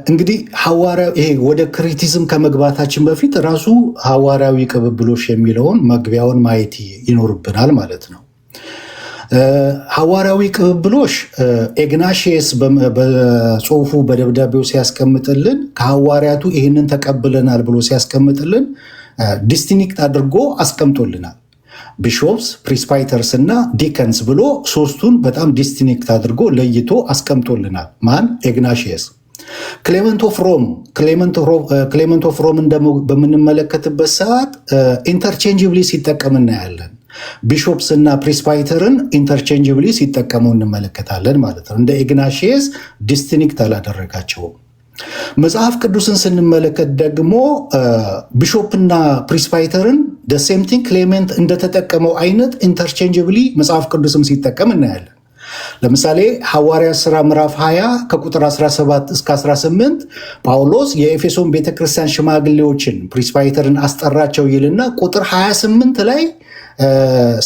እንግዲህ ሐዋርያው ይሄ ወደ ክሪቲዝም ከመግባታችን በፊት ራሱ ሐዋርያዊ ቅብብሎሽ የሚለውን መግቢያውን ማየት ይኖርብናል ማለት ነው። ሐዋርያዊ ቅብብሎሽ ኢግናሺየስ በጽሁፉ በደብዳቤው ሲያስቀምጥልን ከሐዋርያቱ ይህንን ተቀብለናል ብሎ ሲያስቀምጥልን ዲስቲንክት አድርጎ አስቀምጦልናል። ቢሾፕስ፣ ፕሪስፓይተርስ እና ዲከንስ ብሎ ሶስቱን በጣም ዲስቲንክት አድርጎ ለይቶ አስቀምጦልናል። ማን? ኢግናሺየስ። ክሌመንት ኦፍ ሮምን ደግሞ በምንመለከትበት ሰዓት ኢንተርቼንጅብሊ ሲጠቀም እናያለን። ቢሾፕስ እና ፕሪስፓይተርን ኢንተርቼንጅብሊ ሲጠቀሙ እንመለከታለን ማለት ነው። እንደ ኢግናሺየስ ዲስቲንክት አላደረጋቸውም። መጽሐፍ ቅዱስን ስንመለከት ደግሞ ቢሾፕና ፕሪስፓይተርን ሴም ቲንግ ክሌመንት እንደተጠቀመው አይነት ኢንተርቼንጅብሊ መጽሐፍ ቅዱስም ሲጠቀም እናያለን። ለምሳሌ ሐዋርያት ሥራ ምዕራፍ 20 ከቁጥር 17 እስከ 18 ጳውሎስ የኤፌሶን ቤተክርስቲያን ሽማግሌዎችን ፕሪስፓይተርን አስጠራቸው ይልና ቁጥር 28 ላይ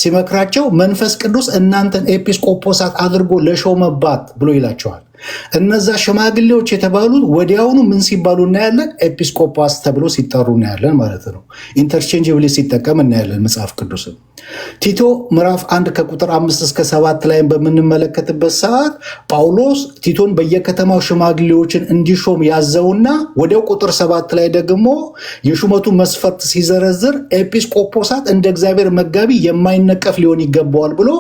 ሲመክራቸው መንፈስ ቅዱስ እናንተን ኤጲስቆጶሳት አድርጎ ለሾመባት ብሎ ይላቸዋል። እነዛ ሽማግሌዎች የተባሉት ወዲያውኑ ምን ሲባሉ እናያለን? ኤጲስቆጶስ ተብሎ ሲጠሩ እናያለን ማለት ነው። ኢንተርቼንጅብሊ ሲጠቀም እናያለን መጽሐፍ ቅዱስም። ቲቶ ምዕራፍ 1 ከቁጥር 5 እስከ 7 ላይ በምንመለከትበት ሰዓት ጳውሎስ ቲቶን በየከተማው ሽማግሌዎችን እንዲሾም ያዘውና ወዲያው ቁጥር 7 ላይ ደግሞ የሹመቱ መስፈርት ሲዘረዝር ኤጲስቆጶሳት እንደ እግዚአብሔር መጋቢ የማይነቀፍ ሊሆን ይገባዋል ብሎ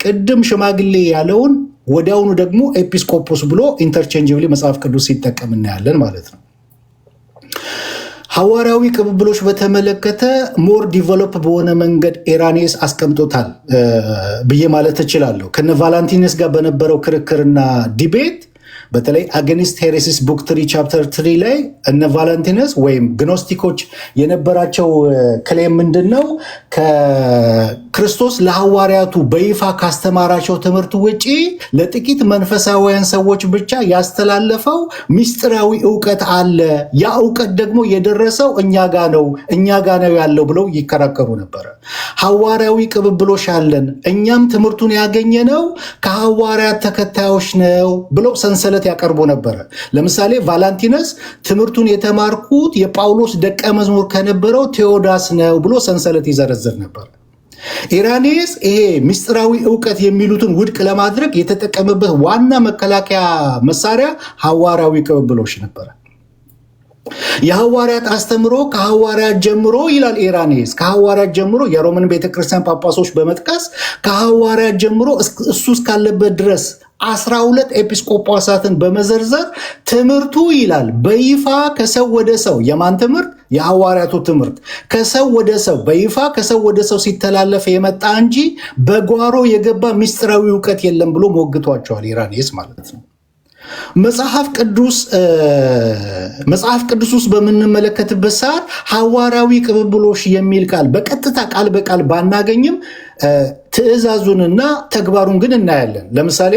ቅድም ሽማግሌ ያለውን ወዲያውኑ ደግሞ ኤጲስቆጶስ ብሎ ኢንተርቼንጅብሊ መጽሐፍ ቅዱስ ሲጠቀም እናያለን ማለት ነው። ሐዋርያዊ ቅብብሎች በተመለከተ ሞር ዲቨሎፕ በሆነ መንገድ ኢራኔስ አስቀምጦታል ብዬ ማለት እችላለሁ። ከነ ቫላንቲነስ ጋር በነበረው ክርክርና ዲቤት በተለይ አገኒስት ሄሬሲስ ቡክ 3 ቻፕተር 3 ላይ እነ ቫለንቲነስ ወይም ግኖስቲኮች የነበራቸው ክሌም ምንድን ነው? ከክርስቶስ ለሐዋርያቱ በይፋ ካስተማራቸው ትምህርት ውጪ ለጥቂት መንፈሳውያን ሰዎች ብቻ ያስተላለፈው ምስጢራዊ እውቀት አለ። ያ እውቀት ደግሞ የደረሰው እኛ ጋ ነው ያለው ብለው ይከራከሩ ነበረ። ሐዋርያዊ ቅብብሎሽ አለን፣ እኛም ትምህርቱን ያገኘነው ከሐዋርያት ተከታዮች ነው ብለው ሰንሰለት ያቀርቡ ነበረ። ለምሳሌ ቫላንቲነስ ትምህርቱን የተማርኩት የጳውሎስ ደቀ መዝሙር ከነበረው ቴዎዳስ ነው ብሎ ሰንሰለት ይዘረዝር ነበር። ኢራኔስ ይሄ ምስጢራዊ እውቀት የሚሉትን ውድቅ ለማድረግ የተጠቀመበት ዋና መከላከያ መሳሪያ ሐዋርያዊ ቅብብሎሽ ነበረ። የሐዋርያት አስተምሮ ከሐዋርያት ጀምሮ ይላል ኢራኔስ። ከሐዋርያት ጀምሮ የሮምን ቤተክርስቲያን ጳጳሶች በመጥቀስ ከሐዋርያት ጀምሮ እሱ እስካለበት ድረስ 12 ኤጲስቆጶሳትን በመዘርዘር ትምህርቱ ይላል በይፋ ከሰው ወደ ሰው የማን ትምህርት? የሐዋርያቱ ትምህርት ከሰው ወደ ሰው በይፋ ከሰው ወደ ሰው ሲተላለፍ የመጣ እንጂ በጓሮ የገባ ምስጢራዊ እውቀት የለም ብሎ ሞግቷቸዋል ኢራኔስ ማለት ነው። መጽሐፍ ቅዱስ ውስጥ በምንመለከትበት ሰዓት ሐዋርያዊ ቅብብሎሽ የሚል ቃል በቀጥታ ቃል በቃል ባናገኝም ትእዛዙንና ተግባሩን ግን እናያለን። ለምሳሌ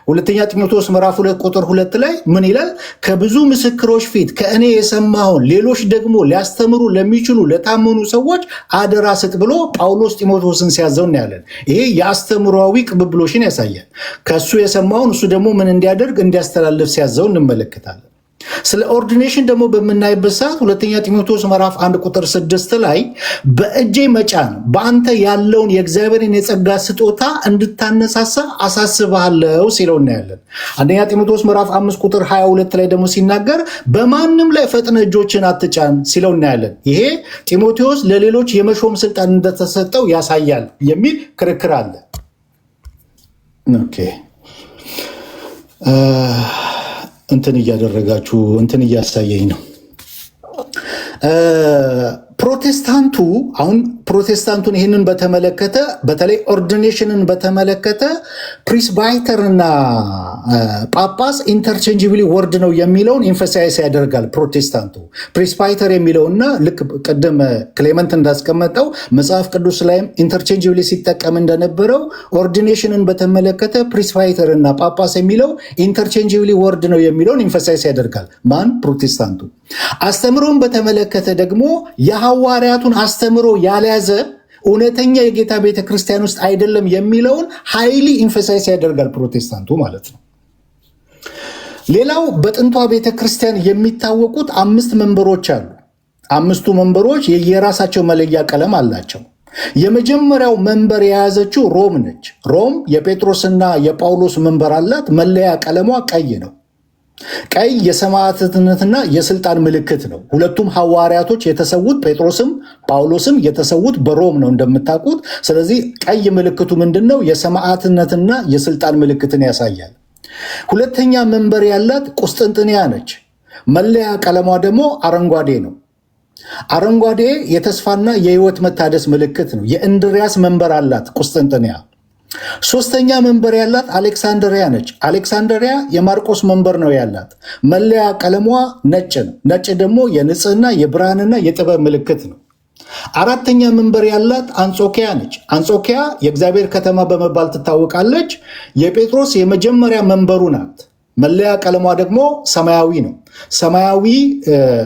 ሁለተኛ ጢሞቴዎስ ምዕራፍ 2 ቁጥር 2 ላይ ምን ይላል? ከብዙ ምስክሮች ፊት ከእኔ የሰማውን ሌሎች ደግሞ ሊያስተምሩ ለሚችሉ ለታመኑ ሰዎች አደራ ስጥ ብሎ ጳውሎስ ጢሞቴዎስን ሲያዘው እናያለን። ይሄ የአስተምሯዊ ቅብብሎሽን ያሳያል። ከእሱ የሰማውን እሱ ደግሞ ምን እንዲያደርግ እንዲያስተላልፍ ሲያዘው እንመለከታለን። ስለ ኦርዲኔሽን ደግሞ በምናይበት ሰዓት ሁለተኛ ጢሞቴዎስ ምዕራፍ 1 ቁጥር 6 ላይ በእጄ መጫን በአንተ ያለውን የእግዚአብሔርን የጸጋ ስጦታ እንድታነሳሳ አሳስብሃለሁ ሲለው እናያለን። አንደኛ ጢሞቴዎስ ምዕራፍ 5 ቁጥር 22 ላይ ደግሞ ሲናገር በማንም ላይ ፈጥነ እጆችን አትጫን ሲለው እናያለን። ይሄ ጢሞቴዎስ ለሌሎች የመሾም ስልጣን እንደተሰጠው ያሳያል የሚል ክርክር አለ። ኦኬ እንትን እያደረጋችሁ እንትን እያሳየኝ ነው። ፕሮቴስታንቱን ይህንን በተመለከተ በተለይ ኦርዲኔሽንን በተመለከተ ፕሪስባይተርና ጳጳስ ኢንተርቼንጅብሊ ወርድ ነው የሚለውን ኢንፈሳይዝ ያደርጋል። ፕሮቴስታንቱ ፕሪስባይተር የሚለውና ልክ ቅድም ክሌመንት እንዳስቀመጠው መጽሐፍ ቅዱስ ላይም ኢንተርቼንጅብሊ ሲጠቀም እንደነበረው ኦርዲኔሽንን በተመለከተ ፕሪስባይተርና ጳጳስ የሚለው ኢንተርቼንጅብሊ ወርድ ነው የሚለውን ኢንፈሳይዝ ያደርጋል። ማን? ፕሮቴስታንቱ። አስተምሮን በተመለከተ ደግሞ የሐዋርያቱን አስተምሮ ያልያዘ እውነተኛ የጌታ ቤተክርስቲያን ውስጥ አይደለም የሚለውን ሃይሊ ኢንፈሳይዝ ያደርጋል ፕሮቴስታንቱ ማለት ነው። ሌላው በጥንቷ ቤተክርስቲያን የሚታወቁት 5 መንበሮች አሉ። 5ቱ መንበሮች የየራሳቸው መለያ ቀለም አላቸው። የመጀመሪያው መንበር የያዘችው ሮም ነች። ሮም የጴጥሮስና የጳውሎስ መንበር አላት። መለያ ቀለሟ ቀይ ነው። ቀይ የሰማዕትነትና የስልጣን ምልክት ነው። ሁለቱም ሐዋርያቶች የተሰዉት ጴጥሮስም ጳውሎስም የተሰዉት በሮም ነው እንደምታውቁት። ስለዚህ ቀይ ምልክቱ ምንድን ነው? የሰማዕትነትና የስልጣን ምልክትን ያሳያል። ሁለተኛ መንበር ያላት ቁስጥንጥንያ ነች። መለያ ቀለሟ ደግሞ አረንጓዴ ነው። አረንጓዴ የተስፋና የሕይወት መታደስ ምልክት ነው። የእንድሪያስ መንበር አላት ቁስጥንጥንያ። ሶስተኛ መንበር ያላት አሌክሳንድሪያ ነች። አሌክሳንድሪያ የማርቆስ መንበር ነው ያላት። መለያ ቀለሟ ነጭ ነው። ነጭ ደግሞ የንጽህና የብርሃንና የጥበብ ምልክት ነው። አራተኛ መንበር ያላት አንጾኪያ ነች። አንጾኪያ የእግዚአብሔር ከተማ በመባል ትታወቃለች። የጴጥሮስ የመጀመሪያ መንበሩ ናት። መለያ ቀለሟ ደግሞ ሰማያዊ ነው።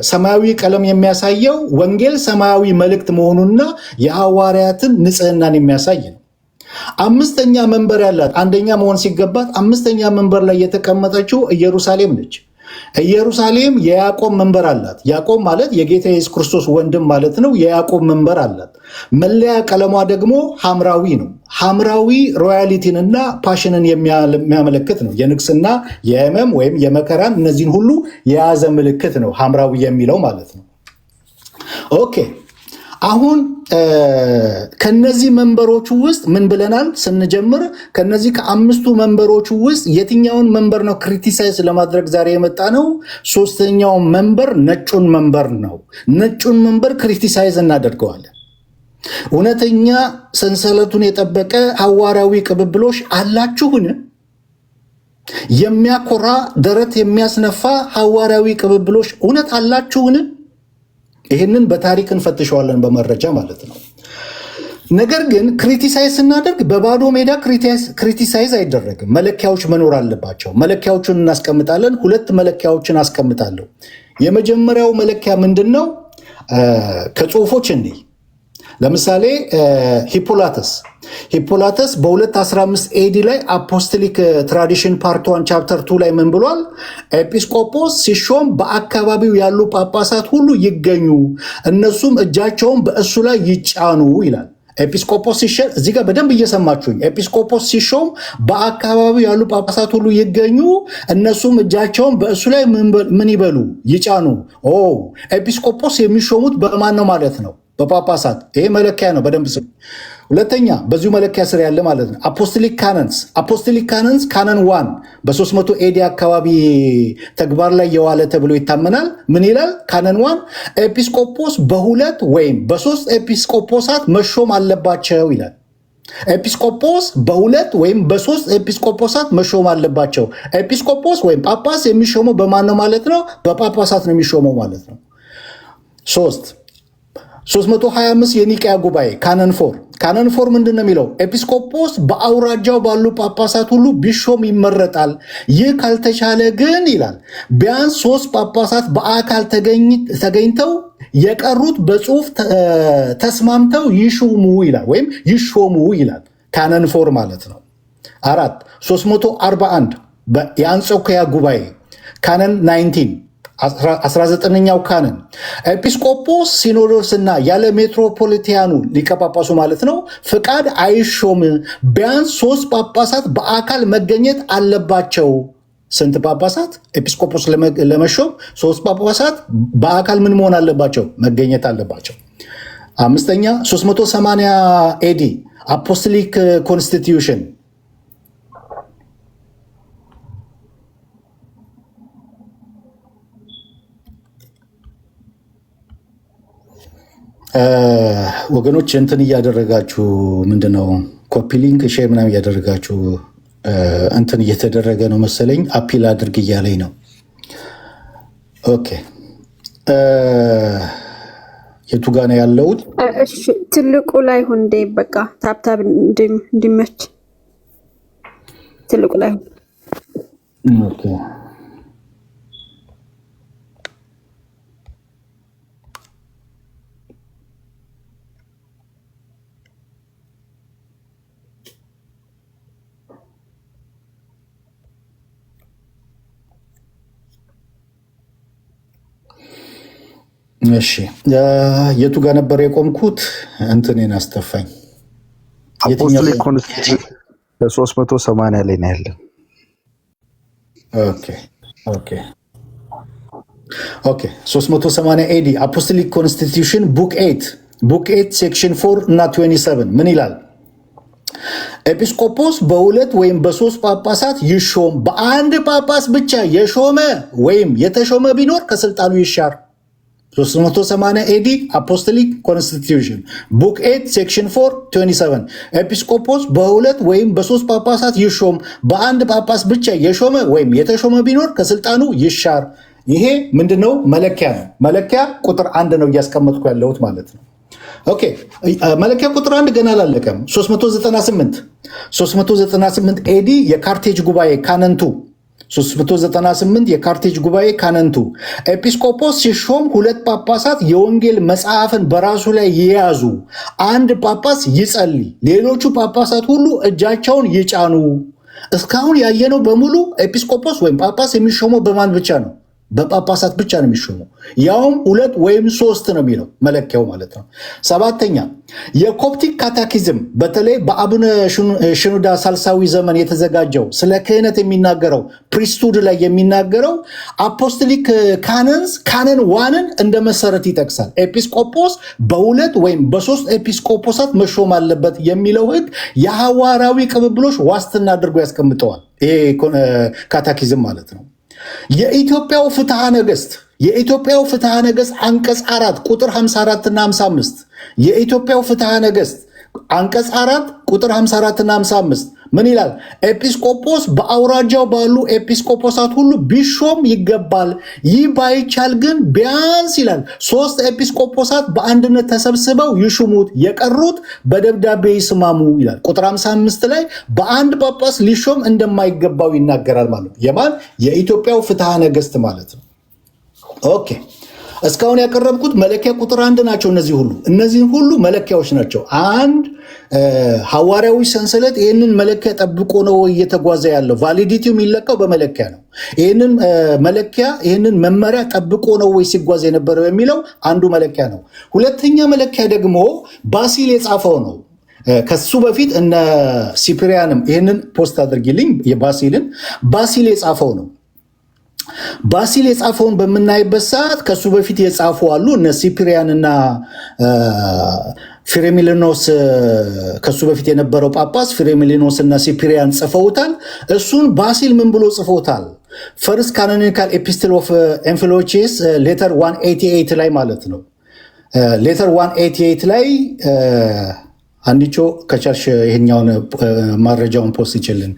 ሰማያዊ ቀለም የሚያሳየው ወንጌል ሰማያዊ መልእክት መሆኑንና የሐዋርያትን ንጽህናን የሚያሳይ ነው። አምስተኛ መንበር ያላት አንደኛ መሆን ሲገባት 5ኛ መንበር ላይ የተቀመጠችው ኢየሩሳሌም ነች። ኢየሩሳሌም የያዕቆብ መንበር አላት። ያዕቆብ ማለት የጌታ ኢየሱስ ክርስቶስ ወንድም ማለት ነው። የያዕቆብ መንበር አላት። መለያ ቀለሟ ደግሞ ሐምራዊ ነው። ሐምራዊ ሮያሊቲንና ፓሽንን የሚያመለክት ነው። የንግስና፣ የሕመም ወይም የመከራን እነዚህን ሁሉ የያዘ ምልክት ነው ሐምራዊ የሚለው ማለት ነው። ኦኬ አሁን ከነዚህ መንበሮቹ ውስጥ ምን ብለናል ስንጀምር? ከነዚህ ከ5ቱ መንበሮቹ ውስጥ የትኛውን መንበር ነው ክሪቲሳይዝ ለማድረግ ዛሬ የመጣ ነው? 3ኛው መንበር ነጩን መንበር ነው። ነጩን መንበር ክሪቲሳይዝ እናደርገዋለን። እውነተኛ ሰንሰለቱን የጠበቀ ሐዋርያዊ ቅብብሎሽ አላችሁን? የሚያኮራ ደረት የሚያስነፋ ሐዋርያዊ ቅብብሎሽ እውነት አላችሁን? ይህንን በታሪክ እንፈትሸዋለን፣ በመረጃ ማለት ነው። ነገር ግን ክሪቲሳይዝ ስናደርግ በባዶ ሜዳ ክሪቲሳይዝ አይደረግም። መለኪያዎች መኖር አለባቸው። መለኪያዎቹን እናስቀምጣለን። 2 መለኪያዎችን አስቀምጣለሁ። የመጀመሪያው መለኪያ ምንድን ነው? ከጽሁፎች እንዲህ ለምሳሌ ሂፖላተስ በ215 ኤዲ ላይ አፖስቶሊክ ትራዲሽን ፓርት 1 ቻፕተር 2 ላይ ምን ብሏል? ኤጲስቆጶስ ሲሾም በአካባቢው ያሉ ጳጳሳት ሁሉ ይገኙ፣ እነሱም እጃቸውን በእሱ ላይ ይጫኑ ይላል። ኤጲስቆጶስ ሲሾም እዚህ ጋር በደንብ እየሰማችሁኝ፣ ኤጲስቆጶስ ሲሾም በአካባቢው ያሉ ጳጳሳት ሁሉ ይገኙ፣ እነሱም እጃቸውን በእሱ ላይ ምን ይበሉ? ይጫኑ። ኤጲስቆጶስ የሚሾሙት በማን ነው ማለት ነው? በጳጳሳት። ይሄ መለኪያ ነው። በደንብ ስሙ። ሁለተኛ በዚሁ መለኪያ ስር ያለ ማለት ነው አፖስቶሊክ ካነንስ ካነን 1 በ300 ኤዲ አካባቢ ተግባር ላይ የዋለ ተብሎ ይታመናል። ምን ይላል? ካነን 1 ኤጲስቆጶስ በ2 ወይም በ3 ኤጲስቆጶሳት መሾም አለባቸው ይላል። ኤጲስቆጶስ በ2 ወይም በ3 ኤጲስቆጶሳት መሾም አለባቸው። ኤጲስቆጶስ ወይም ጳጳስ የሚሾመው በማን ነው ማለት ነው? በጳጳሳት ነው የሚሾመው ማለት ነው። 325 የኒቅያ ጉባኤ ካነን ፎር ምንድን ነው የሚለው? ኤጲስቆጶስ በአውራጃው ባሉ ጳጳሳት ሁሉ ቢሾም ይመረጣል። ይህ ካልተቻለ ግን ይላል ቢያንስ 3 ጳጳሳት በአካል ተገኝተው የቀሩት በጽሁፍ ተስማምተው ይሹሙ ይላል፣ ወይም ይሾሙ ይላል። ካነን ፎር ማለት ነው። 341 የአንጾኪያ ጉባኤ ካነን 19ኛው ካነን ኤጲስቆጶስ ሲኖዶስና ያለ ሜትሮፖሊቲያኑ ሊቀጳጳሱ ማለት ነው ፍቃድ አይሾም። ቢያንስ 3 ጳጳሳት በአካል መገኘት አለባቸው። ስንት ጳጳሳት? ኤጲስቆጶስ ለመሾም 3 ጳጳሳት በአካል ምን መሆን አለባቸው? መገኘት አለባቸው። 5ኛ 380 ኤዲ አፖስቶሊክ ኮንስቲትዩሽን ወገኖች እንትን እያደረጋችሁ ምንድነው ኮፒ ሊንክ ሼር ምናምን እያደረጋችሁ እንትን እየተደረገ ነው መሰለኝ። አፒል አድርግ እያለኝ ነው። ኦኬ የቱ ጋ ነው ያለሁት? እሺ ትልቁ ላይ ሁን እንዴ፣ በቃ ታብታብ እንዲመች ትልቁ ላይ ሁን። ኦኬ እሺ የቱ ጋር ነበር የቆምኩት? እንትኔን አስተፋኝ። አፖስቶሊክ ኮንስቲቱሽን 380 ላይ ነው ያለው። ኦኬ 380 ኤዲ አፖስቶሊክ ኮንስቲቱሽን ቡክ 8 ሴክሽን 4 እና 27 ምን ይላል? ኤጲስቆጶስ በሁለት ወይም በሶስት ጳጳሳት ይሾም፣ በአንድ ጳጳስ ብቻ የሾመ ወይም የተሾመ ቢኖር ከስልጣኑ ይሻር። 380 ኤዲ አፖስቶሊክ ኮንስቲቱሽን ቡክ 8 ሴክሽን 4 27 ኤጲስቆጶስ በሁለት ወይም በሶስት ጳጳሳት ይሾም፣ በአንድ ጳጳስ ብቻ የሾመ ወይም የተሾመ ቢኖር ከስልጣኑ ይሻር። ይሄ ምንድነው? መለኪያ ነው። መለኪያ ቁጥር 1 ነው እያስቀመጥኩ ያለሁት ማለት ነው። ኦኬ መለኪያ ቁጥር 1 ገና አላለቀም። 398 ኤዲ የካርቴጅ ጉባኤ ካነንቱ 398 የካርቴጅ ጉባኤ ካነንቱ ኤጲስቆጶስ ሲሾም ሁለት ጳጳሳት የወንጌል መጽሐፍን በራሱ ላይ ይያዙ፣ አንድ ጳጳስ ይጸልይ፣ ሌሎቹ ጳጳሳት ሁሉ እጃቸውን ይጫኑ። እስካሁን ያየነው በሙሉ ኤጲስቆጶስ ወይም ጳጳስ የሚሾመው በማን ብቻ ነው? በጳጳሳት ብቻ ነው የሚሾመው። ያውም ሁለት ወይም ሶስት ነው የሚለው መለኪያው ማለት ነው። ሰባተኛ የኮፕቲክ ካታኪዝም በተለይ በአቡነ ሽኑዳ ሳልሳዊ ዘመን የተዘጋጀው ስለ ክህነት የሚናገረው ፕሪስቱድ ላይ የሚናገረው አፖስቶሊክ ካነን ዋንን እንደ መሰረት ይጠቅሳል። ኤጲስቆጶስ በሁለት ወይም በሶስት ኤጲስቆጶሳት መሾም አለበት የሚለው ሕግ የሐዋርያዊ ቅብብሎች ዋስትና አድርጎ ያስቀምጠዋል። ይሄ ካታኪዝም ማለት ነው። የኢትዮጵያው ፍትሐ ነገሥት አንቀጽ 4 ቁጥር 54 እና 55 የኢትዮጵያው ፍትሐ ነገሥት አንቀጽ 4 ቁጥር 54 እና 55 ምን ይላል? ኤጲስቆጶስ በአውራጃው ባሉ ኤጲስቆጶሳት ሁሉ ቢሾም ይገባል። ይህ ባይቻል ግን ቢያንስ ይላል 3 ኤጲስቆጶሳት በአንድነት ተሰብስበው ይሹሙት፣ የቀሩት በደብዳቤ ይስማሙ ይላል። ቁጥር 55 ላይ በአንድ ጳጳስ ሊሾም እንደማይገባው ይናገራል ማለት ነው። የማን? የኢትዮጵያው ፍትሐ ነገሥት ማለት ነው። ኦኬ እስካሁን ያቀረብኩት መለኪያ ቁጥር 1 ናቸው። እነዚህ ሁሉ መለኪያዎች ናቸው። አንድ ሐዋርያዊ ሰንሰለት ይህንን መለኪያ ጠብቆ ነው እየተጓዘ ያለው። ቫሊዲቲው የሚለካው በመለኪያ ነው። ይህንን መለኪያ ይህንን መመሪያ ጠብቆ ነው ወይ ሲጓዝ የነበረው የሚለው አንዱ መለኪያ ነው። ሁለተኛ መለኪያ ደግሞ ባሲል የጻፈው ነው። ከሱ በፊት እነ ሲፕሪያንም ይህንን ፖስት አድርጊልኝ። ባሲል የጻፈው ነው። ባሲል የጻፈውን በምናይበት ሰዓት ከሱ በፊት የጻፉ አሉ። እነ ሲፕሪያን እና ፊሬሚሊኖስ ከሱ በፊት የነበረው ጳጳስ ፊሬሚሊኖስ እና ሲፕሪያን ጽፈውታል። እሱን ባሲል ምን ብሎ ጽፎታል? ፈርስት ካኖኒካል ኤፒስትል ኦፍ ኤምፊሎቺስ ሌተር 188 ላይ ማለት ነው። ሌተር 188 ላይ አንዲቾ ከቻልሽ ይሄኛውን ማረጃውን ፖስት ይችልን።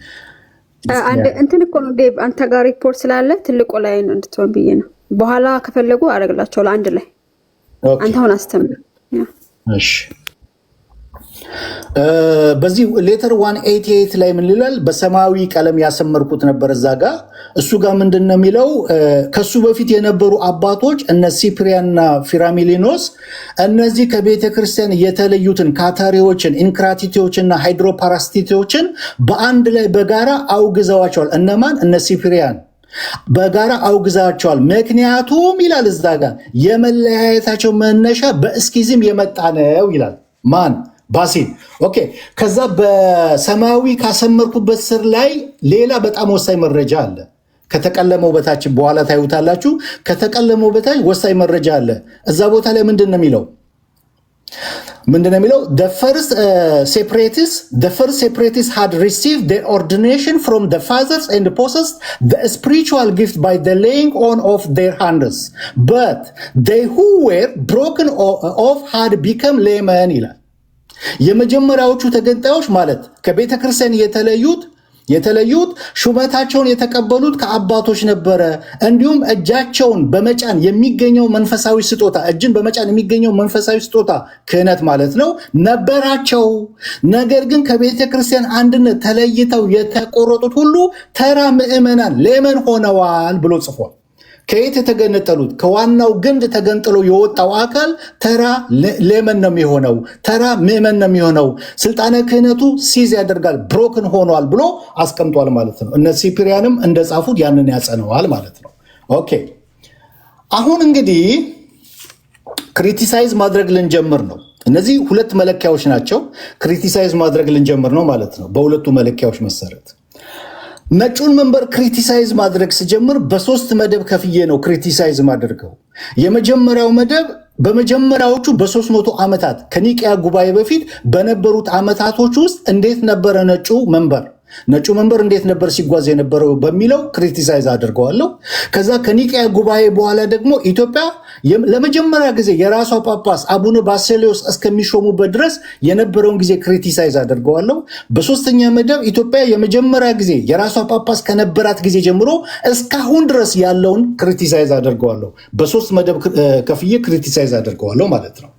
እንትን እኮ ነው ዴቭ፣ አንተ ጋር ሪፖርት ስላለ ትልቁ ላይ ነው እንድትሆን ብዬ ነው። በኋላ ከፈለጉ አደርግላቸዋለሁ አንድ ላይ። አንተ አሁን አስተምር። እሺ በዚህ ሌተር 188 ላይ ምን ይላል? በሰማያዊ ቀለም ያሰመርኩት ነበር እዛ ጋር። እሱ ጋር ምንድን ነው የሚለው? ከሱ በፊት የነበሩ አባቶች እነ ሲፕሪያንና ፊራሚሊኖስ እነዚህ ከቤተ ክርስቲያን የተለዩትን ካታሪዎችን፣ ኢንክራቲቴዎችና ሃይድሮፓራስቲቴዎችን በአንድ ላይ በጋራ አውግዘዋቸዋል። እነማን? እነ ሲፕሪያን በጋራ አውግዛቸዋል። ምክንያቱም ይላል እዛ ጋር የመለያየታቸው መነሻ በእስኪዝም የመጣ ነው ይላል። ማን? ባሲል። ኦኬ ከዛ በሰማያዊ ካሰመርኩበት ስር ላይ ሌላ በጣም ወሳኝ መረጃ አለ። ከተቀለመው በታች በኋላ ታዩታላችሁ። ከተቀለመው በታች ወሳኝ መረጃ አለ። እዛ ቦታ ላይ ምንድን ነው የሚለው? the first separatists had received their ordination from the fathers and possessed the spiritual gift by the laying on of their hands, but they who were broken off had become laymen ይላል። የመጀመሪያዎቹ ተገንጣዮች ማለት ከቤተ ክርስቲያን የተለዩት ሹመታቸውን የተቀበሉት ከአባቶች ነበረ። እንዲሁም እጃቸውን በመጫን የሚገኘው መንፈሳዊ ስጦታ፣ እጅን በመጫን የሚገኘው መንፈሳዊ ስጦታ ክህነት ማለት ነው ነበራቸው። ነገር ግን ከቤተ ክርስቲያን አንድነት ተለይተው የተቆረጡት ሁሉ ተራ ምዕመናን ሌመን ሆነዋል ብሎ ጽፏል። ከየት የተገነጠሉት? ከዋናው ግንድ ተገንጥሎ የወጣው አካል ተራ ሌመን ነው የሚሆነው፣ ተራ ምዕመን ነው የሚሆነው። ስልጣነ ክህነቱ ሲዝ ያደርጋል፣ ብሮክን ሆኗል ብሎ አስቀምጧል ማለት ነው። እነ ሲፕሪያንም እንደጻፉት ያንን ያጸነዋል ማለት ነው። ኦኬ አሁን እንግዲህ ክሪቲሳይዝ ማድረግ ልንጀምር ነው። እነዚህ ሁለት መለኪያዎች ናቸው። ክሪቲሳይዝ ማድረግ ልንጀምር ነው ማለት ነው። በሁለቱ መለኪያዎች መሰረት ነጩን መንበር ክሪቲሳይዝ ማድረግ ስጀምር በሶስት መደብ ከፍዬ ነው ክሪቲሳይዝ ማድረገው። የመጀመሪያው መደብ በመጀመሪያዎቹ በ300 ዓመታት ከኒቅያ ጉባኤ በፊት በነበሩት ዓመታቶች ውስጥ እንዴት ነበረ ነጩ መንበር እንዴት ነበር ሲጓዝ የነበረው በሚለው ክሪቲሳይዝ አድርገዋለሁ። ከዛ ከኒቅያ ጉባኤ በኋላ ደግሞ ኢትዮጵያ ለመጀመሪያ ጊዜ የራሷ ጳጳስ አቡነ ባሴሊዮስ እስከሚሾሙበት ድረስ የነበረውን ጊዜ ክሪቲሳይዝ አድርገዋለሁ። በሶስተኛ መደብ ኢትዮጵያ የመጀመሪያ ጊዜ የራሷ ጳጳስ ከነበራት ጊዜ ጀምሮ እስካሁን ድረስ ያለውን ክሪቲሳይዝ አድርገዋለሁ። በሶስት መደብ ከፍዬ ክሪቲሳይዝ አድርገዋለሁ ማለት ነው።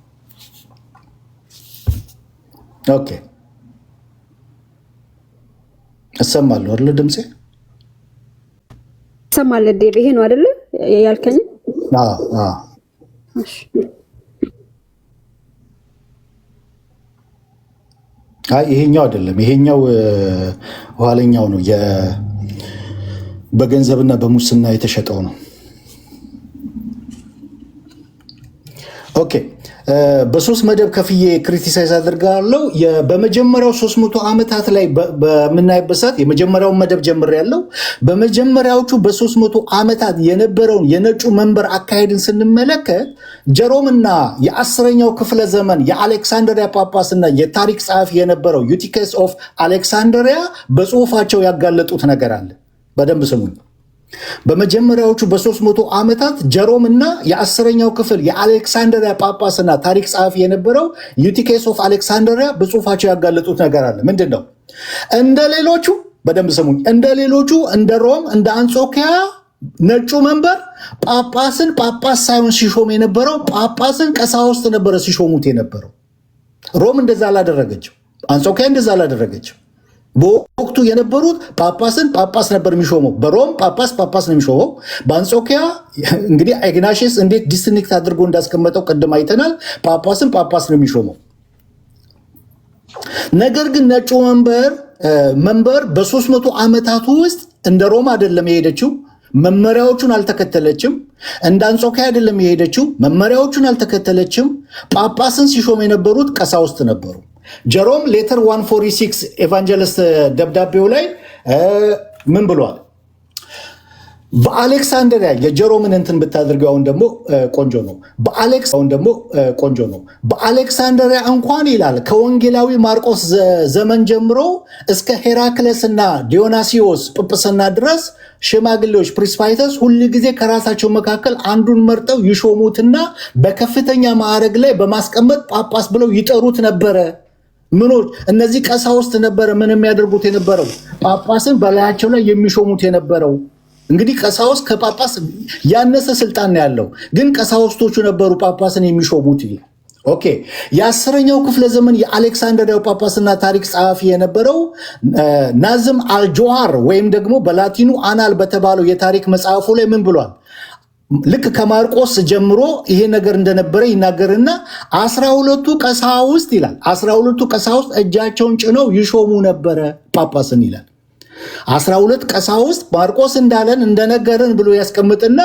ኦኬ እሰማለሁ አይደል? ድምጼ እሰማለሁ። ዴቭ ይሄ ነው አይደል ያልከኝ? እሺ። ይሄኛው አይደለም፣ ይሄኛው ኋለኛው ነው። በገንዘብና በሙስና የተሸጠው ነው። ኦኬ በሶስት መደብ ከፍዬ ክሪቲሳይዝ አድርጋለሁ። በመጀመሪያው 300 ዓመታት ላይ በምናይበት ሰዓት የመጀመሪያውን መደብ ጀምሬያለሁ። በመጀመሪያዎቹ በ300 ዓመታት የነበረውን የነጩ መንበር አካሄድን ስንመለከት ጀሮምና የ10ኛው ክፍለ ዘመን የአሌክሳንድሪያ ጳጳስና የታሪክ ጸሐፊ የነበረው ዩቲከስ ኦፍ አሌክሳንድሪያ በጽሁፋቸው ያጋለጡት ነገር አለ። በደንብ ስሙኝ። በመጀመሪያዎቹ በ300 ዓመታት ጀሮም እና የ10ኛው ክፍል የአሌክሳንድሪያ ጳጳስና ታሪክ ጸሐፊ የነበረው ዩቲኬስ ኦፍ አሌክሳንድሪያ በጽሁፋቸው ያጋለጡት ነገር አለ። ምንድን ነው? እንደ ሌሎቹ በደንብ ስሙኝ፣ እንደ ሌሎቹ እንደ ሮም እንደ አንጾኪያ ነጩ መንበር ጳጳስን ጳጳስ ሳይሆን ሲሾም የነበረው ጳጳስን ቀሳውስት ነበረ ሲሾሙት የነበረው። ሮም እንደዛ አላደረገችው። አንጾኪያ እንደዛ አላደረገችው። በወቅቱ የነበሩት ጳጳስን ጳጳስ ነበር የሚሾመው። በሮም ጳጳስ ነው የሚሾመው። በአንጾኪያ እንግዲህ ኢግናሽስ እንዴት ዲስቲንክት አድርጎ እንዳስቀመጠው ቅድም አይተናል። ጳጳስን ጳጳስ ነው የሚሾመው። ነገር ግን ነጩ መንበር በ300 ዓመታቱ ውስጥ እንደ ሮም አይደለም የሄደችው። መመሪያዎቹን አልተከተለችም። እንደ አንጾኪያ አይደለም የሄደችው። መመሪያዎቹን አልተከተለችም። ጳጳስን ሲሾም የነበሩት ቀሳውስት ነበሩ። ጀሮም ሌተር 146 ኤቫንጀሊስት ደብዳቤው ላይ ምን ብሏል? በአሌክሳንድሪያ የጀሮምን እንትን ብታደርገው አሁን ደግሞ ቆንጆ ነው። በአሌክሳንድሪያ እንኳን ይላል ከወንጌላዊ ማርቆስ ዘመን ጀምሮ እስከ ሄራክለስ እና ዲዮናሲዮስ ጵጵስና ድረስ ሽማግሌዎች ፕሪስፓይተስ ሁል ጊዜ ከራሳቸው መካከል አንዱን መርጠው ይሾሙትና በከፍተኛ ማዕረግ ላይ በማስቀመጥ ጳጳስ ብለው ይጠሩት ነበረ። ምኖች እነዚህ ቀሳውስት ነበረ ምን የሚያደርጉት የነበረው? ጳጳስን በላያቸው ላይ የሚሾሙት የነበረው። እንግዲህ ቀሳውስት ከጳጳስ ያነሰ ስልጣን ነው ያለው፣ ግን ቀሳውስቶቹ ነበሩ ጳጳስን የሚሾሙት። ኦኬ የ10ኛው ክፍለ ዘመን የአሌክሳንድሪያው ጳጳስና ታሪክ ጸሐፊ የነበረው ናዝም አልጆሃር ወይም ደግሞ በላቲኑ አናል በተባለው የታሪክ መጽሐፉ ላይ ምን ብሏል? ልክ ከማርቆስ ጀምሮ ይሄ ነገር እንደነበረ ይናገርና 12ቱ ቀሳውስት ይላል 12ቱ ቀሳውስት እጃቸውን ጭነው ይሾሙ ነበረ ጳጳስን ይላል። 12 ቀሳውስት ማርቆስ እንዳለን እንደነገረን ብሎ ያስቀምጥና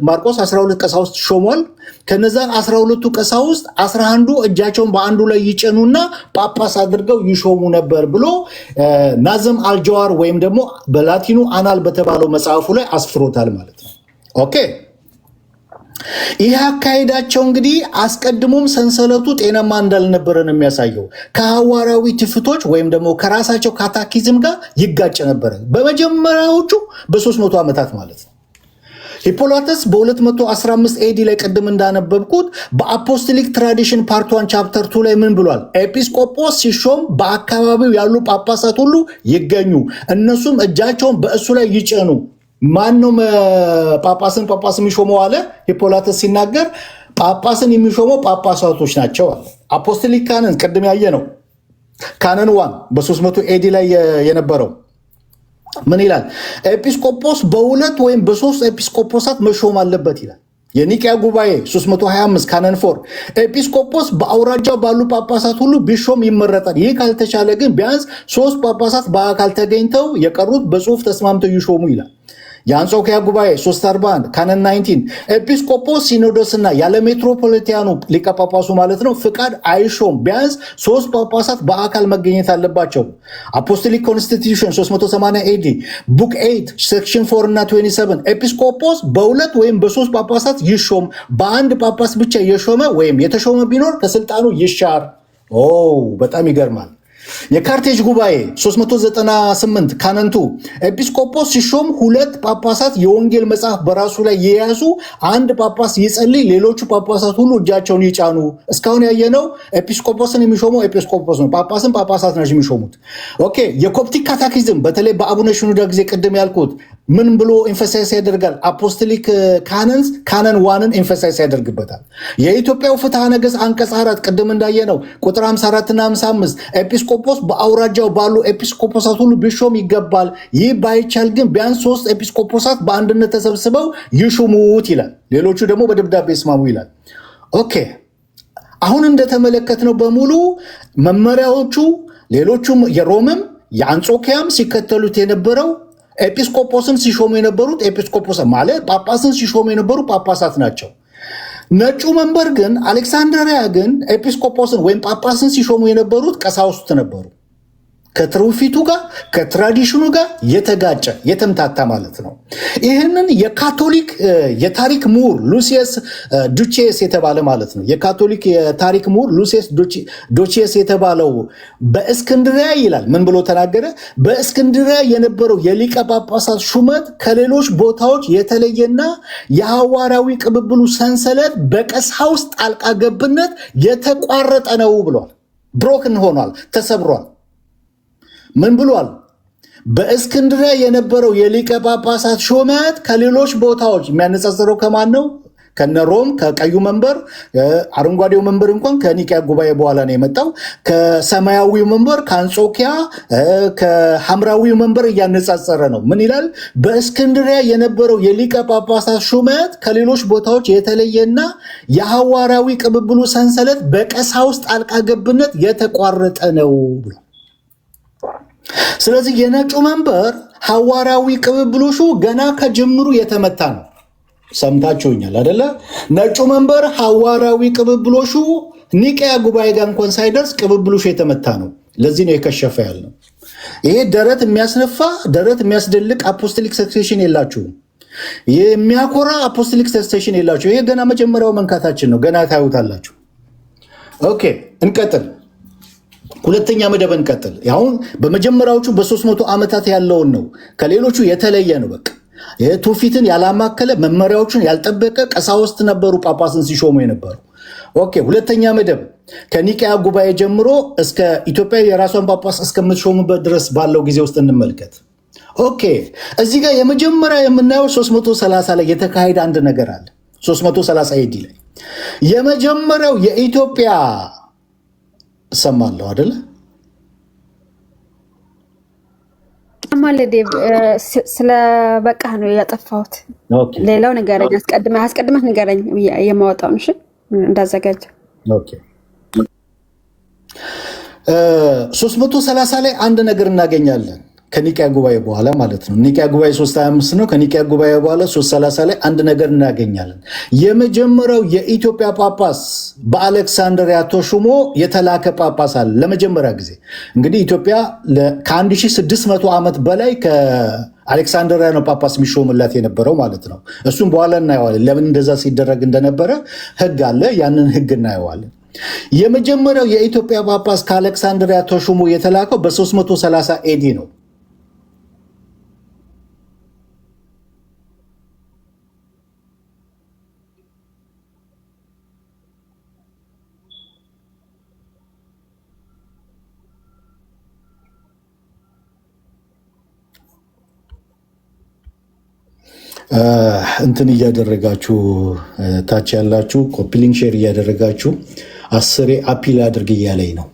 ማርቆስ 12 ቀሳውስት ሾሟል። ከነዛ 12ቱ ቀሳውስት 11ዱ እጃቸውን በአንዱ ላይ ይጭኑና ጳጳስ አድርገው ይሾሙ ነበር ብሎ ናዝም አልጀዋር ወይም ደግሞ በላቲኑ አናል በተባለው መጽሐፉ ላይ አስፍሮታል ማለት ነው። ኦኬ ይህ አካሄዳቸው እንግዲህ አስቀድሞም ሰንሰለቱ ጤናማ እንዳልነበረ ነው የሚያሳየው። ከሐዋርያዊ ትፍቶች ወይም ደግሞ ከራሳቸው ካታኪዝም ጋር ይጋጭ ነበረ በመጀመሪያዎቹ በ300 ዓመታት ማለት ነው። ሂፖላተስ በ215 ኤዲ ላይ ቅድም እንዳነበብኩት በአፖስቶሊክ ትራዲሽን ፓርት 1 ቻፕተር 2 ላይ ምን ብሏል? ኤጲስቆጶስ ሲሾም በአካባቢው ያሉ ጳጳሳት ሁሉ ይገኙ፣ እነሱም እጃቸውን በእሱ ላይ ይጨኑ። ማን ነው ጳጳስን የሚሾመው አለ ሂፖላተስ ሲናገር፣ ጳጳስን የሚሾመው ጳጳሳቶች ናቸው አለ። አፖስቶሊክ ካነን ቅድም ያየ ነው። ካነን 1 በ300 ኤዲ ላይ የነበረው ምን ይላል? ኤጲስቆጶስ በ2 ወይም በ3 ኤጲስቆጶሳት መሾም አለበት ይላል። የኒቅያ ጉባኤ 325 ካነን 4 ኤጲስቆጶስ በአውራጃው ባሉ ጳጳሳት ሁሉ ቢሾም ይመረጣል። ይህ ካልተቻለ ግን ቢያንስ 3 ጳጳሳት በአካል ተገኝተው የቀሩት በጽሁፍ ተስማምተው ይሾሙ ይላል። የአንጾኪያ ጉባኤ 341 ካነን 19 ኤጲስቆጶስ ሲኖዶስና ያለ ሜትሮፖሊታኑ ሊቀ ጳጳሱ ማለት ነው ፍቃድ አይሾም። ቢያንስ 3 ጳጳሳት በአካል መገኘት አለባቸው። አፖስቶሊክ ኮንስቲቱሽን 380 ኤዲ ቡክ 8 ሴክሽን 4 እና 27 ኤጲስቆጶስ በ2 ወይም በ3 ጳጳሳት ይሾም። በአንድ ጳጳስ ብቻ የሾመ ወይም የተሾመ ቢኖር ከስልጣኑ ይሻር። በጣም ይገርማል። የካርቴጅ ጉባኤ 398 ካነንቱ ኤጲስቆጶስ ሲሾም 2 ጳጳሳት የወንጌል መጽሐፍ በራሱ ላይ የያዙ አንድ ጳጳስ ይጸልይ፣ ሌሎቹ ጳጳሳት ሁሉ እጃቸውን ይጫኑ። እስካሁን ያየነው ኤጲስቆጶስን የሚሾመው ኤጲስቆጶስ ነው፣ ጳጳስን ጳጳሳት ናቸው የሚሾሙት። ኦኬ። የኮፕቲክ ካታኪዝም በተለይ በአቡነ ሽኑዳ ጊዜ ቅድም ያልኩት ምን ብሎ ኤንፈሳይዝ ያደርጋል? አፖስቶሊክ ካነንስ ካነን ዋንን ኤንፈሳይዝ ያደርግበታል። የኢትዮጵያው ፍትሐ ነገሥት አንቀጽ 4 ቅድም እንዳየነው ቁጥር 54 እና 55 ኤጲስቆጶስ በአውራጃው ባሉ ኤጲስቆጶሳት ሁሉ ቢሾም ይገባል። ይህ ባይቻል ግን ቢያንስ 3 ኤጲስቆጶሳት በአንድነት ተሰብስበው ይሹሙት ይላል። ሌሎቹ ደግሞ በደብዳቤ ይስማሙ ይላል። ኦኬ። አሁን እንደተመለከትነው በሙሉ መመሪያዎቹ ሌሎቹም የሮምም የአንጾኪያም ሲከተሉት የነበረው ኤጲስቆጶስን ሲሾሙ የነበሩት ኤጲስቆጶስ ማለት ጳጳስን ሲሾሙ የነበሩ ጳጳሳት ናቸው። ነጩ መንበር ግን አሌክሳንድሪያ ግን ኤጲስቆጶስን ወይም ጳጳስን ሲሾሙ የነበሩት ቀሳውስት ነበሩ። ከትውፊቱ ጋር ከትራዲሽኑ ጋር የተጋጨ የተምታታ ማለት ነው። ይህንን የካቶሊክ የታሪክ ምሁር ሉሲየስ ዱቼስ የተባለ ማለት ነው። የካቶሊክ የታሪክ ምሁር ሉሲየስ ዱቼስ የተባለው በእስክንድሪያ ይላል ምን ብሎ ተናገረ? በእስክንድሪያ የነበረው የሊቀ ጳጳሳት ሹመት ከሌሎች ቦታዎች የተለየና የሐዋርያዊ ቅብብሉ ሰንሰለት በቀሳውስት ጣልቃ ገብነት የተቋረጠ ነው ብሏል። ብሮክን ሆኗል፣ ተሰብሯል። ምን ብሏል? በእስክንድሪያ የነበረው የሊቀ ጳጳሳት ሹመት ከሌሎች ቦታዎች የሚያነጻጽረው ከማን ነው? ከነ ሮም ከቀዩ መንበር፣ አረንጓዴው መንበር እንኳን ከኒቅያ ጉባኤ በኋላ ነው የመጣው። ከሰማያዊው መንበር ከአንጾኪያ፣ ከሐምራዊው መንበር እያነጻጸረ ነው። ምን ይላል? በእስክንድሪያ የነበረው የሊቀ ጳጳሳት ሹመት ከሌሎች ቦታዎች የተለየና የሐዋርያዊ ቅብብሉ ሰንሰለት በቀሳውስት ጣልቃ ገብነት የተቋረጠ ነው ብሎ ስለዚህ የነጩ መንበር ሐዋርያዊ ቅብብሎሹ ገና ከጅምሩ የተመታ ነው። ሰምታችሁኛል አደለ? ነጩ መንበር ሐዋርያዊ ቅብብሎሹ ኒቅያ ጉባኤ ጋር እንኳን ሳይደርስ ቅብብሎሹ የተመታ ነው። ለዚህ ነው የከሸፈ ያልነው። ይሄ ደረት የሚያስነፋ ደረት የሚያስደልቅ አፖስቶሊክ ሰክሴሽን የላችሁም። የሚያኮራ አፖስቶሊክ ሰክሴሽን የላችሁ። ይሄ ገና መጀመሪያው መንካታችን ነው። ገና ታዩታላችሁ። ኦኬ፣ እንቀጥል። ሁለተኛ መደብ እንቀጥል። አሁን በመጀመሪያዎቹ በ300 ዓመታት ያለውን ነው። ከሌሎቹ የተለየ ነው። በቃ ትውፊትን ያላማከለ መመሪያዎቹን ያልጠበቀ ቀሳውስት ነበሩ ጳጳስን ሲሾሙ የነበሩ። ኦኬ፣ ሁለተኛ መደብ ከኒቅያ ጉባኤ ጀምሮ እስከ ኢትዮጵያ የራሷን ጳጳስ እስከምትሾሙበት ድረስ ባለው ጊዜ ውስጥ እንመልከት። ኦኬ፣ እዚህ ጋር የመጀመሪያ የምናየው 330 ላይ የተካሄደ አንድ ነገር አለ። 330 ኤዲ ላይ የመጀመሪያው የኢትዮጵያ እሰማለሁ አይደለ? ዴቭ ስለ በቃ ነው ያጠፋሁት። ሌላው ንገረኝ፣ አስቀድመህ ንገረኝ የማወጣውን። እሺ እንዳዘጋጀ 330 ላይ አንድ ነገር እናገኛለን ከኒቅያ ጉባኤ በኋላ ማለት ነው። ኒቅያ ጉባኤ 325 ነው። ከኒቅያ ጉባኤ በኋላ 330 ላይ አንድ ነገር እናገኛለን። የመጀመሪያው የኢትዮጵያ ጳጳስ በአሌክሳንድሪያ ተሹሞ የተላከ ጳጳስ አለ። ለመጀመሪያ ጊዜ እንግዲህ ኢትዮጵያ ከ1600 ዓመት በላይ ከአሌክሳንድሪያ ነው ጳጳስ የሚሾምላት የነበረው ማለት ነው። እሱም በኋላ እናየዋለን። ለምን እንደዛ ሲደረግ እንደነበረ ህግ አለ። ያንን ህግ እናየዋለን። የመጀመሪያው የኢትዮጵያ ጳጳስ ከአሌክሳንድሪያ ተሹሞ የተላከው በ330 ኤዲ ነው። እንትን እያደረጋችሁ ታች ያላችሁ ኮፒሊንግ ሼር እያደረጋችሁ 10 አፒል አድርግ እያለኝ ነው።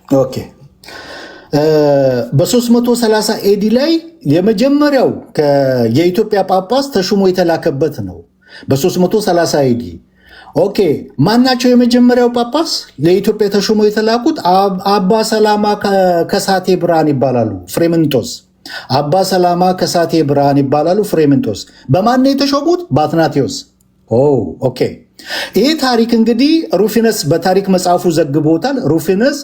ኦኬ፣ በ330 ኤዲ ላይ የመጀመሪያው የኢትዮጵያ ጳጳስ ተሹሞ የተላከበት ነው። በ330 ኤዲ ኦኬ። ማናቸው የመጀመሪያው ጳጳስ ለኢትዮጵያ ተሹሞ የተላኩት? አባ ሰላማ ከሳቴ ብርሃን ይባላሉ። ፍሬምንጦስ አባ ሰላማ ከሳቴ ብርሃን ይባላሉ። ፍሬምንጦስ በማን ነው የተሾሙት? በአትናቴዎስ። ኦኬ። ይህ ታሪክ እንግዲህ ሩፊነስ በታሪክ መጽሐፉ ዘግቦታል። ሩፊነስ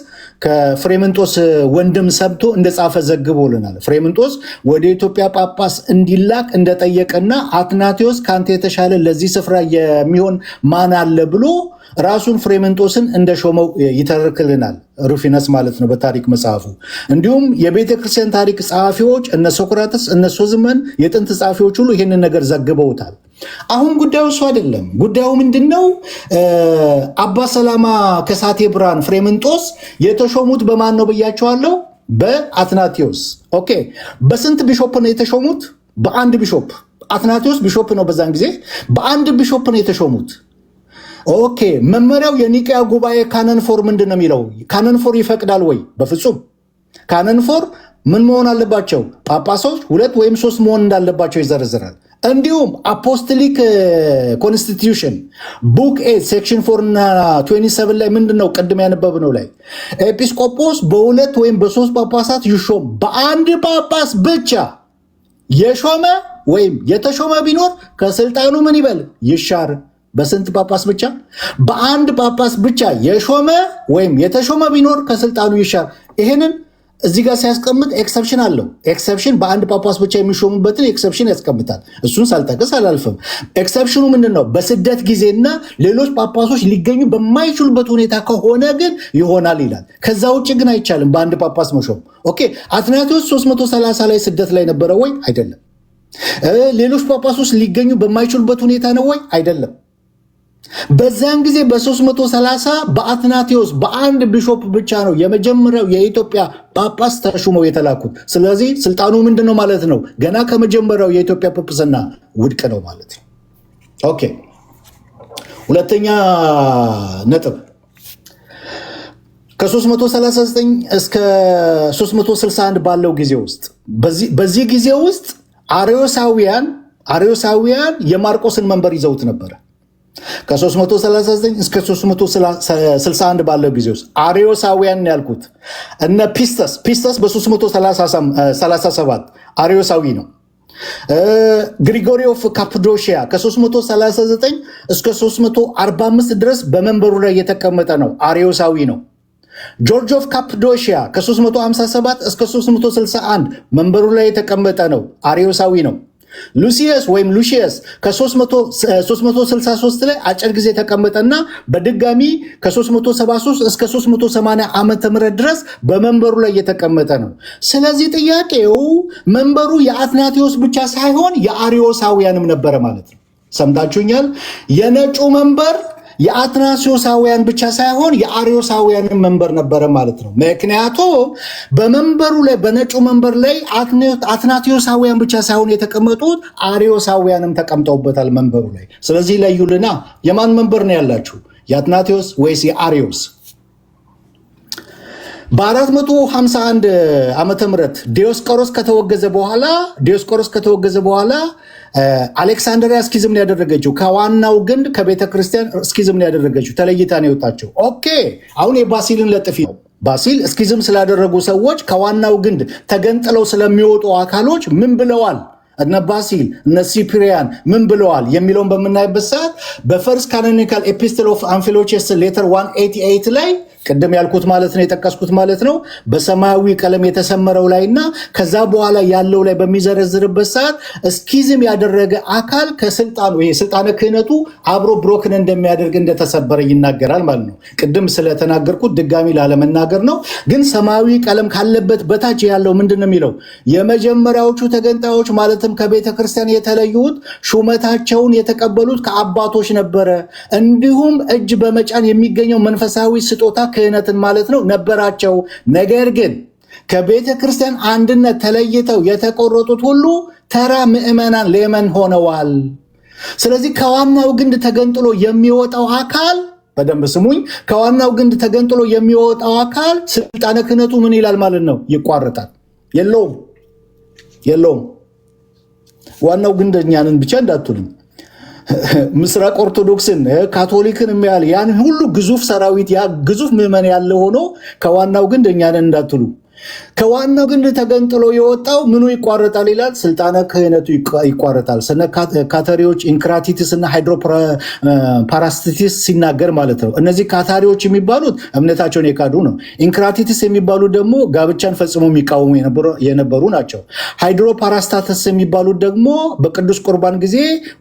ከፍሬምንጦስ ወንድም ሰምቶ እንደጻፈ ዘግቦልናል። ፍሬምንጦስ ወደ ኢትዮጵያ ጳጳስ እንዲላክ እንደጠየቀና አትናቴዎስ ከአንተ የተሻለ ለዚህ ስፍራ የሚሆን ማን አለ ብሎ ራሱን ፍሬምንጦስን እንደሾመው ይተርክልናል ሩፊነስ ማለት ነው በታሪክ መጽሐፉ። እንዲሁም የቤተ ክርስቲያን ታሪክ ጸሐፊዎች እነ ሶቅራጥስ እነ ሶዝመን የጥንት ጸሐፊዎች ሁሉ ይህንን ነገር ዘግበውታል። አሁን ጉዳዩ እሱ አይደለም። ጉዳዩ ምንድን ነው? አባ ሰላማ ከሳቴ ብርሃን ፍሬምንጦስ የተሾሙት በማን ነው ብያቸዋለሁ? በአትናቴዎስ። ኦኬ። በስንት ቢሾፕ ነው የተሾሙት? በአንድ ቢሾፕ። አትናቴዎስ ቢሾፕ ነው በዛን ጊዜ። በአንድ ቢሾፕ ነው የተሾሙት። ኦኬ። መመሪያው የኒቅያ ጉባኤ ካነን ፎር ምንድን ነው የሚለው? ካነን ፎር ይፈቅዳል ወይ? በፍጹም። ካነን ፎር ምን መሆን አለባቸው? ጳጳሶች 2 ወይም 3 መሆን እንዳለባቸው ይዘረዝራል። እንዲሁም አፖስቶሊክ ኮንስቲትዩሽን ቡክ 8 ሴክሽን 4 እና 27 ላይ ምንድን ነው ቅድም ያነበብነው ላይ ኤጲስቆጶስ በ2 ወይም በ3 ጳጳሳት ይሾም፣ በአንድ ጳጳስ ብቻ የሾመ ወይም የተሾመ ቢኖር ከስልጣኑ ምን ይበል? ይሻር። በስንት ጳጳስ ብቻ? በአንድ ጳጳስ ብቻ የሾመ ወይም የተሾመ ቢኖር ከስልጣኑ ይሻር። ይሄንን እዚህ ጋር ሲያስቀምጥ ኤክሰፕሽን አለው። ኤክሰፕሽን በአንድ ጳጳስ ብቻ የሚሾሙበትን ኤክሰፕሽን ያስቀምጣል። እሱን ሳልጠቅስ አላልፍም። ኤክሰፕሽኑ ምንድን ነው? በስደት ጊዜና ሌሎች ጳጳሶች ሊገኙ በማይችሉበት ሁኔታ ከሆነ ግን ይሆናል ይላል። ከዛ ውጭ ግን አይቻልም በአንድ ጳጳስ መሾም። ኦኬ። አትናቴዎስ 330 ላይ ስደት ላይ ነበረ ወይ? አይደለም። ሌሎች ጳጳሶች ሊገኙ በማይችሉበት ሁኔታ ነው ወይ? አይደለም። በዛን ጊዜ በ330 በአትናቴዎስ በአንድ ቢሾፕ ብቻ ነው የመጀመሪያው የኢትዮጵያ ጳጳስ ተሹመው የተላኩት። ስለዚህ ስልጣኑ ምንድን ነው ማለት ነው? ገና ከመጀመሪያው የኢትዮጵያ ጵጵስና ውድቅ ነው ማለት ነው። ኦኬ። ሁለተኛ ነጥብ ከ339 እስከ 361 ባለው ጊዜ ውስጥ በዚህ ጊዜ ውስጥ አርዮሳውያን የማርቆስን መንበር ይዘውት ነበረ። ከ339 እስከ 361 ባለው ጊዜ ውስጥ አርዮሳውያን ያልኩት እነ ፒስተስ በ337 አርዮሳዊ ነው። ግሪጎሪ ኦፍ ካፕዶሺያ ከ339 እስከ 345 ድረስ በመንበሩ ላይ የተቀመጠ ነው፣ አርዮሳዊ ነው። ጆርጅ ኦፍ ካፕዶሺያ ከ357 እስከ 361 መንበሩ ላይ የተቀመጠ ነው፣ አርዮሳዊ ነው። ሉሲየስ ወይም ሉሺየስ ከ363 ላይ አጭር ጊዜ ተቀመጠና በድጋሚ ከ373 እስከ 380 ዓመተ ምህረት ድረስ በመንበሩ ላይ የተቀመጠ ነው። ስለዚህ ጥያቄው መንበሩ የአትናቴዎስ ብቻ ሳይሆን የአርዮሳውያንም ነበረ ማለት ነው። ሰምታችሁኛል? የነጩ መንበር የአትናቴዎሳውያን ብቻ ሳይሆን የአርዮሳውያንን መንበር ነበረ ማለት ነው። ምክንያቱም በመንበሩ ላይ በነጩ መንበር ላይ አትናቴዎሳውያን ብቻ ሳይሆን የተቀመጡት አርዮሳውያንም ተቀምጠውበታል መንበሩ ላይ። ስለዚህ ለዩልና የማን መንበር ነው ያላችሁ? የአትናቴዎስ ወይስ የአርዮስ? በ451 ዓመተ ምህረት ዲዮስቆሮስ ከተወገዘ በኋላ አሌክሳንድሪያ እስኪዝም ያደረገችው ከዋናው ግንድ ከቤተ ክርስቲያን እስኪዝም ያደረገችው ተለይታ ነው የወጣችው። ኦኬ። አሁን የባሲልን ለጥፊ ነው። ባሲል እስኪዝም ስላደረጉ ሰዎች ከዋናው ግንድ ተገንጥለው ስለሚወጡ አካሎች ምን ብለዋል? እነ ባሲል እነ ሲፕሪያን ምን ብለዋል የሚለውን በምናይበት ሰዓት በፈርስት ካኖኒካል ኤፒስትል ኦፍ አንፊሎቼስ ሌተር 188 ላይ ቅድም ያልኩት ማለት ነው የጠቀስኩት ማለት ነው በሰማያዊ ቀለም የተሰመረው ላይ እና ከዛ በኋላ ያለው ላይ በሚዘረዝርበት ሰዓት እስኪዝም ያደረገ አካል ከስልጣኑ የስልጣነ ክህነቱ አብሮ ብሮክን እንደሚያደርግ እንደተሰበረ ይናገራል ማለት ነው። ቅድም ስለተናገርኩት ድጋሚ ላለመናገር ነው። ግን ሰማያዊ ቀለም ካለበት በታች ያለው ምንድን ነው የሚለው? የመጀመሪያዎቹ ተገንጣዮች ማለትም ከቤተ ክርስቲያን የተለዩት ሹመታቸውን የተቀበሉት ከአባቶች ነበረ። እንዲሁም እጅ በመጫን የሚገኘው መንፈሳዊ ስጦታ ክህነትን ማለት ነው ነበራቸው። ነገር ግን ከቤተ ክርስቲያን አንድነት ተለይተው የተቆረጡት ሁሉ ተራ ምዕመናን ሌመን ሆነዋል። ስለዚህ ከዋናው ግንድ ተገንጥሎ የሚወጣው አካል በደንብ ስሙኝ፣ ከዋናው ግንድ ተገንጥሎ የሚወጣው አካል ስልጣነ ክህነቱ ምን ይላል ማለት ነው? ይቋረጣል። የለውም። ዋናው ግንድ እኛንን ብቻ እንዳትሉኝ፣ ምስራቅ ኦርቶዶክስን ካቶሊክን የሚያህል ያን ሁሉ ግዙፍ ሰራዊት ያ ግዙፍ ምዕመን ያለ ሆኖ ከዋናው ግንድ እኛንን እንዳትሉ። ከዋናው ግን ተገንጥሎ የወጣው ምኑ ይቋረጣል ይላል? ስልጣነ ክህነቱ ይቋረጣል። ስነ ካታሪዎች ኢንክራቲቲስ እና ሃይድሮፓራስቲቲስ ሲናገር ማለት ነው። እነዚህ ካታሪዎች የሚባሉት እምነታቸውን የካዱ ነው። ኢንክራቲቲስ የሚባሉት ደግሞ ጋብቻን ፈጽሞ የሚቃወሙ የነበሩ ናቸው። ሃይድሮፓራስታተስ የሚባሉት ደግሞ በቅዱስ ቁርባን ጊዜ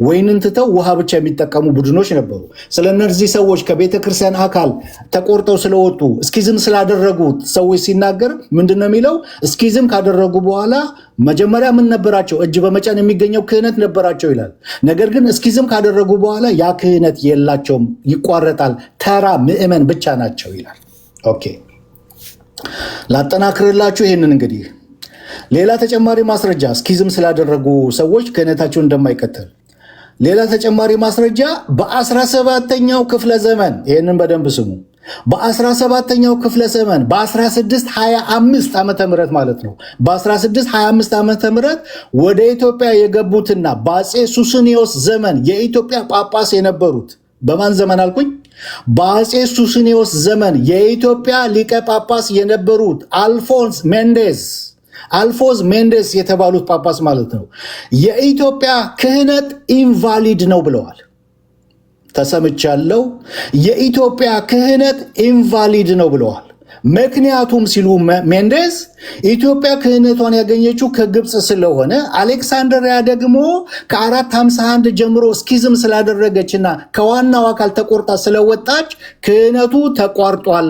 ወይንን ትተው ውሃ ብቻ የሚጠቀሙ ቡድኖች ነበሩ። ስለ እነዚህ ሰዎች ከቤተክርስቲያን አካል ተቆርጠው ስለወጡ እስኪዝም ስላደረጉት ሰዎች ሲናገር ምንድነው የሚለው? እስኪዝም ካደረጉ በኋላ መጀመሪያ ምን ነበራቸው? እጅ በመጫን የሚገኘው ክህነት ነበራቸው ይላል። ነገር ግን እስኪዝም ካደረጉ በኋላ ያ ክህነት የላቸውም፣ ይቋረጣል። ተራ ምዕመን ብቻ ናቸው ይላል። ኦኬ፣ ላጠናክርላችሁ ይሄንን እንግዲህ ሌላ ተጨማሪ ማስረጃ እስኪዝም ስላደረጉ ሰዎች ክህነታቸውን እንደማይቀጥል ሌላ ተጨማሪ ማስረጃ በ17ኛው ክፍለ ዘመን፣ ይህንን በደንብ ስሙ። በ17ኛው ክፍለ ዘመን በ1625 ዓመተ ምህረት ማለት ነው። በ1625 ዓመተ ምህረት ወደ ኢትዮጵያ የገቡትና በአፄ ሱስንዮስ ዘመን የኢትዮጵያ ጳጳስ የነበሩት በማን ዘመን አልኩኝ? በአፄ ሱስንዮስ ዘመን የኢትዮጵያ ሊቀ ጳጳስ የነበሩት አልፎንስ ሜንዴስ የተባሉት ጳጳስ ማለት ነው የኢትዮጵያ ክህነት ኢንቫሊድ ነው ብለዋል። ተሰምቻለሁ። የኢትዮጵያ ክህነት ኢንቫሊድ ነው ብለዋል። ምክንያቱም ሲሉ ሜንዴስ ኢትዮጵያ ክህነቷን ያገኘችው ከግብፅ ስለሆነ አሌክሳንድሪያ ደግሞ ከ451 ጀምሮ እስኪዝም ስላደረገችና ከዋናው አካል ተቆርጣ ስለወጣች ክህነቱ ተቋርጧል።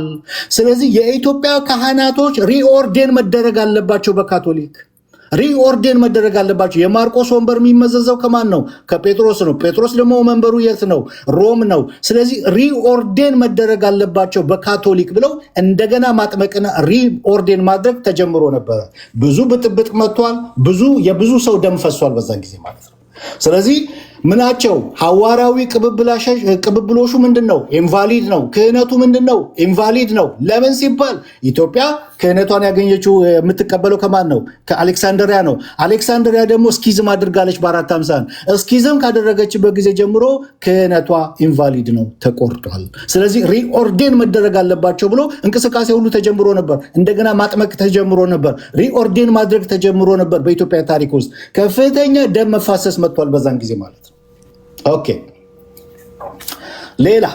ስለዚህ የኢትዮጵያ ካህናቶች ሪኦርዴን መደረግ አለባቸው በካቶሊክ ሪኦርዴን መደረግ አለባቸው። የማርቆስ ወንበር የሚመዘዘው ከማን ነው? ከጴጥሮስ ነው። ጴጥሮስ ደግሞ መንበሩ የት ነው? ሮም ነው። ስለዚህ ሪኦርዴን መደረግ አለባቸው በካቶሊክ ብለው እንደገና ማጥመቅና ሪኦርዴን ማድረግ ተጀምሮ ነበረ። ብዙ ብጥብጥ መጥቷል። የብዙ ሰው ደም ፈሷል በዛን ጊዜ ማለት ነው። ስለዚህ ምናቸው ሐዋርያዊ ቅብብሎሹ ምንድን ነው? ኢንቫሊድ ነው። ክህነቱ ምንድን ነው? ኢንቫሊድ ነው። ለምን ሲባል ኢትዮጵያ ክህነቷን ያገኘችው የምትቀበለው ከማን ነው? ከአሌክሳንድሪያ ነው። አሌክሳንድሪያ ደግሞ እስኪዝም አድርጋለች በ451 እስኪዝም ካደረገችበት ጊዜ ጀምሮ ክህነቷ ኢንቫሊድ ነው፣ ተቆርጧል። ስለዚህ ሪኦርዴን መደረግ አለባቸው ብሎ እንቅስቃሴ ሁሉ ተጀምሮ ነበር። እንደገና ማጥመቅ ተጀምሮ ነበር። ሪኦርዴን ማድረግ ተጀምሮ ነበር። በኢትዮጵያ ታሪክ ውስጥ ከፍተኛ ደም መፋሰስ መጥቷል በዛን ጊዜ ማለት ነው። ኦኬ፣ ሌላ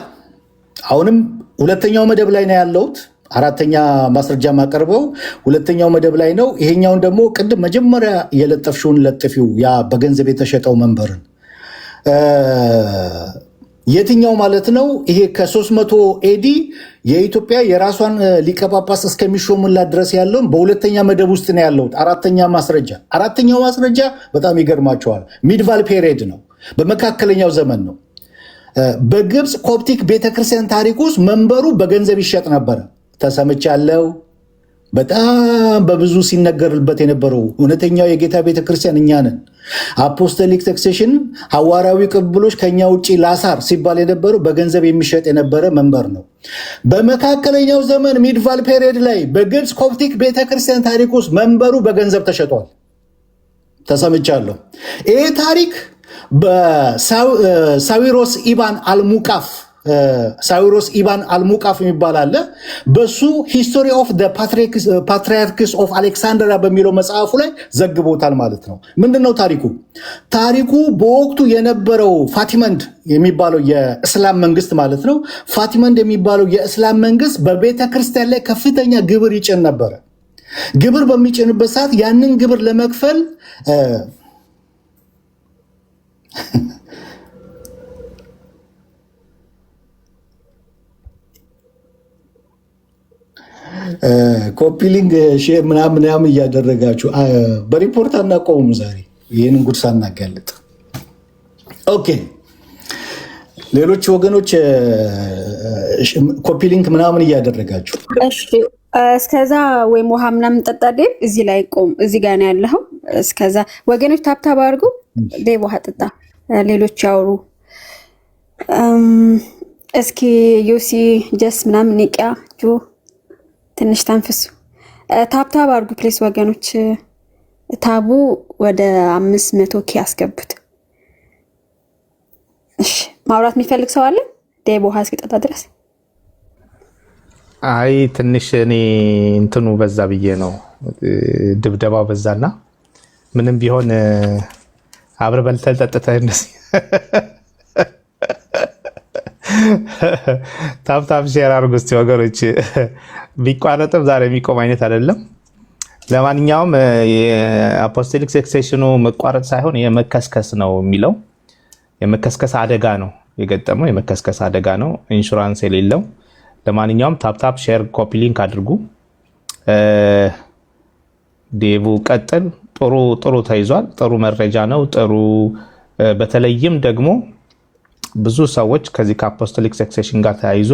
አሁንም ሁለተኛው መደብ ላይ ነው ያለሁት። አራተኛ ማስረጃ ማቀርበው ሁለተኛው መደብ ላይ ነው። ይሄኛውን ደግሞ ቅድም መጀመሪያ የለጠፍሽውን ለጥፊው ያ በገንዘብ የተሸጠው መንበርን የትኛው ማለት ነው? ይሄ ከ300 ኤዲ የኢትዮጵያ የራሷን ሊቀ ጳጳስ እስከሚሾሙላት ድረስ ያለውን በሁለተኛ መደብ ውስጥ ነው ያለሁት። አራተኛው ማስረጃ በጣም ይገርማቸዋል። ሚድቫል ፔሪየድ ነው፣ በመካከለኛው ዘመን ነው። በግብፅ ኮፕቲክ ቤተክርስቲያን ታሪክ ውስጥ መንበሩ በገንዘብ ይሸጥ ነበረ። ተሰምቻለሁ። በጣም በብዙ ሲነገርበት የነበረው እውነተኛው የጌታ ቤተክርስቲያን እኛ ነን። አፖስቶሊክ ሰክሴሽን ሐዋርያዊ ቅብብሎች ከኛ ውጭ ላሳር ሲባል የነበረው በገንዘብ የሚሸጥ የነበረ መንበር ነው። በመካከለኛው ዘመን ሚድቫል ፔሪየድ ላይ በግብፅ ኮፕቲክ ቤተክርስቲያን ታሪክ ውስጥ መንበሩ በገንዘብ ተሸጧል። ተሰምቻለሁ። ይሄ ታሪክ በሳዊሮስ ኢባን አልሙቃፍ የሚባል አለ። በሱ ሂስቶሪ ኦፍ ፓትሪያርክስ ኦፍ አሌክሳንድሪያ በሚለው መጽሐፉ ላይ ዘግቦታል ማለት ነው። ምንድነው ታሪኩ? ታሪኩ በወቅቱ የነበረው ፋቲመንድ የሚባለው የእስላም መንግስት ማለት ነው። ፋቲመንድ የሚባለው የእስላም መንግስት በቤተ ክርስቲያን ላይ ከፍተኛ ግብር ይጭን ነበረ። ግብር በሚጭንበት ሰዓት ያንን ግብር ለመክፈል ኮፒሊንግ ሼር ምናምን እያደረጋችሁ በሪፖርት አናቆሙም። ዛሬ ይህንን ጉድ ሳናጋልጥ ኦኬ። ሌሎች ወገኖች ኮፒሊንክ ምናምን እያደረጋችሁ እስከዛ ወይም ውሃ ምናምን ጠጣ። ዴቭ እዚህ ላይ ቆም፣ እዚህ ጋር ነው ያለኸው። እስከዛ ወገኖች ታብታብ አድርጉ። ዴቭ ውሃ ጠጣ፣ ሌሎች ያውሩ። እስኪ ዩሲ ጀስ ምናምን ኒቂያ ጆ ትንሽ ታንፍሱ። ታብታብ አድርጉ ፕሌስ ወገኖች። ታቡ ወደ 500 ኬ አስገቡት። እሺ፣ ማውራት የሚፈልግ ሰው አለ? ዴቭ ውሃ እስኪጠጣ ድረስ አይ ትንሽ እኔ እንትኑ በዛ ብዬ ነው ድብደባው በዛና ምንም ቢሆን አብረ በልተል ጠጥተህ እንደዚህ ታፕታፕ ሼር አድርጉ እስቲ ወገኖች። ቢቋረጥም ዛሬ የሚቆም አይነት አይደለም። ለማንኛውም የአፖስቶሊክ ሰክሴሽኑ መቋረጥ ሳይሆን የመከስከስ ነው የሚለው። የመከስከስ አደጋ ነው የገጠመው፣ የመከስከስ አደጋ ነው፣ ኢንሹራንስ የሌለው። ለማንኛውም ታፕታፕ ሼር ኮፒ ሊንክ አድርጉ። ዴቡ ቀጥል። ጥሩ ተይዟል። ጥሩ መረጃ ነው። ጥሩ በተለይም ደግሞ ብዙ ሰዎች ከዚህ ከአፖስቶሊክ ሰክሴሽን ጋር ተያይዞ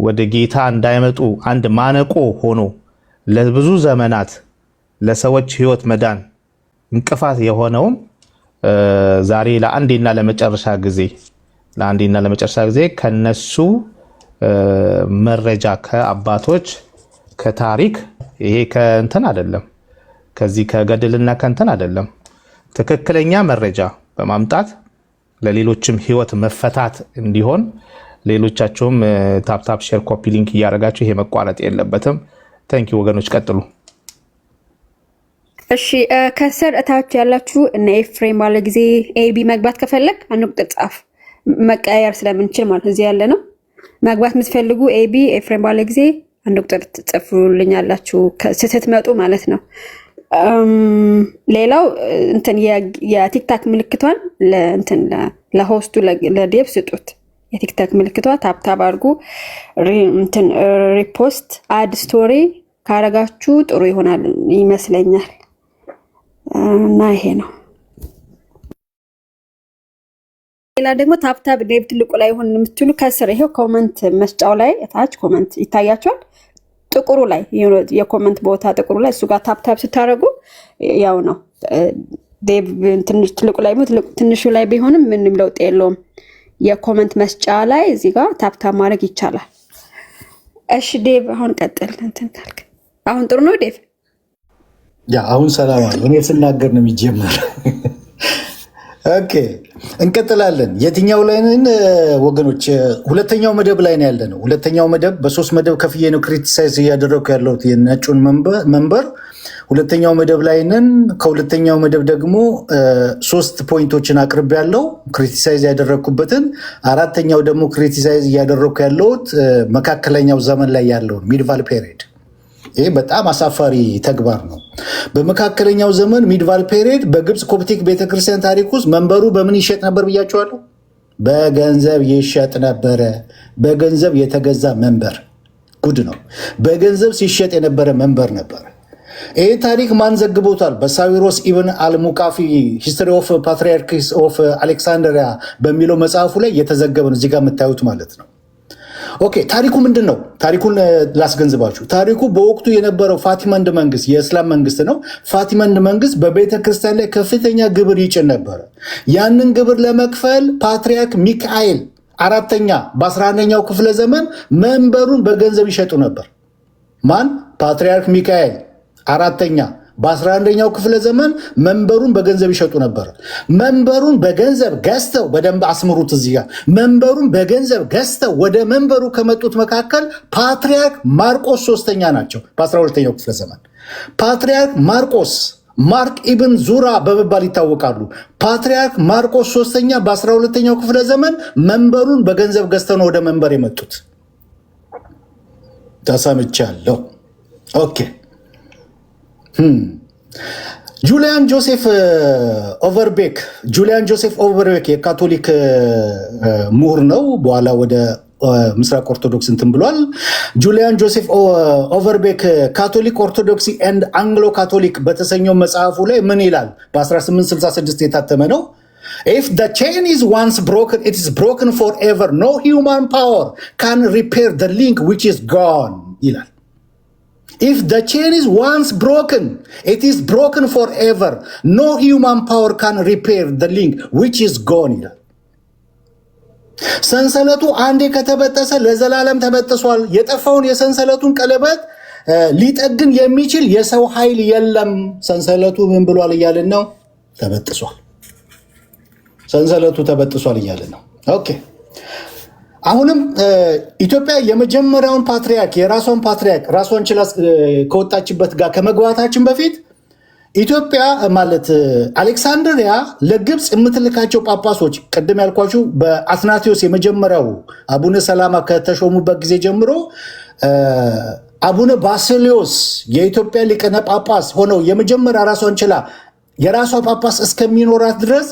ወደ ጌታ እንዳይመጡ አንድ ማነቆ ሆኖ ለብዙ ዘመናት ለሰዎች ህይወት መዳን እንቅፋት የሆነውን ዛሬ ለአንዴና ለመጨረሻ ጊዜ ከነሱ መረጃ ከአባቶች ከታሪክ ይሄ ከእንትን አይደለም፣ ከዚህ ከገድልና ከእንትን አይደለም፣ ትክክለኛ መረጃ በማምጣት ለሌሎችም ህይወት መፈታት እንዲሆን ሌሎቻቸውም ታፕታፕ ሼር ኮፒ ሊንክ እያደረጋችሁ ይሄ መቋረጥ የለበትም። ታንኪ ወገኖች ቀጥሉ። እሺ ከስር እታች ያላችሁ እነ ኤፍሬም ባለ ጊዜ ኤቢ መግባት ከፈለግ አንድ ቁጥር ጻፍ፣ መቀያየር ስለምንችል ማለት እዚህ ያለ ነው። መግባት የምትፈልጉ ኤቢ ኤፍሬም ባለ ጊዜ አንድ ቁጥር ጽፉልኛላችሁ ስትመጡ ማለት ነው። ሌላው እንትን የቲክታክ ምልክቷን ለእንትን ለሆስቱ ለዴብ ስጡት። የቲክታክ ምልክቷ ታፕታፕ አድርጉ። እንትን ሪፖስት አድ ስቶሪ ካረጋችሁ ጥሩ ይሆናል ይመስለኛል። እና ይሄ ነው። ሌላ ደግሞ ታፕታፕ ዴብ ትልቁ ላይ ሆን የምትሉ ከስር ይሄው ኮመንት መስጫው ላይ እታች ኮመንት ይታያችኋል። ጥቁሩ ላይ የኮመንት ቦታ ጥቁሩ ላይ እሱ ጋር ታፕታፕ ስታረጉ ያው ነው። ዴብ ትልቁ ላይ ትንሹ ላይ ቢሆንም ምንም ለውጥ የለውም። የኮመንት መስጫ ላይ እዚህ ጋር ታፕታፕ ማድረግ ይቻላል። እሺ ዴብ አሁን ቀጥል። እንትን ካልክ አሁን ጥሩ ነው ዴብ። ያ አሁን ሰላም አለ። እኔ ስናገር ነው የሚጀመር። ኦኬ እንቀጥላለን። የትኛው ላይ ነን ወገኖች? ሁለተኛው መደብ ላይ ነው ያለነው። ሁለተኛው መደብ በሶስት መደብ ከፍዬ ነው ክሪቲሳይዝ እያደረኩ ያለሁት የነጩን መንበር። ሁለተኛው መደብ ላይ ነን። ከሁለተኛው መደብ ደግሞ 3 ፖይንቶችን አቅርብ ያለው ክሪቲሳይዝ ያደረኩበትን። አራተኛው ደግሞ ክሪቲሳይዝ እያደረኩ ያለሁት መካከለኛው ዘመን ላይ ያለውን ሚድቫል ፔሪድ። ይህ በጣም አሳፋሪ ተግባር ነው። በመካከለኛው ዘመን ሚድቫል ፔሪድ በግብፅ ኮፕቲክ ቤተክርስቲያን ታሪክ ውስጥ መንበሩ በምን ይሸጥ ነበር ብያቸዋለሁ? በገንዘብ ይሸጥ ነበረ። በገንዘብ የተገዛ መንበር። ጉድ ነው። በገንዘብ ሲሸጥ የነበረ መንበር ነበር። ይህ ታሪክ ማን ዘግቦታል? በሳዊሮስ ኢብን አልሙቃፊ ሂስትሪ ኦፍ ፓትሪያርክስ ኦፍ አሌክሳንድሪያ በሚለው መጽሐፉ ላይ የተዘገበ ነው። እዚጋ የምታዩት ማለት ነው። ኦኬ ታሪኩ ምንድን ነው? ታሪኩን ላስገንዝባችሁ። ታሪኩ በወቅቱ የነበረው ፋቲመንድ መንግስት የእስላም መንግስት ነው። ፋቲመንድ መንግስት በቤተ ክርስቲያን ላይ ከፍተኛ ግብር ይጭን ነበረ። ያንን ግብር ለመክፈል ፓትሪያርክ ሚካኤል አራተኛ በ11ኛው ክፍለ ዘመን መንበሩን በገንዘብ ይሸጡ ነበር። ማን? ፓትሪያርክ ሚካኤል አራተኛ በ11ኛው ክፍለ ዘመን መንበሩን በገንዘብ ይሸጡ ነበር። መንበሩን በገንዘብ ገዝተው በደንብ አስምሩት እዚህ ጋር። መንበሩን በገንዘብ ገዝተው ወደ መንበሩ ከመጡት መካከል ፓትሪያርክ ማርቆስ ሶስተኛ ናቸው። በ12ኛው ክፍለ ዘመን ፓትሪያርክ ማርቆስ ማርክ ኢብን ዙራ በመባል ይታወቃሉ። ፓትሪያርክ ማርቆስ ሶስተኛ በ12ኛው ክፍለ ዘመን መንበሩን በገንዘብ ገዝተው ነው ወደ መንበር የመጡት። ተሰምቻለሁ። ኦኬ ጁሊያን ጆሴፍ ኦቨርቤክ የካቶሊክ ምሁር ነው። በኋላ ወደ ምስራቅ ኦርቶዶክስ እንትን ብሏል። ጁሊያን ጆሴፍ ኦቨርቤክ ካቶሊክ ኦርቶዶክሲ ኤንድ አንግሎ ካቶሊክ በተሰኘው መጽሐፉ ላይ ምን ይላል? በ1866 የታተመ ነው። If the chain is once broken, it is broken forever. No human power can repair the link which is gone ይላል። If the chain is once broken, it is broken forever. No human power can repair the link which is gone ይላል። ሰንሰለቱ አንዴ ከተበጠሰ ለዘላለም ተበጥሷል። የጠፋውን የሰንሰለቱን ቀለበት ሊጠግን የሚችል የሰው ኃይል የለም። ሰንሰለቱ ምን ብሏል እያልን ነው? ተበጥሷል። ሰንሰለቱ ተበጥሷል እያልን ነው። ኦኬ አሁንም ኢትዮጵያ የመጀመሪያውን ፓትሪያርክ የራሷን ፓትሪያርክ ራሷን ችላ ከወጣችበት ጋር ከመግባታችን በፊት ኢትዮጵያ ማለት አሌክሳንድሪያ ለግብፅ የምትልካቸው ጳጳሶች ቅድም ያልኳችሁ በአትናቴዎስ የመጀመሪያው አቡነ ሰላማ ከተሾሙበት ጊዜ ጀምሮ አቡነ ባስልዮስ የኢትዮጵያ ሊቀነ ጳጳስ ሆነው የመጀመሪያ ራሷን ችላ የራሷ ጳጳስ እስከሚኖራት ድረስ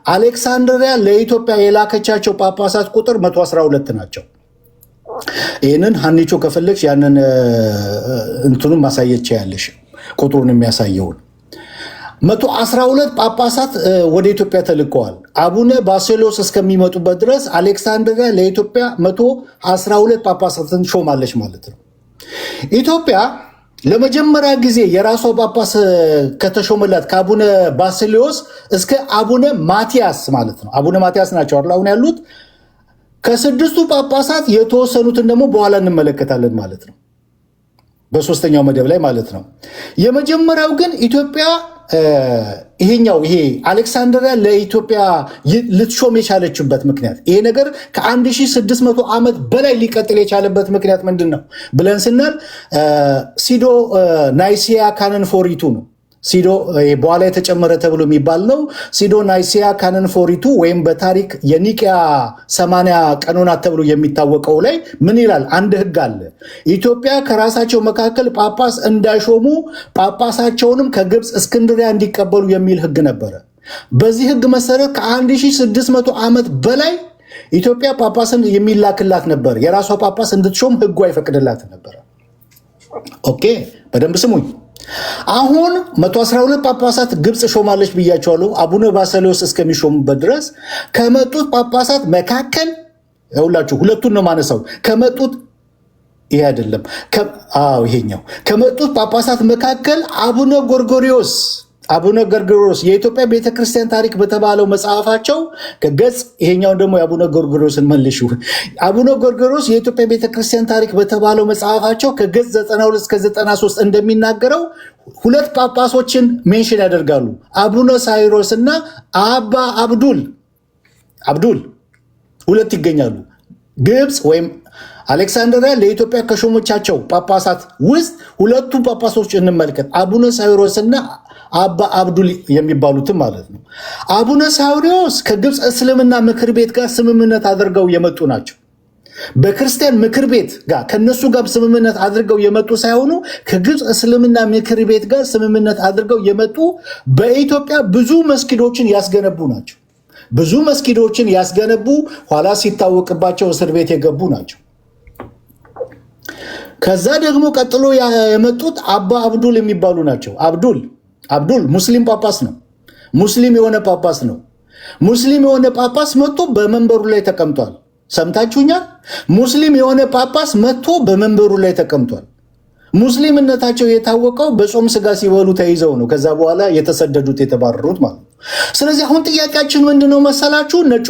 አሌክሳንድሪያ ለኢትዮጵያ የላከቻቸው ጳጳሳት ቁጥር 112 ናቸው። ይህንን ሀኒቾ ከፈለግሽ ያንን እንትኑን ማሳየች ያለሽ ቁጥሩን የሚያሳየውን 112 ጳጳሳት ወደ ኢትዮጵያ ተልከዋል። አቡነ ባስልዮስ እስከሚመጡበት ድረስ አሌክሳንድሪያ ለኢትዮጵያ 112 ጳጳሳትን ሾማለች ማለት ነው። ኢትዮጵያ ለመጀመሪያ ጊዜ የራሷ ጳጳስ ከተሾመላት ከአቡነ ባስልዮስ እስከ አቡነ ማቲያስ ማለት ነው። አቡነ ማቲያስ ናቸው አይደል አሁን ያሉት። ከስድስቱ ጳጳሳት የተወሰኑትን ደግሞ በኋላ እንመለከታለን ማለት ነው፣ በሶስተኛው መደብ ላይ ማለት ነው። የመጀመሪያው ግን ኢትዮጵያ ይሄ አሌክሳንድሪያ ለኢትዮጵያ ልትሾም የቻለችበት ምክንያት ይሄ ነገር ከ1600 ዓመት በላይ ሊቀጥል የቻለበት ምክንያት ምንድን ነው ብለን ስናል ሲዶ ናይሲያ ካነን ፎሪቱ ነው። ሲዶ በኋላ የተጨመረ ተብሎ የሚባል ነው። ሲዶ ናይሲያ ካነን ፎሪቱ ወይም በታሪክ የኒቅያ 80 ቀኖናት ተብሎ የሚታወቀው ላይ ምን ይላል? አንድ ህግ አለ። ኢትዮጵያ ከራሳቸው መካከል ጳጳስ እንዳይሾሙ ጳጳሳቸውንም ከግብፅ እስክንድሪያ እንዲቀበሉ የሚል ህግ ነበረ። በዚህ ህግ መሰረት ከ1600 ዓመት በላይ ኢትዮጵያ ጳጳስን የሚላክላት ነበር። የራሷ ጳጳስ እንድትሾም ህጉ አይፈቅድላት ነበር። ኦኬ፣ በደንብ ስሙኝ። አሁን 112 ጳጳሳት ግብፅ ሾማለች ብያቸዋለሁ። አቡነ ባስልዮስ እስከሚሾሙበት ድረስ ከመጡት ጳጳሳት መካከል ሁላችሁ ሁለቱን ነው ማነሳው። ከመጡት ይሄ አይደለም፣ ይሄኛው ከመጡት ጳጳሳት መካከል አቡነ ጎርጎሪዮስ የኢትዮጵያ ቤተክርስቲያን ታሪክ በተባለው መጽሐፋቸው ከገጽ ይሄኛውን ደግሞ የአቡነ ጎርጎሪዮስን መልሹ። አቡነ ጎርጎሪዮስ የኢትዮጵያ ቤተክርስቲያን ታሪክ በተባለው መጽሐፋቸው ከገጽ 92 እስከ 93 እንደሚናገረው ሁለት ጳጳሶችን ሜንሽን ያደርጋሉ። አቡነ ሳይሮስ እና አባ አብዱል ሁለት ይገኛሉ። ግብፅ ወይም አሌክሳንድሪያ ለኢትዮጵያ ከሾሞቻቸው ጳጳሳት ውስጥ ሁለቱ ጳጳሶች እንመልከት። አቡነ ሳይሮስ እና አባ አብዱል የሚባሉትም ማለት ነው። አቡነ ሳይሮስ ከግብፅ እስልምና ምክር ቤት ጋር ስምምነት አድርገው የመጡ ናቸው። በክርስቲያን ምክር ቤት ጋር ከነሱ ጋር ስምምነት አድርገው የመጡ ሳይሆኑ ከግብፅ እስልምና ምክር ቤት ጋር ስምምነት አድርገው የመጡ በኢትዮጵያ ብዙ መስጊዶችን ያስገነቡ ናቸው። ብዙ መስጊዶችን ያስገነቡ ኋላ ሲታወቅባቸው እስር ቤት የገቡ ናቸው። ከዛ ደግሞ ቀጥሎ የመጡት አባ አብዱል የሚባሉ ናቸው። አብዱል ሙስሊም ጳጳስ ነው። ሙስሊም የሆነ ጳጳስ ነው። ሙስሊም የሆነ ጳጳስ መጥቶ በመንበሩ ላይ ተቀምጧል። ሰምታችሁኛል? ሙስሊም የሆነ ጳጳስ መጥቶ በመንበሩ ላይ ተቀምጧል። ሙስሊምነታቸው የታወቀው በጾም ስጋ ሲበሉ ተይዘው ነው። ከዛ በኋላ የተሰደዱት የተባረሩት ማለት ነው። ስለዚህ አሁን ጥያቄያችን ምንድነው መሰላችሁ? ነጩ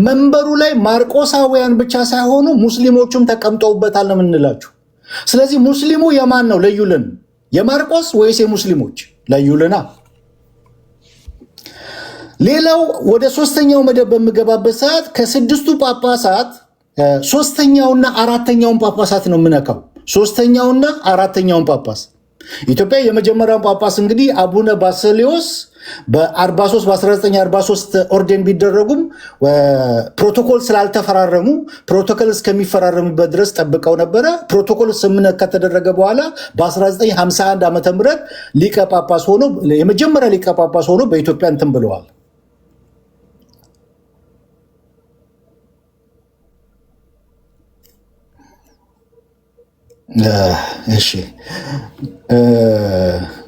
መንበሩ ላይ ማርቆሳውያን ብቻ ሳይሆኑ ሙስሊሞቹም ተቀምጠውበታል ነው የምንላችሁ። ስለዚህ ሙስሊሙ የማን ነው? ለዩልን። የማርቆስ ወይስ የሙስሊሞች? ለዩልና። ሌላው ወደ ሶስተኛው መደብ በምገባበት ሰዓት ከስድስቱ ጳጳሳት ሶስተኛውና አራተኛውን ጳጳሳት ነው የምነካው። ሶስተኛውና አራተኛውን ጳጳስ ኢትዮጵያ የመጀመሪያውን ጳጳስ እንግዲህ አቡነ ባስልዮስ በ1943 ኦርዴን ቢደረጉም ፕሮቶኮል ስላልተፈራረሙ ፕሮቶኮል እስከሚፈራረሙበት ድረስ ጠብቀው ነበረ። ፕሮቶኮል ስምምነት ከተደረገ በኋላ በ1951 ዓ.ም ሊቀ ጳጳስ ሆኖ የመጀመሪያ ሊቀ ጳጳስ ሆኖ በኢትዮጵያ እንትን ብለዋል። እሺ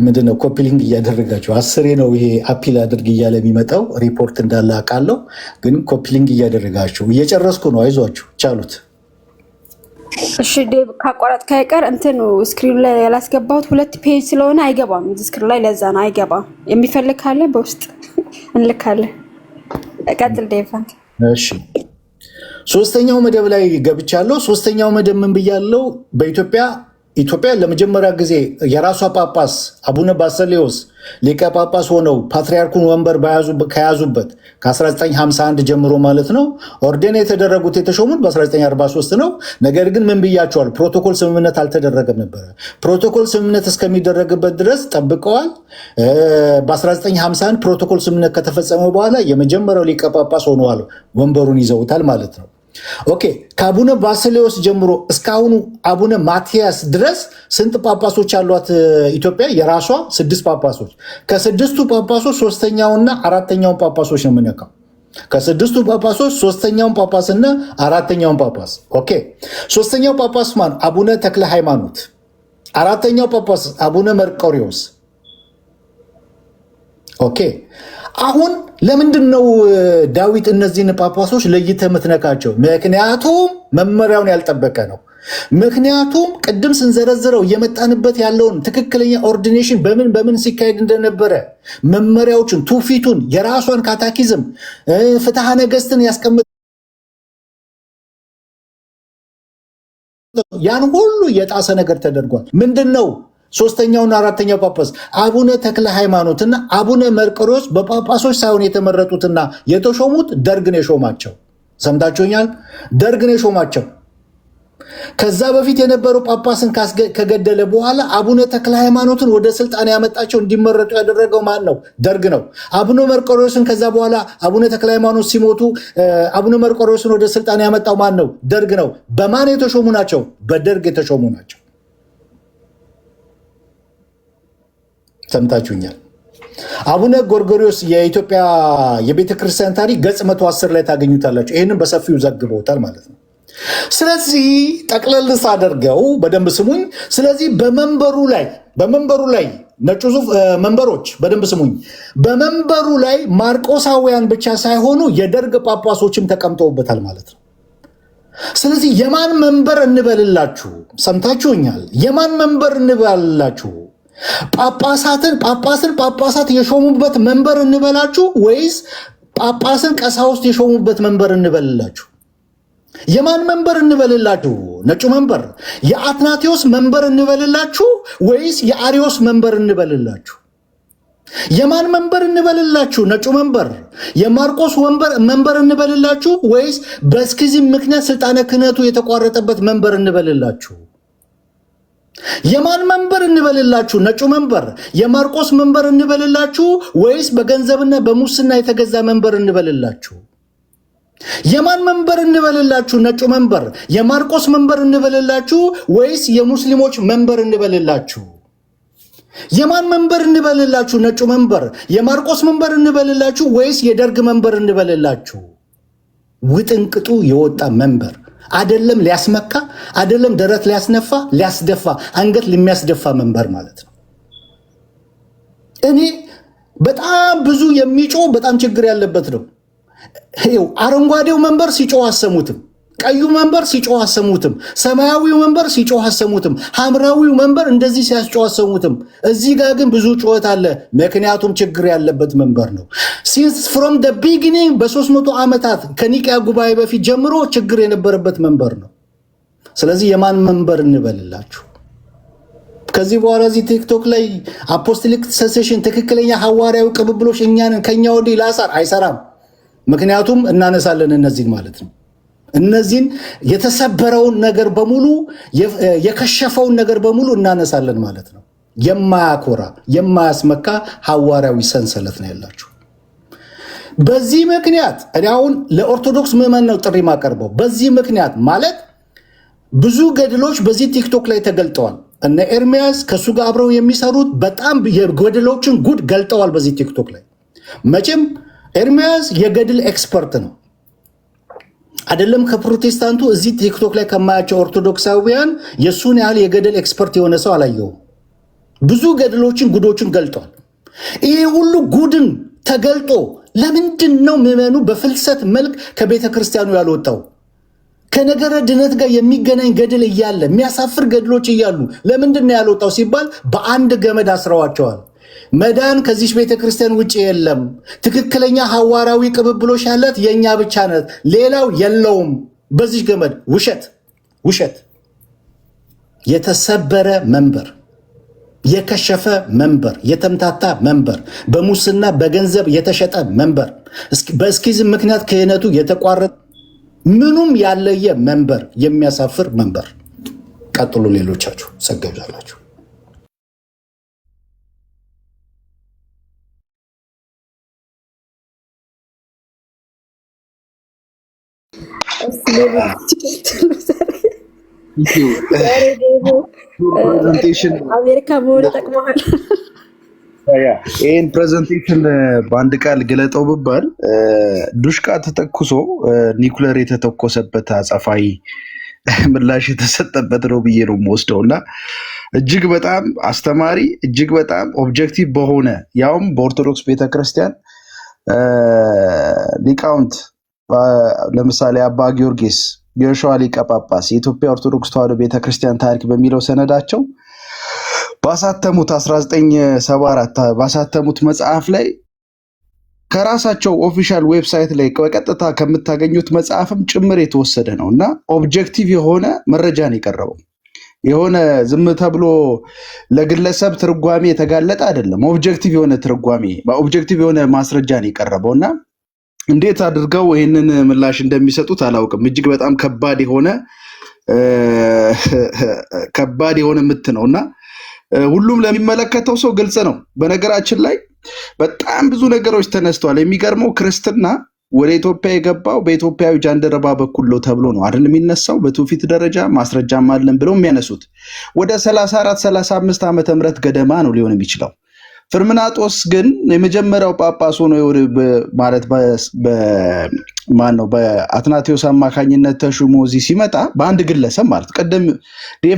ምንድነው ኮፒሊንግ እያደረጋችሁ? 10 ነው ይሄ አፒል አድርግ እያለ የሚመጣው ሪፖርት እንዳለ አውቃለሁ፣ ግን ኮፒሊንግ እያደረጋችሁ እየጨረስኩ ነው። አይዟችሁ ቻሉት። እሺ ዴቭ ካቋረጥ ካይቀር እንትኑ ስክሪን ላይ ያላስገባሁት 2 ፔጅ ስለሆነ አይገባም ስክሪን ላይ፣ ለዛ ነው አይገባም። የሚፈልግ ካለ በውስጥ እንልካለን። ቀጥል ዴቭ። እሺ ሶስተኛው መደብ ላይ ገብቻለሁ። ሶስተኛው መደብ ምን ብያለሁ? በኢትዮጵያ ኢትዮጵያ ለመጀመሪያ ጊዜ የራሷ ጳጳስ አቡነ ባሰሌዎስ ሊቀ ጳጳስ ሆነው ፓትሪያርኩን ወንበር ከያዙበት ከ1951 ጀምሮ ማለት ነው። ኦርዴን የተደረጉት የተሾሙት በ1943 ነው። ነገር ግን ምን ብያቸዋል? ፕሮቶኮል ስምምነት አልተደረገም ነበረ። ፕሮቶኮል ስምምነት እስከሚደረግበት ድረስ ጠብቀዋል። በ1951 ፕሮቶኮል ስምምነት ከተፈጸመ በኋላ የመጀመሪያው ሊቀ ጳጳስ ሆነዋል፣ ወንበሩን ይዘውታል ማለት ነው። ኦኬ ከአቡነ ባስሌዎስ ጀምሮ እስካሁኑ አቡነ ማቲያስ ድረስ ስንት ጳጳሶች አሏት ኢትዮጵያ? የራሷ 6 ጳጳሶች። ከ6ቱ ጳጳሶች ሶስተኛውና አራተኛውን ጳጳሶች ነው የምነካው። ከ6ቱ ጳጳሶች ሶስተኛውን ጳጳስና አራተኛውን ጳጳስ። ኦኬ ሶስተኛው ጳጳስ ማን? አቡነ ተክለ ሃይማኖት። አራተኛው ጳጳስ አቡነ መርቆሪዎስ። ኦኬ አሁን ለምንድን ነው ዳዊት እነዚህን ጳጳሶች ለይተህ የምትነካቸው? ምክንያቱም መመሪያውን ያልጠበቀ ነው። ምክንያቱም ቅድም ስንዘረዝረው እየመጣንበት ያለውን ትክክለኛ ኦርዲኔሽን በምን ሲካሄድ እንደነበረ መመሪያዎችን፣ ትውፊቱን፣ የራሷን ካታኪዝም፣ ፍትሐ ነገሥትን ያስቀምጥ ያን ሁሉ የጣሰ ነገር ተደርጓል። ምንድን ነው? ሶስተኛውና አራተኛው ጳጳስ አቡነ ተክለ ሃይማኖትና አቡነ መርቆሬዎስ በጳጳሶች ሳይሆን የተመረጡትና የተሾሙት ደርግ ነው የሾማቸው። ሰምታችሁኛል? ደርግ ነው የሾማቸው። ከዛ በፊት የነበረው ጳጳስን ከገደለ በኋላ አቡነ ተክለ ሃይማኖትን ወደ ስልጣን ያመጣቸው እንዲመረጡ ያደረገው ማን ነው? ደርግ ነው። አቡነ መርቆሬዎስን ከዛ በኋላ አቡነ ተክለ ሃይማኖት ሲሞቱ አቡነ መርቆሬዎስን ወደ ስልጣን ያመጣው ማን ነው? ደርግ ነው። በማን የተሾሙ ናቸው? በደርግ የተሾሙ ናቸው። ሰምታችሁኛል? አቡነ ጎርጎሪዎስ የኢትዮጵያ የቤተ ክርስቲያን ታሪክ ገጽ 110 ላይ ታገኙታላችሁ። ይህንን በሰፊው ዘግበውታል ማለት ነው። ስለዚህ ጠቅለል ሳደርገው በደንብ ስሙኝ። ስለዚህ በመንበሩ ላይ ነጩ ዙፍ መንበሮች በደንብ ስሙኝ። በመንበሩ ላይ ማርቆሳውያን ብቻ ሳይሆኑ የደርግ ጳጳሶችም ተቀምጠውበታል ማለት ነው። ስለዚህ የማን መንበር እንበልላችሁ? ሰምታችሁኛል? የማን መንበር እንበልላችሁ? ጳጳሳት የሾሙበት መንበር እንበላችሁ ወይስ ጳጳስን ቀሳውስት የሾሙበት መንበር እንበልላችሁ? የማን መንበር እንበልላችሁ? ነጩ መንበር የአትናቴዎስ መንበር እንበልላችሁ ወይስ የአሪዮስ መንበር እንበልላችሁ? የማን መንበር እንበልላችሁ? ነጩ መንበር የማርቆስ መንበር እንበልላችሁ ወይስ በስኪዝም ምክንያት ስልጣነ ክህነቱ የተቋረጠበት መንበር እንበልላችሁ? የማን መንበር እንበልላችሁ? ነጩ መንበር የማርቆስ መንበር እንበልላችሁ ወይስ በገንዘብና በሙስና የተገዛ መንበር እንበልላችሁ? የማን መንበር እንበልላችሁ? ነጩ መንበር የማርቆስ መንበር እንበልላችሁ ወይስ የሙስሊሞች መንበር እንበልላችሁ? የማን መንበር እንበልላችሁ? ነጩ መንበር የማርቆስ መንበር እንበልላችሁ ወይስ የደርግ መንበር እንበልላችሁ? ውጥንቅጡ የወጣ መንበር አይደለም። ሊያስመካ አይደለም፣ ደረት ሊያስነፋ ሊያስደፋ፣ አንገት ለሚያስደፋ መንበር ማለት ነው። እኔ በጣም ብዙ የሚጮህ በጣም ችግር ያለበት ነው። ይኸው አረንጓዴው መንበር ሲጮህ አሰሙትም፣ ቀዩ መንበር ሲጮህ አሰሙትም፣ ሰማያዊው መንበር ሲጮህ አሰሙትም፣ ሐምራዊው መንበር እንደዚህ ሲያስጮህ አሰሙትም። እዚህ ጋር ግን ብዙ ጩኸት አለ። ምክንያቱም ችግር ያለበት መንበር ነው። ሲንስ ፍሮም ደ ቢጊኒንግ በ300 ዓመታት ከኒቅያ ጉባኤ በፊት ጀምሮ ችግር የነበረበት መንበር ነው። ስለዚህ የማን መንበር እንበልላችሁ? ከዚህ በኋላ እዚህ ቲክቶክ ላይ አፖስቶሊክ ሰሴሽን ትክክለኛ ሐዋርያዊ ቅብብሎች እኛንን ከኛ ወዲህ ላሳር አይሰራም። ምክንያቱም እናነሳለን እነዚህን ማለት ነው። እነዚህን የተሰበረውን ነገር በሙሉ የከሸፈውን ነገር በሙሉ እናነሳለን ማለት ነው። የማያኮራ የማያስመካ ሐዋርያዊ ሰንሰለት ነው ያላችሁ። በዚህ ምክንያት እኔ አሁን ለኦርቶዶክስ ምዕመን ነው ጥሪ ማቀርበው። በዚህ ምክንያት ማለት ብዙ ገድሎች በዚህ ቲክቶክ ላይ ተገልጠዋል። እነ ኤርሚያስ ከሱ ጋር አብረው የሚሰሩት በጣም የገድሎችን ጉድ ገልጠዋል በዚህ ቲክቶክ ላይ። መቼም ኤርሚያስ የገድል ኤክስፐርት ነው አይደለም። ከፕሮቴስታንቱ እዚህ ቲክቶክ ላይ ከማያቸው ኦርቶዶክሳውያን የሱን ያህል የገድል ኤክስፐርት የሆነ ሰው አላየሁም። ብዙ ገድሎችን ጉዶችን ገልጧል። ይሄ ሁሉ ጉድን ተገልጦ ለምንድን ነው ምዕመኑ በፍልሰት መልክ ከቤተ ክርስቲያኑ ያልወጣው? ከነገረ ድነት ጋር የሚገናኝ ገድል እያለ የሚያሳፍር ገድሎች እያሉ ለምንድን ነው ያልወጣው ሲባል በአንድ ገመድ አስረዋቸዋል። መዳን ከዚህ ቤተ ክርስቲያን ውጭ የለም። ትክክለኛ ሐዋርያዊ ቅብብሎሽ ያላት የኛ ብቻ ናት፣ ሌላው የለውም። በዚህ ገመድ ውሸት ውሸት የተሰበረ መንበር፣ የከሸፈ መንበር፣ የተምታታ መንበር፣ በሙስና በገንዘብ የተሸጠ መንበር፣ በእስኪዝም ምክንያት ክህነቱ የተቋረጠ ምኑም ያለየ መንበር፣ የሚያሳፍር መንበር። ቀጥሉ ሌሎቻችሁ ሰገጃላችሁ። አሜሪካ መሆን ጠቅመሃል። ይህን ፕሬዘንቴሽን በአንድ ቃል ግለጠው ብባል ዱሽቃ ተተኩሶ ኒኩለር የተተኮሰበት አጸፋዊ ምላሽ የተሰጠበት ነው ብዬ ነው የምወስደው እና እጅግ በጣም አስተማሪ እጅግ በጣም ኦብጀክቲቭ በሆነ ያውም በኦርቶዶክስ ቤተክርስቲያን ሊቃውንት ለምሳሌ አባ ጊዮርጊስ የሸዋ ሊቀ ጳጳስ የኢትዮጵያ ኦርቶዶክስ ተዋሕዶ ቤተክርስቲያን ታሪክ በሚለው ሰነዳቸው ባሳተሙት 1974 ባሳተሙት መጽሐፍ ላይ ከራሳቸው ኦፊሻል ዌብሳይት ላይ በቀጥታ ከምታገኙት መጽሐፍም ጭምር የተወሰደ ነው እና ኦብጀክቲቭ የሆነ መረጃን የቀረበው የሆነ ዝም ተብሎ ለግለሰብ ትርጓሜ የተጋለጠ አይደለም። ኦብጀክቲቭ የሆነ ትርጓሜ ኦብጀክቲቭ የሆነ ማስረጃን የቀረበው እና እንዴት አድርገው ይህንን ምላሽ እንደሚሰጡት አላውቅም። እጅግ በጣም ከባድ የሆነ ምት ነው እና ሁሉም ለሚመለከተው ሰው ግልጽ ነው። በነገራችን ላይ በጣም ብዙ ነገሮች ተነስተዋል። የሚገርመው ክርስትና ወደ ኢትዮጵያ የገባው በኢትዮጵያዊ ጃንደረባ በኩል ነው ተብሎ ነው አይደል የሚነሳው። በትውፊት ደረጃ ማስረጃም አለን ብለው የሚያነሱት ወደ 34-35 ዓመተ ምህረት ገደማ ነው ሊሆን የሚችለው። ፍርምናጦስ ግን የመጀመሪያው ጳጳስ ሆኖ ማለት ማን ነው በአትናቴዎስ አማካኝነት ተሹሞ እዚህ ሲመጣ በአንድ ግለሰብ ማለት ቀደም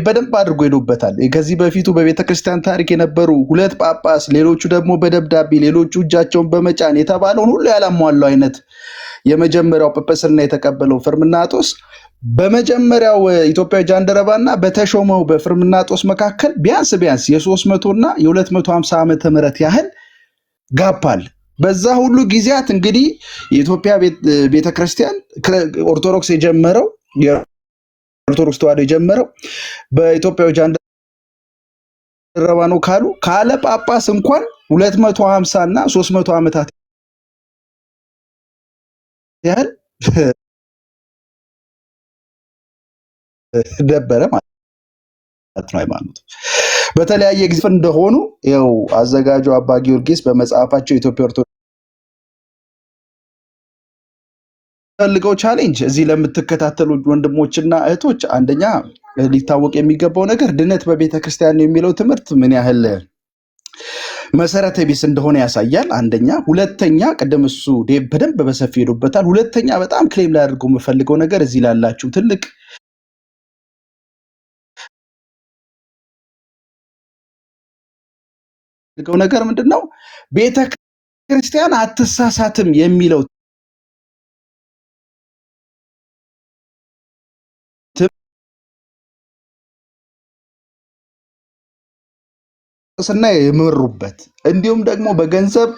በደንብ አድርጎ ሄዶበታል። ከዚህ በፊቱ በቤተክርስቲያን ታሪክ የነበሩ ሁለት ጳጳስ፣ ሌሎቹ ደግሞ በደብዳቤ ሌሎቹ እጃቸውን በመጫን የተባለውን ሁሉ ያላሟላው አይነት የመጀመሪያው ጵጵስና የተቀበለው ፍርምናጦስ በመጀመሪያው ኢትዮጵያዊ ጃንደረባና በተሾመው በፍርምናጦስ መካከል ቢያንስ የ300 እና የ250 ዓመተ ምህረት ያህል ጋፓል። በዛ ሁሉ ጊዜያት እንግዲህ የኢትዮጵያ ቤተክርስቲያን ኦርቶዶክስ የጀመረው የኦርቶዶክስ ተዋሕዶ የጀመረው በኢትዮጵያዊ ጃንደረባ ነው ካለ ጳጳስ እንኳን 250 እና 300 ዓመታት ያህል ነበረ ማለት ነው። ሃይማኖቱ በተለያየ ጊዜ እንደሆኑ ያው አዘጋጁ አባ ጊዮርጊስ በመጽሐፋቸው ኢትዮጵያ ኦርቶዶክስ ፈልገው ቻሌንጅ እዚህ ለምትከታተሉ ወንድሞችና እህቶች አንደኛ ሊታወቅ የሚገባው ነገር ድነት በቤተክርስቲያን የሚለው ትምህርት ምን ያህል መሰረተ ቢስ እንደሆነ ያሳያል። አንደኛ። ሁለተኛ ቅድም እሱ በደንብ በሰፊ ሄዶበታል። ሁለተኛ በጣም ክሌም ላይ አድርገው የምፈልገው ነገር እዚህ ላላችሁ ትልቅ ነገር ምንድነው ቤተክርስቲያን አትሳሳትም የሚለው ስና የመሩበት እንዲሁም ደግሞ በገንዘብ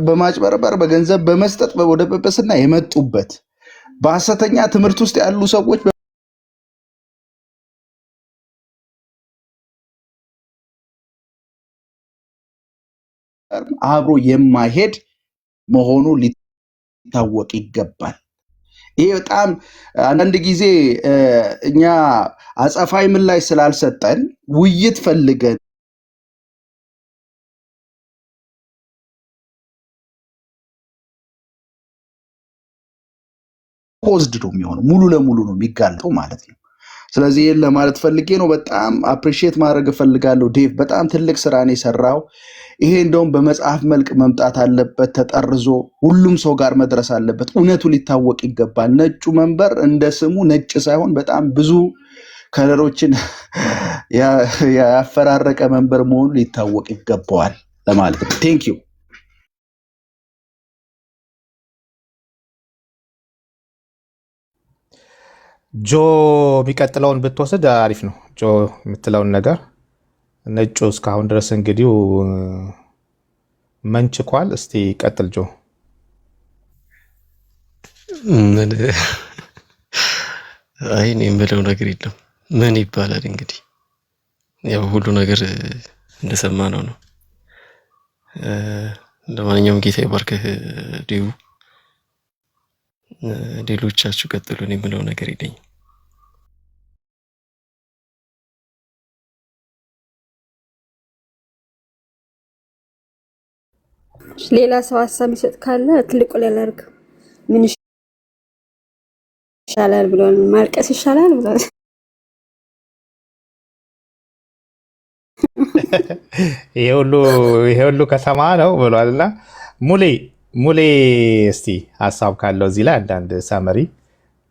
በማጭበርበር በገንዘብ በመስጠት ወደ ጵጵስና የመጡበት በሐሰተኛ ትምህርት ውስጥ ያሉ ሰዎች አብሮ የማይሄድ መሆኑ ሊታወቅ ይገባል። ይሄ በጣም አንዳንድ ጊዜ እኛ አጸፋዊ ምላሽ ስላልሰጠን ውይይት ፈልገን ፖዝድ ነው የሚሆነው፣ ሙሉ ለሙሉ ነው የሚጋለጠው ማለት ነው። ስለዚህ ይህን ለማለት ፈልጌ ነው። በጣም አፕሪሺየት ማድረግ እፈልጋለሁ። ዴቭ በጣም ትልቅ ስራ ነው የሰራው። ይሄ እንደውም በመጽሐፍ መልክ መምጣት አለበት፣ ተጠርዞ ሁሉም ሰው ጋር መድረስ አለበት። እውነቱ ሊታወቅ ይገባል። ነጩ መንበር እንደ ስሙ ነጭ ሳይሆን በጣም ብዙ ከለሮችን ያፈራረቀ መንበር መሆኑ ሊታወቅ ይገባዋል ለማለት ነው። ቴንክ ዩ። ጆ የሚቀጥለውን ብትወስድ አሪፍ ነው። ጆ የምትለውን ነገር ነጩ እስካሁን ድረስ እንግዲህ መንችኳል። እስቲ ቀጥል ጆ። አይ እኔ የምለው ነገር የለም። ምን ይባላል እንግዲህ ያው ሁሉ ነገር እንደሰማነው ነው። ለማንኛውም ጌታ ይባርክህ ዲዩ። ሌሎቻችሁ ቀጥሉ። እኔ የምለው ነገር የለኝም። ሌላ ሰው ሀሳብ የሚሰጥ ካለ ትልቁ ላይ ላድርግ። ምን ይሻላል ብሏል? ማልቀስ ይሻላል ብሏል። ይሄ ሁሉ ከተማ ነው ብሏልና ሙሌ እስቲ ሀሳብ ካለው እዚህ ላይ አንዳንድ ሰመሪ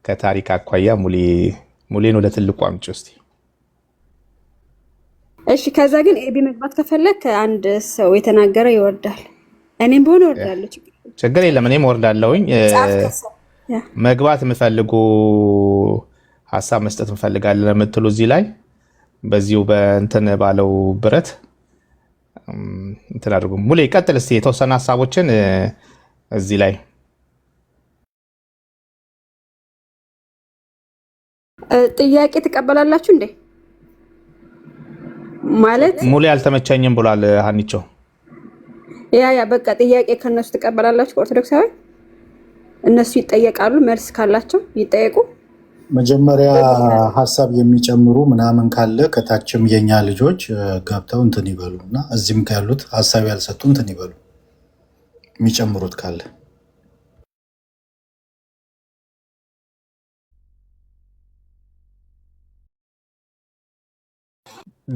ከታሪክ አኳያ ሙሌን ወደ ትልቁ አምጪ እስቲ። እሺ፣ ከዛ ግን ኤቢ መግባት ከፈለክ አንድ ሰው የተናገረ ይወርዳል። እኔም በሆነ እወርዳለሁ፣ ችግር የለም። እኔም እወርዳለሁኝ። መግባት የምፈልጉ ሀሳብ መስጠት እንፈልጋለን የምትሉ እዚህ ላይ በዚሁ በእንትን ባለው ብረት እንትን አድርጉ። ሙሌ ቀጥል እስቲ የተወሰነ ሀሳቦችን እዚህ ላይ። ጥያቄ ትቀበላላችሁ እንዴ? ማለት ሙሌ አልተመቸኝም ብሏል ሀኒቾ። ያ በቃ ጥያቄ ከነሱ ትቀበላላችሁ? ኦርቶዶክሳዊ እነሱ ይጠየቃሉ፣ መልስ ካላቸው ይጠየቁ። መጀመሪያ ሀሳብ የሚጨምሩ ምናምን ካለ ከታችም የኛ ልጆች ገብተው እንትን ይበሉ እና እዚህም ካሉት ሀሳብ ያልሰጡ እንትን ይበሉ የሚጨምሩት ካለ።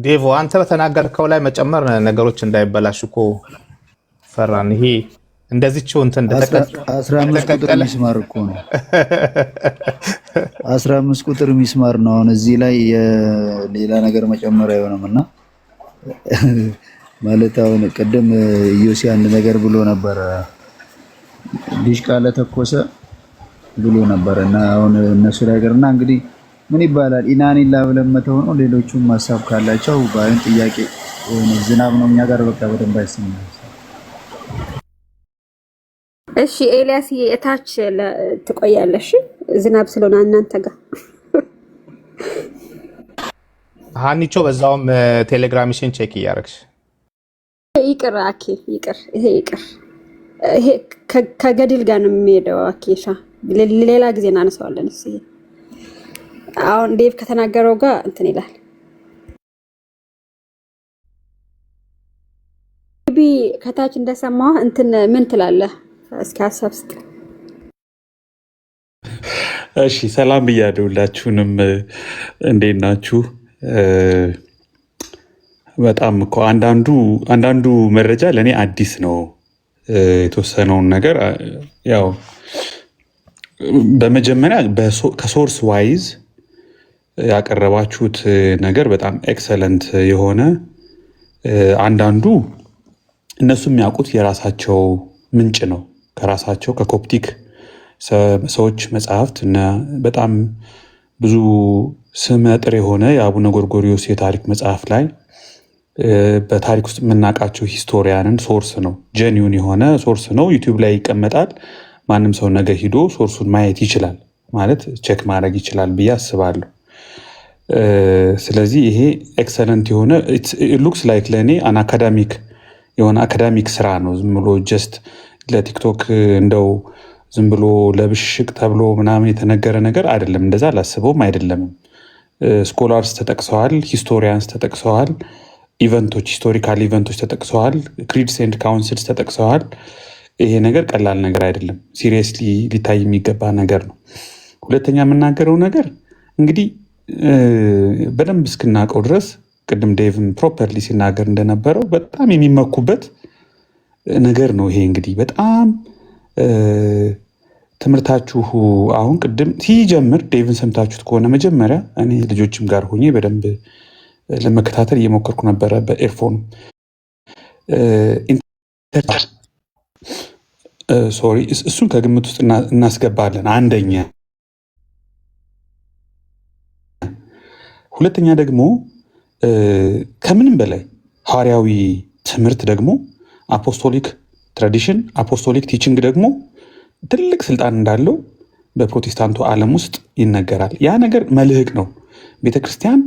ዴቮ አንተ በተናገርከው ላይ መጨመር ነገሮች እንዳይበላሽ እኮ ፈራን። ይሄ እንደዚህው እንትን 15 ቁጥር ሚስማር እኮ ነው። 15 ቁጥር ሚስማር ነው። አሁን እዚህ ላይ ሌላ ነገር መጨመር አይሆንም እና ማለት አሁን ቅድም ኢዮሲ አንድ ነገር ብሎ ነበር፣ ዲሽቃ ለተኮሰ ብሎ ነበር እና አሁን እነሱ ላይ ገርና እንግዲህ ምን ይባላል ኢናኒላ ብለን መተው ነው። ሌሎቹም ሀሳብ ካላቸው ባይን ጥያቄ ዝናብ ነው እኛ ጋር በቃ በደንብ አይሰማም። እሺ ኤልያስ እታች ትቆያለሽ፣ ዝናብ ስለሆነ እናንተ ጋር። ሀኒቾ በዛውም ቴሌግራምሽን ቼክ እያደረግሽ ይቅር አኬ ይቅር፣ ይሄ ይቅር፣ ይሄ ከገድል ጋር ነው የሚሄደው። አኬሻ ሌላ ጊዜ እናነሳዋለን። እሺ አሁን ዴቭ ከተናገረው ጋር እንትን ይላል። ቢ ከታች እንደሰማህ እንትን ምን ትላለህ? እስኪ ሀሳብ ስጥ። እሺ ሰላም ብያለሁ ሁላችሁንም፣ እንዴት ናችሁ? በጣም እኮ አንዳንዱ መረጃ ለእኔ አዲስ ነው። የተወሰነውን ነገር ያው በመጀመሪያ ከሶርስ ዋይዝ ያቀረባችሁት ነገር በጣም ኤክሰለንት የሆነ አንዳንዱ እነሱ የሚያውቁት የራሳቸው ምንጭ ነው ከራሳቸው ከኮፕቲክ ሰዎች መጽሐፍት እና በጣም ብዙ ስመጥር የሆነ የአቡነ ጎርጎሪዮስ የታሪክ መጽሐፍ ላይ በታሪክ ውስጥ የምናውቃቸው ሂስቶሪያንን ሶርስ ነው። ጀኒውን የሆነ ሶርስ ነው። ዩቲዩብ ላይ ይቀመጣል። ማንም ሰው ነገ ሂዶ ሶርሱን ማየት ይችላል፣ ማለት ቼክ ማድረግ ይችላል ብዬ አስባለሁ። ስለዚህ ይሄ ኤክሰለንት የሆነ ሉክስ ላይክ ለእኔ አን አካዳሚክ የሆነ አካዳሚክ ስራ ነው። ዝም ብሎ ጀስት ለቲክቶክ እንደው ዝም ብሎ ለብሽቅ ተብሎ ምናምን የተነገረ ነገር አይደለም። እንደዛ አላስበውም አይደለምም። ስኮላርስ ተጠቅሰዋል፣ ሂስቶሪያንስ ተጠቅሰዋል፣ ኢቨንቶች ሂስቶሪካል ኢቨንቶች ተጠቅሰዋል፣ ክሪድስ ኤንድ ካውንስልስ ተጠቅሰዋል። ይሄ ነገር ቀላል ነገር አይደለም። ሲሪየስሊ ሊታይ የሚገባ ነገር ነው። ሁለተኛ የምናገረው ነገር እንግዲህ በደንብ እስክናውቀው ድረስ ቅድም ዴቭን ፕሮፐርሊ ሲናገር እንደነበረው በጣም የሚመኩበት ነገር ነው። ይሄ እንግዲህ በጣም ትምህርታችሁ አሁን ቅድም ሲጀምር ዴቭን ሰምታችሁት ከሆነ መጀመሪያ እኔ ልጆችም ጋር ሆኜ በደንብ ለመከታተል እየሞከርኩ ነበረ በኤርፎን ሶሪ፣ እሱን ከግምት ውስጥ እናስገባለን። አንደኛ። ሁለተኛ ደግሞ ከምንም በላይ ሐዋርያዊ ትምህርት ደግሞ አፖስቶሊክ ትራዲሽን አፖስቶሊክ ቲችንግ ደግሞ ትልቅ ስልጣን እንዳለው በፕሮቴስታንቱ ዓለም ውስጥ ይነገራል። ያ ነገር መልህቅ ነው። ቤተክርስቲያን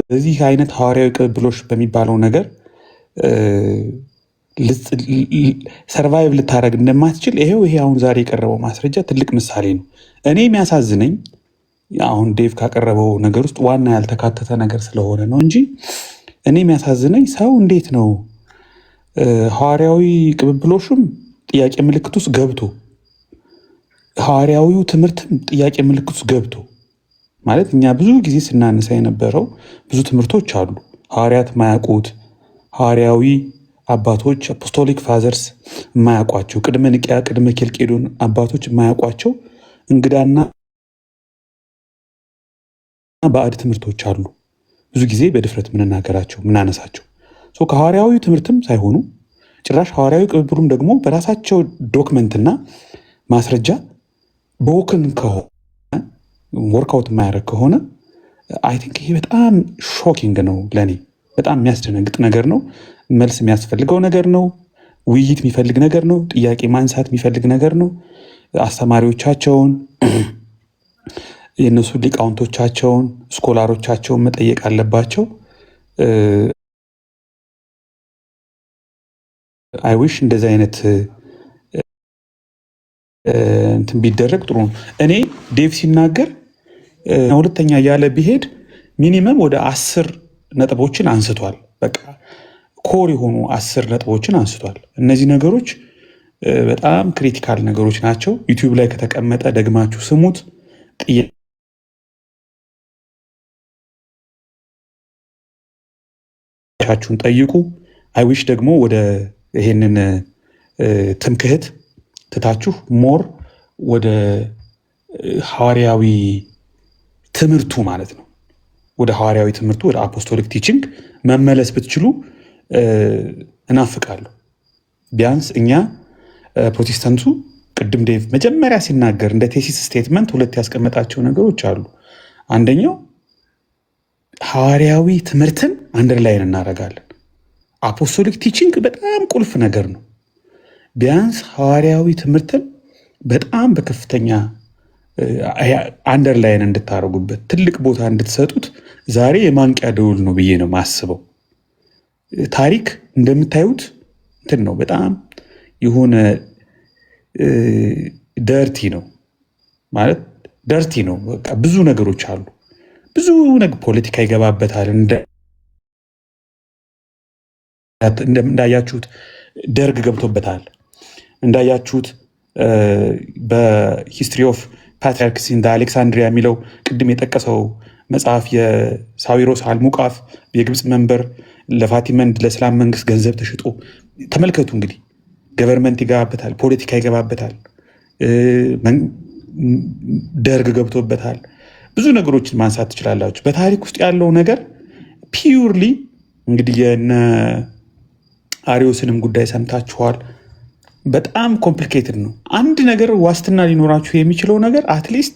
በዚህ አይነት ሐዋርያዊ ቅብብሎች በሚባለው ነገር ሰርቫይቭ ልታደረግ እንደማትችል ይሄ አሁን ዛሬ የቀረበው ማስረጃ ትልቅ ምሳሌ ነው። እኔ የሚያሳዝነኝ አሁን ዴቭ ካቀረበው ነገር ውስጥ ዋና ያልተካተተ ነገር ስለሆነ ነው እንጂ እኔ የሚያሳዝነኝ ሰው እንዴት ነው ሐዋርያዊ ቅብብሎሹም ጥያቄ ምልክት ውስጥ ገብቶ ሐዋርያዊው ትምህርትም ጥያቄ ምልክት ውስጥ ገብቶ ማለት እኛ ብዙ ጊዜ ስናነሳ የነበረው ብዙ ትምህርቶች አሉ ሐዋርያት ማያውቁት ሐዋርያዊ አባቶች አፖስቶሊክ ፋዘርስ የማያውቋቸው ቅድመ ንቅያ ቅድመ ኬልቄዶን አባቶች የማያውቋቸው እንግዳና ባዕድ ትምህርቶች አሉ ብዙ ጊዜ በድፍረት ምንናገራቸው ምናነሳቸው ከሐዋርያዊ ትምህርትም ሳይሆኑ ጭራሽ ሐዋርያዊ ቅብብሉም ደግሞ በራሳቸው ዶክመንትና ማስረጃ በወክን ከሆነ ወርክአውት የማያደርግ ከሆነ አይ ቲንክ ይሄ በጣም ሾኪንግ ነው ለእኔ በጣም የሚያስደነግጥ ነገር ነው መልስ የሚያስፈልገው ነገር ነው ውይይት የሚፈልግ ነገር ነው ጥያቄ ማንሳት የሚፈልግ ነገር ነው አስተማሪዎቻቸውን የእነሱ ሊቃውንቶቻቸውን ስኮላሮቻቸውን መጠየቅ አለባቸው አይዊሽ እንደዚህ አይነት እንትን ቢደረግ ጥሩ ነው እኔ ዴቭ ሲናገር ሁለተኛ ያለ ቢሄድ ሚኒመም ወደ 10 ነጥቦችን አንስቷል በቃ ኮር የሆኑ 10 ነጥቦችን አንስቷል እነዚህ ነገሮች በጣም ክሪቲካል ነገሮች ናቸው ዩቲዩብ ላይ ከተቀመጠ ደግማችሁ ስሙት ጥያቄያችሁን ጠይቁ አይዊሽ ደግሞ ወደ ይሄንን ትምክህት ትታችሁ ሞር ወደ ሐዋርያዊ ትምህርቱ ማለት ነው ወደ ሐዋርያዊ ትምህርቱ ወደ አፖስቶሊክ ቲቺንግ መመለስ ብትችሉ እናፍቃለሁ ቢያንስ እኛ ፕሮቴስታንቱ ቅድም ዴቭ መጀመሪያ ሲናገር እንደ ቴሲስ ስቴትመንት ሁለት ያስቀመጣቸው ነገሮች አሉ አንደኛው ሐዋርያዊ ትምህርትን አንደርላይን እናደርጋለን አፖስቶሊክ ቲቺንግ በጣም ቁልፍ ነገር ነው ቢያንስ ሐዋርያዊ ትምህርትን በጣም በከፍተኛ አንደርላይን እንድታረጉበት ትልቅ ቦታ እንድትሰጡት ዛሬ የማንቂያ ደውል ነው ብዬ ነው ማስበው ታሪክ እንደምታዩት እንትን ነው በጣም የሆነ ደርቲ ነው ማለት ደርቲ ነው በቃ ብዙ ነገሮች አሉ ብዙ ነገር ፖለቲካ ይገባበታል እንዳያችሁት ደርግ ገብቶበታል እንዳያችሁት በሂስትሪ ኦፍ ፓትሪያርክስ ኢን አሌክሳንድሪያ የሚለው ቅድም የጠቀሰው መጽሐፍ የሳዊሮስ አልሙቃፍ የግብፅ መንበር ለፋቲመንድ ለእስላም መንግስት ገንዘብ ተሽጦ ተመልከቱ እንግዲህ ገቨርንመንት ይገባበታል ፖለቲካ ይገባበታል ደርግ ገብቶበታል ብዙ ነገሮችን ማንሳት ትችላላችሁ በታሪክ ውስጥ ያለው ነገር ፒውርሊ እንግዲህ የነ አሪዮስንም ጉዳይ ሰምታችኋል በጣም ኮምፕሊኬትድ ነው አንድ ነገር ዋስትና ሊኖራችሁ የሚችለው ነገር አትሊስት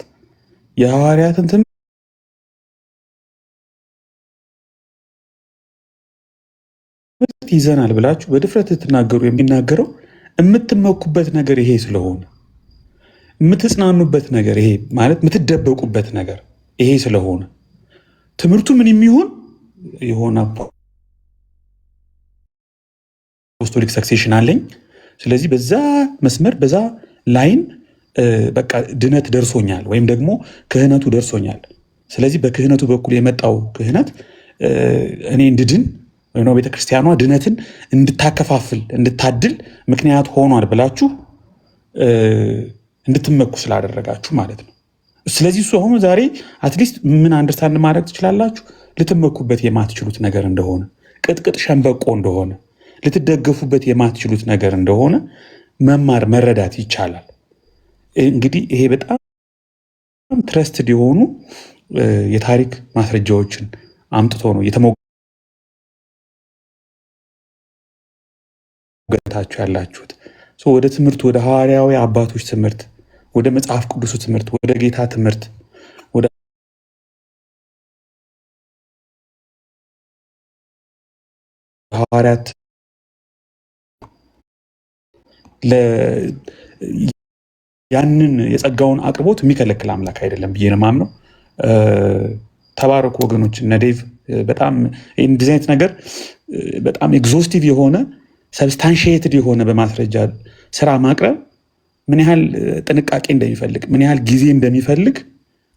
የሐዋርያትን ትምህርት ይዘናል ብላችሁ በድፍረት ትናገሩ የሚናገረው የምትመኩበት ነገር ይሄ ስለሆነ የምትጽናኑበት ነገር ይሄ ማለት የምትደበቁበት ነገር ይሄ ስለሆነ ትምህርቱ ምን የሚሆን የሆነ አፖስቶሊክ ሰክሴሽን አለኝ ስለዚህ በዛ መስመር በዛ ላይን በቃ ድነት ደርሶኛል ወይም ደግሞ ክህነቱ ደርሶኛል ስለዚህ በክህነቱ በኩል የመጣው ክህነት እኔ እንድድን ወይም ቤተክርስቲያኗ ድነትን እንድታከፋፍል እንድታድል ምክንያት ሆኗል ብላችሁ እንድትመኩ ስላደረጋችሁ ማለት ነው ስለዚህ እሱ አሁን ዛሬ አትሊስት ምን አንደርስታንድ ማድረግ ትችላላችሁ ልትመኩበት የማትችሉት ነገር እንደሆነ ቅጥቅጥ ሸንበቆ እንደሆነ ልትደገፉበት የማትችሉት ነገር እንደሆነ መማር መረዳት ይቻላል እንግዲህ ይሄ በጣም ትረስትድ የሆኑ የታሪክ ማስረጃዎችን አምጥቶ ነው የተሞገታችሁ ያላችሁት ወደ ትምህርት ወደ ሐዋርያዊ አባቶች ትምህርት ወደ መጽሐፍ ቅዱስ ትምህርት ወደ ጌታ ትምህርት ወደ ሐዋርያት ያንን የጸጋውን አቅርቦት የሚከለክል አምላክ አይደለም ብዬ ነው የማምነው። ተባረኩ ወገኖች። እነ ዴቭ በጣም እንደዚህ አይነት ነገር በጣም ኤግዞስቲቭ የሆነ ሰብስታንሺየትድ የሆነ በማስረጃ ስራ ማቅረብ ምን ያህል ጥንቃቄ እንደሚፈልግ ምን ያህል ጊዜ እንደሚፈልግ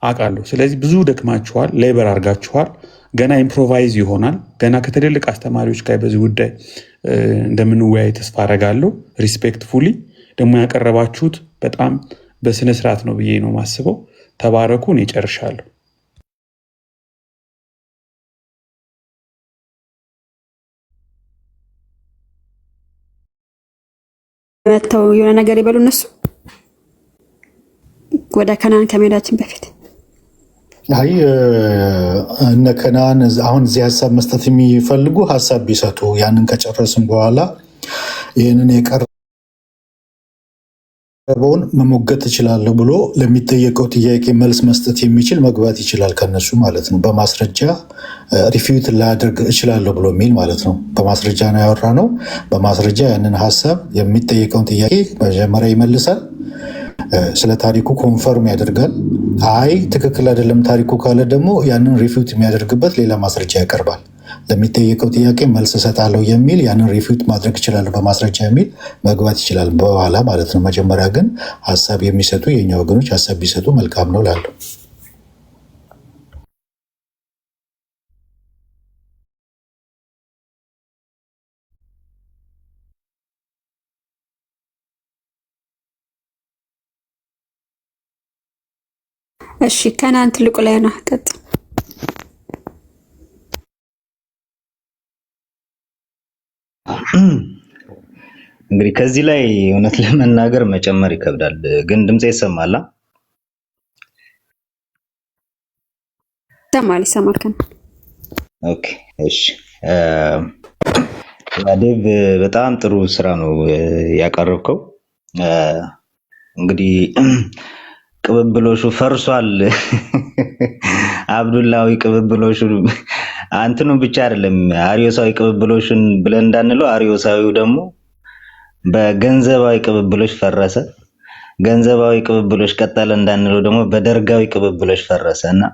አውቃለሁ። ስለዚህ ብዙ ደክማችኋል፣ ሌበር አድርጋችኋል። ገና ኢምፕሮቫይዝ ይሆናል። ገና ከትልልቅ አስተማሪዎች ጋር በዚህ ጉዳይ እንደምንወያይ ተስፋ አደርጋለሁ። ሪስፔክትፉሊ ደግሞ ያቀረባችሁት በጣም በስነስርዓት ነው ብዬ ነው ማስበው። ተባረኩ። እኔ ጨርሻለሁ። መተው የሆነ ነገር ይበሉ እነሱ ወደ ከናን ከመሄዳችን በፊት። አይ እነ ከናን አሁን እዚህ ሀሳብ መስጠት የሚፈልጉ ሀሳብ ቢሰጡ ያንን ከጨረስን በኋላ ይህንን የቀረበውን መሞገት እችላለሁ ብሎ ለሚጠየቀው ጥያቄ መልስ መስጠት የሚችል መግባት ይችላል ከነሱ ማለት ነው። በማስረጃ ሪፊዩት ላያደርግ እችላለሁ ብሎ የሚል ማለት ነው። በማስረጃ ነው ያወራ ነው። በማስረጃ ያንን ሀሳብ የሚጠየቀውን ጥያቄ መጀመሪያ ይመልሳል። ስለ ታሪኩ ኮንፈርም ያደርጋል። አይ ትክክል አይደለም ታሪኩ ካለ ደግሞ ያንን ሪፊዩት የሚያደርግበት ሌላ ማስረጃ ያቀርባል። ለሚጠየቀው ጥያቄ መልስ እሰጣለሁ የሚል ያንን ሪፊዩት ማድረግ ይችላለሁ በማስረጃ የሚል መግባት ይችላል በኋላ ማለት ነው። መጀመሪያ ግን ሀሳብ የሚሰጡ የኛ ወገኖች ሀሳብ ቢሰጡ መልካም ነው ላለው። እሺ ከናን ትልቁ ላይ ነው ቀጥ እንግዲህ ከዚህ ላይ እውነት ለመናገር መጨመር ይከብዳል፣ ግን ድምጼ ይሰማል? ይሰማል ከናን። ኦኬ እሺ። ዴቭ በጣም ጥሩ ስራ ነው ያቀረብከው። እንግዲህ ቅብብሎሹ ፈርሷል። አብዱላዊ ቅብብሎሹ አንተኑ ብቻ አይደለም አሪዮሳዊ ቅብብሎሹን ብለን እንዳንለው አሪዮሳዊው ደግሞ በገንዘባዊ ቅብብሎሽ ፈረሰ። ገንዘባዊ ቅብብሎሽ ቀጠለ እንዳንለው ደግሞ በደርጋዊ ቅብብሎሽ ፈረሰ እና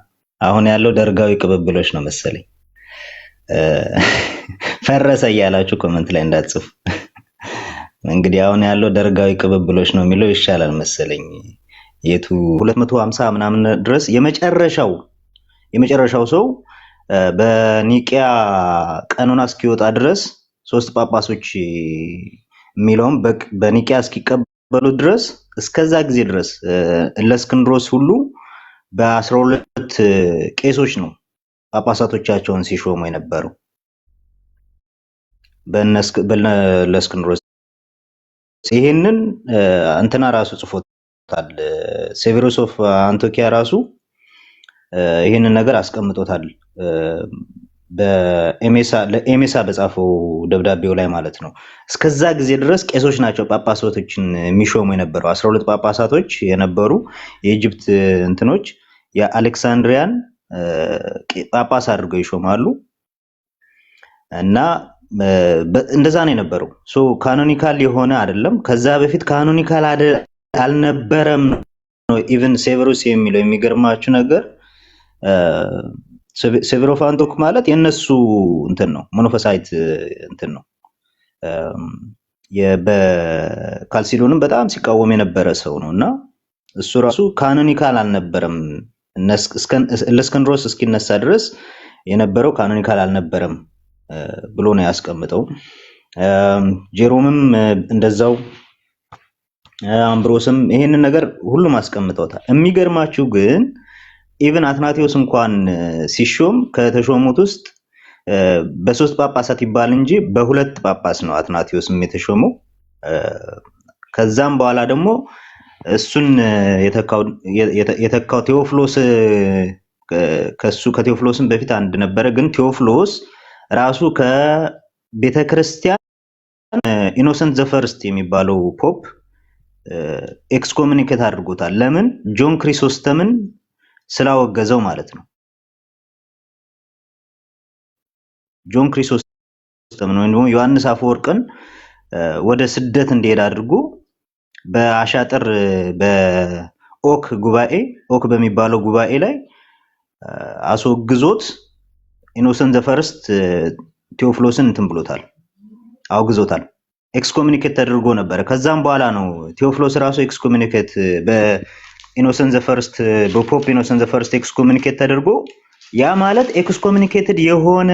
አሁን ያለው ደርጋዊ ቅብብሎሽ ነው መሰለኝ። ፈረሰ እያላችሁ ኮመንት ላይ እንዳትጽፉ። እንግዲህ አሁን ያለው ደርጋዊ ቅብብሎሽ ነው የሚለው ይሻላል መሰለኝ። የቱ 250 ምናምን ድረስ የመጨረሻው ሰው በኒቂያ ቀኖና እስኪወጣ ድረስ ሶስት ጳጳሶች የሚለውም በኒቂያ እስኪቀበሉ ድረስ እስከዛ ጊዜ ድረስ ለእስክንድሮስ ሁሉ በ12 ቄሶች ነው ጳጳሳቶቻቸውን ሲሾሙ የነበረው ለእስክንድሮስ። ይሄንን እንትና ራሱ ጽፎታል። ሴቬሮስ ኦፍ አንቶኪያ ራሱ ይሄንን ነገር አስቀምጦታል ለኤሜሳ በጻፈው ደብዳቤው ላይ ማለት ነው። እስከዛ ጊዜ ድረስ ቄሶች ናቸው ጳጳሳቶችን የሚሾሙ የነበረው። 12 ጳጳሳቶች የነበሩ የኢጅፕት እንትኖች የአሌክሳንድሪያን ጳጳስ አድርገው ይሾማሉ እና እንደዛ ነው የነበረው። ሶ ካኖኒካል የሆነ አይደለም። ከዛ በፊት ካኖኒካል አልነበረም ነው ኢቭን ሴቨሮስ የሚለው። የሚገርማችሁ ነገር ሴቨሮ ኦፍ አንቶክ ማለት የነሱ እንትን ነው፣ ሞኖፎሳይት እንትን ነው። በካልሲዶንም በጣም ሲቃወም የነበረ ሰው ነው እና እሱ ራሱ ካኖኒካል አልነበረም። ለእስክንድሮስ እስኪነሳ ድረስ የነበረው ካኖኒካል አልነበረም ብሎ ነው ያስቀምጠው። ጄሮምም እንደዛው፣ አምብሮስም ይሄንን ነገር ሁሉም አስቀምጠውታል። የሚገርማችሁ ግን ኢቭን አትናቴዎስ እንኳን ሲሾም ከተሾሙት ውስጥ በ3 ጳጳሳት ይባል እንጂ በ2 ጳጳስ ነው አትናቴዎስም የተሾመው። ከዛም በኋላ ደግሞ እሱን የተካው ቴዎፍሎስ፣ ከቴዎፍሎስም በፊት አንድ ነበረ። ግን ቴዎፍሎስ ራሱ ከቤተክርስቲያን ኢኖሰንት ዘፈርስት የሚባለው ፖፕ ኤክስኮሙኒኬት አድርጎታል። ለምን? ጆን ክሪሶስተምን ስላወገዘው ማለት ነው። ጆን ክሪሶስተምን ወይም ደግሞ ዮሐንስ አፈወርቅን ወደ ስደት እንዲሄድ አድርጎ በአሻጥር በኦክ ጉባኤ ኦክ በሚባለው ጉባኤ ላይ አስወግዞት ኢኖሰንት ዘ ፈርስት ቴዎፍሎስን እንትን ብሎታል፣ አውግዞታል። ኤክስኮሙኒኬት ተደርጎ ነበር። ከዛም በኋላ ነው ቴዎፍሎስ ራሱ ኤክስኮሙኒኬት በኢኖሰንት ዘ ፈርስት በፖፕ ኢኖሰንት ዘ ፈርስት ኤክስኮሙኒኬት ተደርጎ ያ ማለት ኤክስኮሙኒኬትድ የሆነ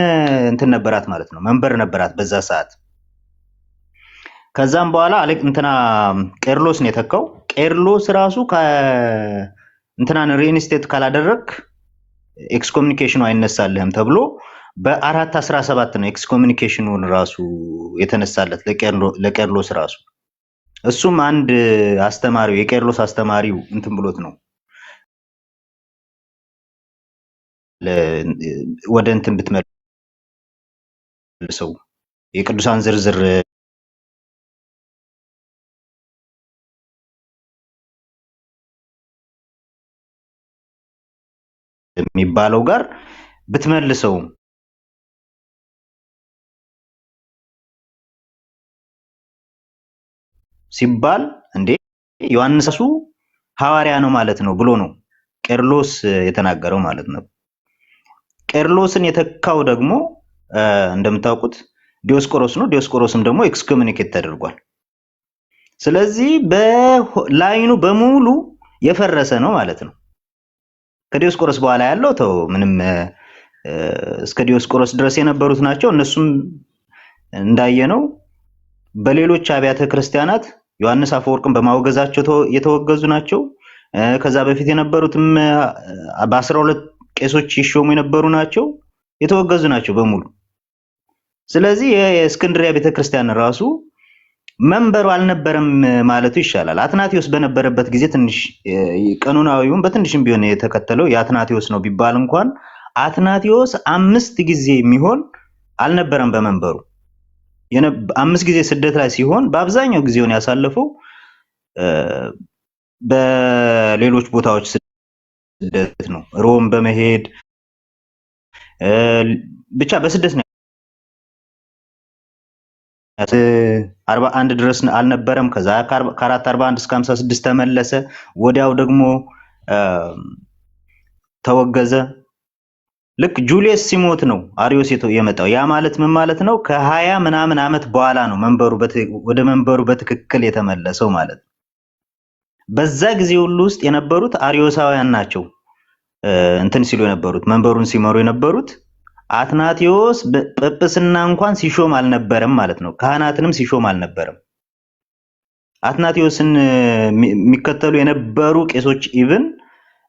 እንትን ነበራት ማለት ነው፣ መንበር ነበራት በዛ ሰዓት። ከዛም በኋላ እንትና ቄርሎስ ነው የተካው። ቄርሎስ ራሱ እንትናን ሪኢንስቴት ካላደረክ ኤክስኮሙኒኬሽኑ አይነሳልህም ተብሎ በ417 ነው ኤክስኮሙኒኬሽኑን ራሱ የተነሳለት ለቄርሎስ ራሱ። እሱም አንድ አስተማሪው የቄርሎስ አስተማሪው እንትን ብሎት ነው ወደ እንትን ብትመልሰው የቅዱሳን ዝርዝር የሚባለው ጋር ብትመልሰው ሲባል እንዴ ዮሐንስ ራሱ ሐዋርያ ነው ማለት ነው ብሎ ነው ቄርሎስ የተናገረው ማለት ነው። ቄርሎስን የተካው ደግሞ እንደምታውቁት ዲዮስቆሮስ ነው። ዲዮስቆሮስም ደግሞ ኤክስኮሙኒኬት ተደርጓል። ስለዚህ በላይኑ በሙሉ የፈረሰ ነው ማለት ነው። ከዲዮስቆሮስ በኋላ ያለው ተው ምንም እስከ ዲዮስቆሮስ ድረስ የነበሩት ናቸው። እነሱም እንዳየነው በሌሎች አብያተ ክርስቲያናት ዮሐንስ አፈወርቅን በማወገዛቸው የተወገዙ ናቸው። ከዛ በፊት የነበሩትም በ12 ቄሶች ይሾሙ የነበሩ ናቸው፣ የተወገዙ ናቸው በሙሉ። ስለዚህ የእስክንድሪያ ቤተክርስቲያን ራሱ መንበሩ አልነበረም ማለቱ ይሻላል። አትናቴዎስ በነበረበት ጊዜ ትንሽ ቀኖናዊውን በትንሽም ቢሆን የተከተለው የአትናቴዎስ ነው ቢባል እንኳን አትናቴዎስ 5 ጊዜ የሚሆን አልነበረም በመንበሩ። 5 ጊዜ ስደት ላይ ሲሆን በአብዛኛው ጊዜውን ያሳለፈው በሌሎች ቦታዎች ስደት ነው። ሮም በመሄድ ብቻ በስደት ነው። 41 ድረስ አልነበረም። ከዛ ከ441 እስከ 56 ተመለሰ። ወዲያው ደግሞ ተወገዘ። ልክ ጁሊየስ ሲሞት ነው አሪዮስ የመጣው። ያ ማለት ምን ማለት ነው? ከ20 ምናምን ዓመት በኋላ ነው ወደ መንበሩ በትክክል የተመለሰው ማለት ነው። በዛ ጊዜ ሁሉ ውስጥ የነበሩት አሪዮሳውያን ናቸው እንትን ሲሉ የነበሩት መንበሩን ሲመሩ የነበሩት። አትናቴዎስ ጵጵስና እንኳን ሲሾም አልነበረም ማለት ነው። ካህናትንም ሲሾም አልነበረም። አትናቴዎስን የሚከተሉ የነበሩ ቄሶች ኢቭን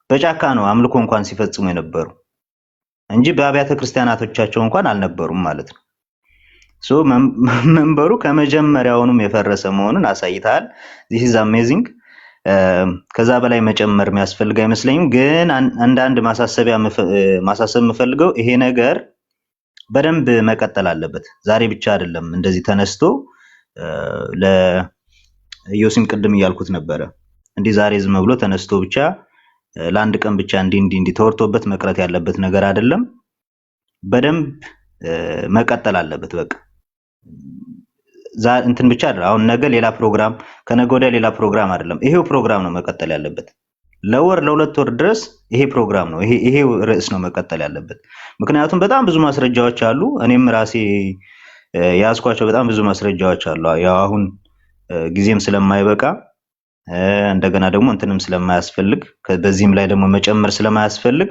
በጫካ ነው አምልኮ እንኳን ሲፈጽሙ የነበሩ እንጂ በአብያተ ክርስቲያናቶቻቸው እንኳን አልነበሩም ማለት ነው። ሶ መንበሩ ከመጀመሪያውንም የፈረሰ መሆኑን አሳይታል። this is amazing። ከዛ በላይ መጨመር የሚያስፈልግ አይመስለኝም። ግን አንዳንድ ማሳሰብ የምፈልገው ይሄ ነገር በደንብ መቀጠል አለበት። ዛሬ ብቻ አይደለም እንደዚህ ተነስቶ ለዮሲም ቅድም እያልኩት ነበረ። እንዲህ ዛሬ ዝም ብሎ ተነስቶ ብቻ ለአንድ ቀን ብቻ እንዲህ ተወርቶበት መቅረት ያለበት ነገር አይደለም። በደንብ መቀጠል አለበት። በቃ እንትን ብቻ አይደለም። አሁን ነገ ሌላ ፕሮግራም፣ ከነገ ወዲያ ሌላ ፕሮግራም አይደለም። ይሄው ፕሮግራም ነው መቀጠል ያለበት። ለ2 ወር ድረስ ይሄ ፕሮግራም ነው፣ ይሄው ርዕስ ነው መቀጠል ያለበት። ምክንያቱም በጣም ብዙ ማስረጃዎች አሉ። እኔም ራሴ ያዝኳቸው በጣም ብዙ ማስረጃዎች አሉ። ያው አሁን ጊዜም ስለማይበቃ እንደገና ደግሞ እንትንም ስለማያስፈልግ በዚህም ላይ ደግሞ መጨመር ስለማያስፈልግ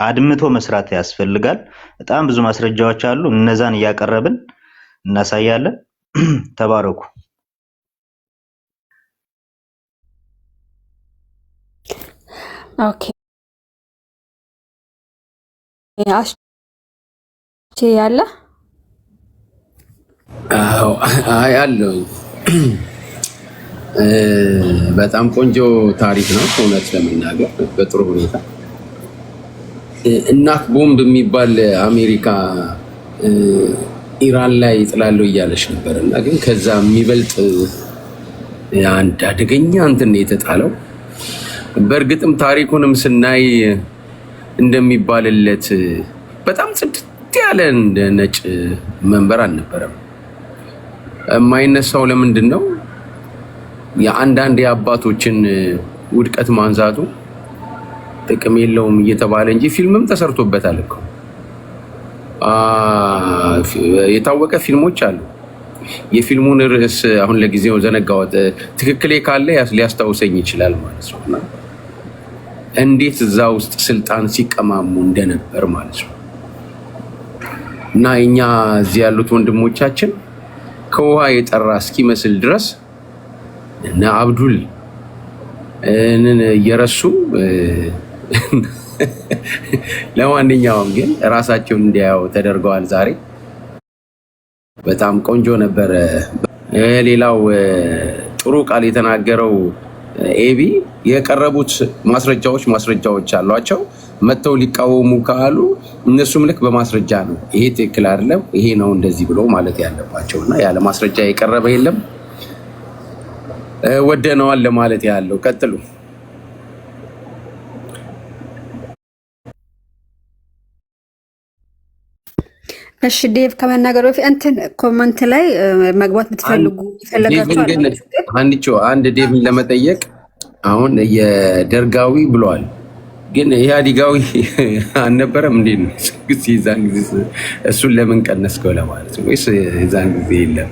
አድምቶ መስራት ያስፈልጋል። በጣም ብዙ ማስረጃዎች አሉ። እነዛን እያቀረብን እናሳያለን። ተባረኩ። ኦኬ ያለ ያለው በጣም ቆንጆ ታሪክ ነው። እውነት ለመናገር በጥሩ ሁኔታ እናት ቦምብ የሚባል አሜሪካ ኢራን ላይ ይጥላሉ እያለች ነበር እና ግን ከዛ የሚበልጥ አንድ አደገኛ እንትን የተጣለው። በእርግጥም ታሪኩንም ስናይ እንደሚባልለት በጣም ጽድት ያለ እንደ ነጭ መንበር አልነበረም። የማይነሳው ለምንድን ነው? የአንዳንድ የአባቶችን ውድቀት ማንሳቱ ጥቅም የለውም እየተባለ እንጂ ፊልምም ተሰርቶበታል እኮ የታወቀ ፊልሞች አሉ። የፊልሙን ርዕስ አሁን ለጊዜው ዘነጋሁት። ትክክሌ ካለ ሊያስታውሰኝ ይችላል ማለት ነው። እንዴት እዛ ውስጥ ስልጣን ሲቀማሙ እንደነበር ማለት ነው። እና እኛ እዚህ ያሉት ወንድሞቻችን ከውሃ የጠራ እስኪመስል ድረስ እና አብዱል እየረሱ ለማንኛውም ግን ራሳቸውን እንዲያዩ ተደርገዋል። ዛሬ በጣም ቆንጆ ነበረ። ሌላው ጥሩ ቃል የተናገረው ኤቢ የቀረቡት ማስረጃዎች አሏቸው። መተው ሊቃወሙ ካሉ እነሱም ልክ በማስረጃ ነው ይሄ ትክክል አይደለም ይሄ ነው እንደዚህ ብሎ ማለት ያለባቸው እና ያለ ማስረጃ የቀረበ የለም። ወደነዋል ለማለት ያለው ቀጥሉ። እሺ ዴቭ ከመናገሩ በፊት እንትን ኮመንት ላይ መግባት የምትፈልጉ አንድ ዴቭን ለመጠየቅ አሁን የደርጋዊ ብሏል፣ ግን ኢህአዲጋዊ አልነበረም እንዴ? የዛን ጊዜ እሱን ለምን ቀነስከው ለማለት ነው ወይስ የዛን ጊዜ የለም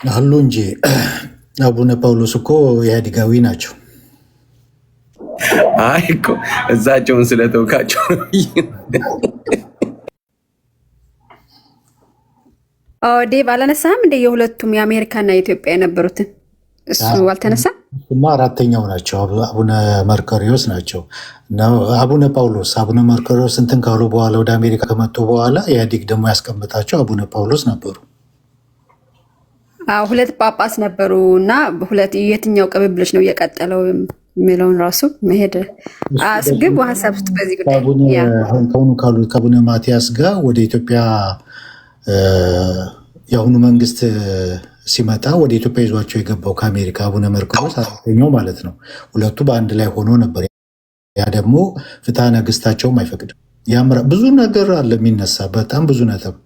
አሉ እንጂ አቡነ ጳውሎስ እኮ ኢህአዲጋዊ ናቸው። አይ እኮ እዛቸውን ስለተውካቸው ዴቭ አላነሳም እንደ የሁለቱም የአሜሪካና የኢትዮጵያ የነበሩትን እሱ አልተነሳም። እማ አራተኛው ናቸው አቡነ መርቆሬዎስ ናቸው። አቡነ ጳውሎስ አቡነ መርቆሬዎስ እንትን ካሉ በኋላ ወደ አሜሪካ ከመጡ በኋላ ኢህአዲግ ደግሞ ያስቀምጣቸው አቡነ ጳውሎስ ነበሩ። ሁለት ጳጳስ ነበሩ እና ሁለት የትኛው ቅብብሎች ነው እየቀጠለው የሚለውን ራሱ መሄድ አስግብ ሀሳብ ውስጥ በዚህ ጉዳይ ከሆኑ ካሉት ከአቡነ ማቲያስ ጋር ወደ ኢትዮጵያ የአሁኑ መንግስት ሲመጣ ወደ ኢትዮጵያ ይዟቸው የገባው ከአሜሪካ አቡነ መርቆሬዎስ አራተኛው ማለት ነው። ሁለቱ በአንድ ላይ ሆኖ ነበር። ያ ደግሞ ፍትሐ ነገስታቸውም አይፈቅድም። ብዙ ነገር አለ የሚነሳ በጣም ብዙ ነጥብ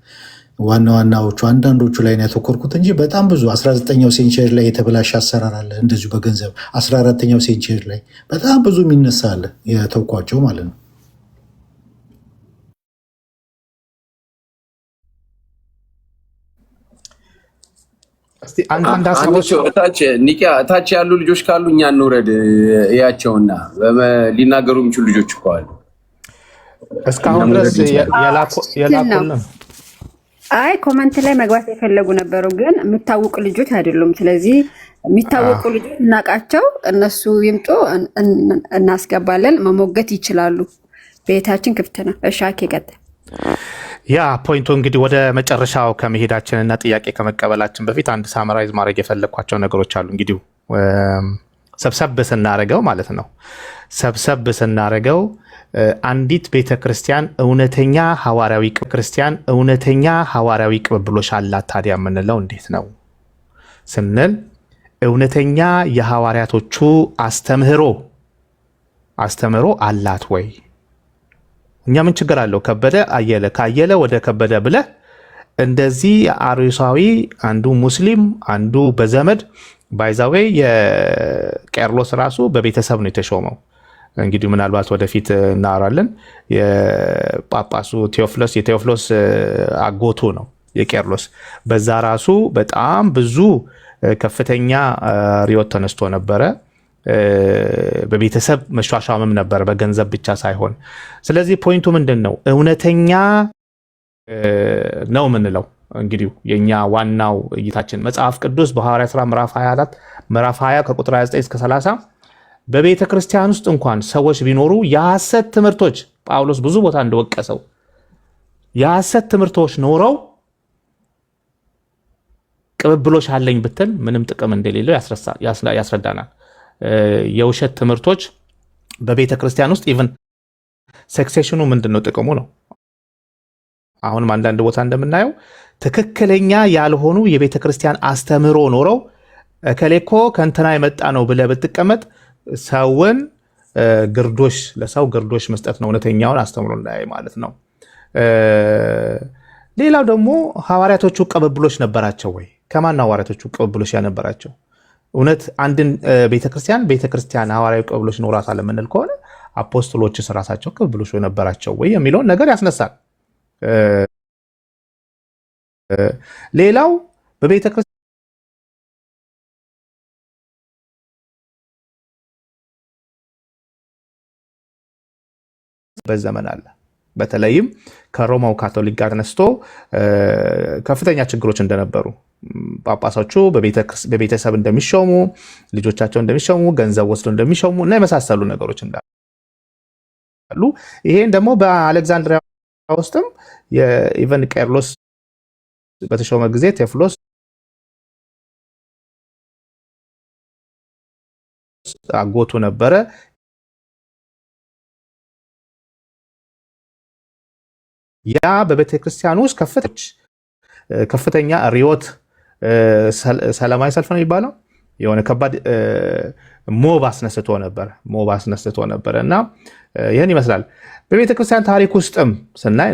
ዋና ዋናዎቹ አንዳንዶቹ ላይ ነው ያተኮርኩት እንጂ በጣም ብዙ 19ኛው ሴንቸሪ ላይ የተበላሸ አሰራር አለ። እንደዚሁ በገንዘብ 14ኛው ሴንቸሪ ላይ በጣም ብዙ የሚነሳ አለ የተውኳቸው ማለት ነው። እታች ያሉ ልጆች ካሉ እኛ እንውረድ እያቸውና ሊናገሩ የሚችሉ ልጆች እኮ አሉ። እስካሁን ድረስ የላኩልን አይ ኮመንት ላይ መግባት የፈለጉ ነበሩ፣ ግን የሚታወቁ ልጆች አይደሉም። ስለዚህ የሚታወቁ ልጆች እናውቃቸው፣ እነሱ ይምጡ፣ እናስገባለን። መሞገት ይችላሉ። ቤታችን ክፍት ነው። እሺ ቀጥል። ያ ፖይንቱ እንግዲህ ወደ መጨረሻው ከመሄዳችንና ጥያቄ ከመቀበላችን በፊት አንድ ሳመራይዝ ማድረግ የፈለግኳቸው ነገሮች አሉ። እንግዲህ ሰብሰብ ስናደርገው ማለት ነው ሰብሰብ ስናደርገው አንዲት ቤተክርስቲያን እውነተኛ ሐዋርያዊ ቅብብሎሽ አላት። ታዲያ የምንለው እንዴት ነው ስንል እውነተኛ የሐዋርያቶቹ አስተምህሮ አላት ወይ? እኛ ምን ችግር አለው? ከበደ አየለ ካየለ ወደ ከበደ ብለ እንደዚህ አርዮሳዊ አንዱ ሙስሊም አንዱ በዘመድ ባይዛዌ የቄርሎስ ራሱ በቤተሰብ ነው የተሾመው። እንግዲህ ምናልባት ወደፊት እናወራለን። የጳጳሱ የቴዎፍሎስ አጎቱ ነው የቄርሎስ። በዛ ራሱ በጣም ብዙ ከፍተኛ ሪዮት ተነስቶ ነበረ። በቤተሰብ መሿሿምም ነበር፣ በገንዘብ ብቻ ሳይሆን። ስለዚህ ፖይንቱ ምንድን ነው? እውነተኛ ነው የምንለው እንግዲህ የኛ ዋናው እይታችን መጽሐፍ ቅዱስ በሐዋርያት ሥራ ምዕራፍ 20 ከቁጥር 29 እስከ 30 በቤተ ክርስቲያን ውስጥ እንኳን ሰዎች ቢኖሩ የሐሰት ትምህርቶች፣ ጳውሎስ ብዙ ቦታ እንደወቀሰው የሐሰት ትምህርቶች ኖረው ቅብብሎሽ አለኝ ብትል ምንም ጥቅም እንደሌለው ያስረዳናል። የውሸት ትምህርቶች በቤተ ክርስቲያን ውስጥ ኢቭን ሰክሴሽኑ ምንድነው ጥቅሙ ነው። አሁንም አንዳንድ ቦታ እንደምናየው ትክክለኛ ያልሆኑ የቤተ ክርስቲያን አስተምህሮ ኖረው እከሌኮ ከእንትና የመጣ ነው ብለህ ብትቀመጥ ሰውን ለሰው ግርዶሽ መስጠት ነው፣ እውነተኛውን አስተምሮ ላይ ማለት ነው። ሌላው ደግሞ ሐዋርያቶቹ ቅብብሎች ነበራቸው ወይ? ከማን ሐዋርያቶቹ ቅብብሎሽ ያነበራቸው? እውነት አንድን ቤተክርስቲያን ሐዋርያዊ ቅብብሎሽ ኖራታል የምንል ከሆነ አፖስቶሎችስ ራሳቸው ቅብብሎሽ የነበራቸው ወይ የሚለውን ነገር ያስነሳል። ሌላው በቤተክርስቲያን በዘመን አለ። በተለይም ከሮማው ካቶሊክ ጋር ነስቶ ከፍተኛ ችግሮች እንደነበሩ ጳጳሶቹ በቤተሰብ እንደሚሾሙ፣ ልጆቻቸው እንደሚሾሙ፣ ገንዘብ ወስደው እንደሚሾሙ እና የመሳሰሉ ነገሮች እንዳሉ ይሄን ደግሞ በአሌክዛንድሪያ ውስጥም የኢቨን ቄርሎስ በተሾመ ጊዜ ቴዎፍሎስ አጎቱ ነበረ። ያ በቤተክርስቲያን ውስጥ ከፍተኛ ሪዮት ሰላማዊ ሰልፍ ነው የሚባለው የሆነ ከባድ ሞብ አስነስቶ ነበር እና ይህን ይመስላል። በቤተክርስቲያን ታሪክ ውስጥም ስናይ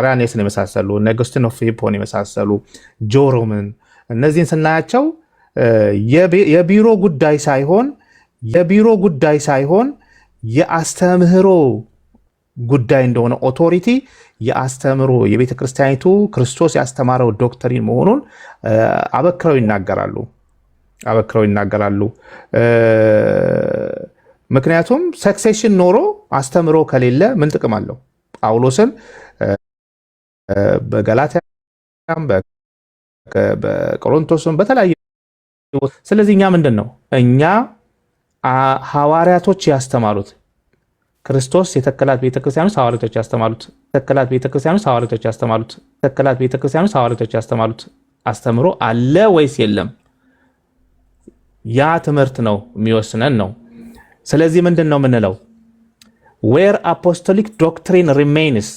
ራኔስን የመሳሰሉ አጉስቲን ኦፍ ሂፖን የመሳሰሉ ጆሮምን እነዚህን ስናያቸው የቢሮ ጉዳይ ሳይሆን የአስተምህሮ ጉዳይ እንደሆነ ኦቶሪቲ የአስተምህሮ የቤተክርስቲያኒቱ ክርስቶስ ያስተማረው ዶክትሪን መሆኑን አበክረው ይናገራሉ። ምክንያቱም ሰክሴሽን ኖሮ አስተምህሮ ከሌለ ምን ጥቅም አለው? ጳውሎስን በገላትያም በቆሮንቶስም በተለያዩ ስለዚህ እኛ ምንድን ነው እኛ ሐዋርያቶች ያስተማሩት ክርስቶስ የተከላት ቤተክርስቲያን ውስጥ ሐዋርያቶች ያስተማሩት አስተምሮ አለ ወይስ የለም? ያ ትምህርት ነው የሚወስነን ነው። ስለዚህ ምንድን ነው የምንለው? ዌር አፖስቶሊክ ዶክትሪን ሪሜይንስ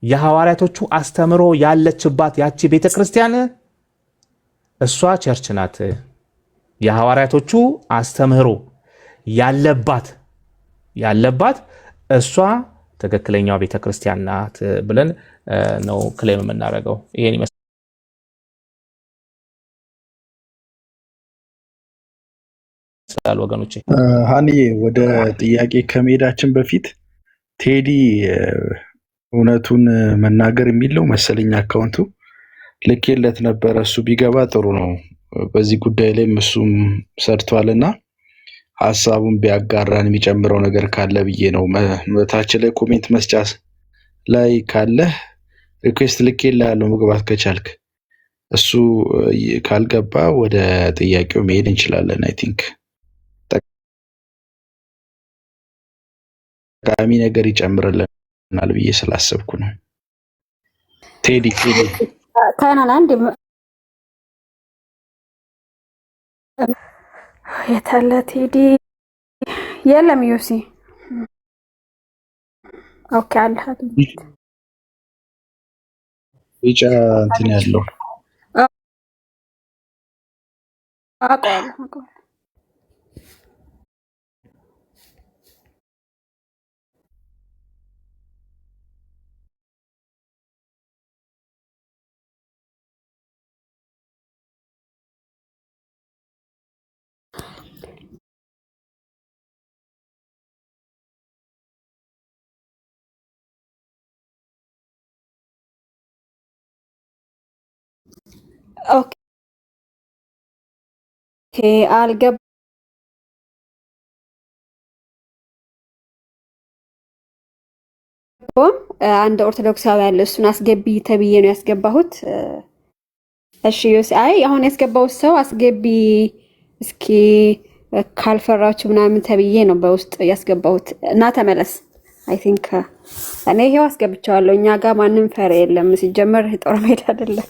የሐዋርያቶቹ አስተምሮ ያለችባት ያቺ ቤተክርስቲያን እሷ ቸርች ናት። የሐዋርያቶቹ አስተምህሮ ያለባት እሷ ትክክለኛው ቤተክርስቲያን ናት ብለን ነው ክሌም የምናደርገው። ይሄን ይመስላል ወገኖቼ። ሀኒዬ ወደ ጥያቄ ከመሄዳችን በፊት ቴዲ እውነቱን መናገር የሚለው መሰለኝ አካውንቱ ልኬለት ነበረ። እሱ ቢገባ ጥሩ ነው። በዚህ ጉዳይ ላይም እሱም ሰርቷልና ሀሳቡን ቢያጋራን የሚጨምረው ነገር ካለ ብዬ ነው። ታች ላይ ኮሜንት መስጫ ላይ ካለ ሪኩዌስት ልኬልሃለሁ መግባት ከቻልክ። እሱ ካልገባ ወደ ጥያቄው መሄድ እንችላለን። አይ ቲንክ ጠቃሚ ነገር ይጨምርልናል ብዬ ስላሰብኩ ነው። ቴዲ ካናን የታለ ቴዲ? የለም ዩሲ ኦኬ አለ ቢጫ እንትን ያለው አውቀዋለሁ። ኦኬ አልገባም። አንድ ኦርቶዶክሳዊ ያለ እሱን አስገቢ ተብዬ ነው ያስገባሁት። እሺ ዮሲ አይ አሁን ያስገባሁት ሰው አስገቢ እስኪ ካልፈራችሁ ምናምን ተብዬ ነው በውስጥ ያስገባሁት እና ተመለስ። አይ ቲንክ እኔ ይሄው አስገብቻለሁ። እኛ ጋር ማንም ፈሪ የለም። ሲጀመር ጦር ሜዳ አይደለም።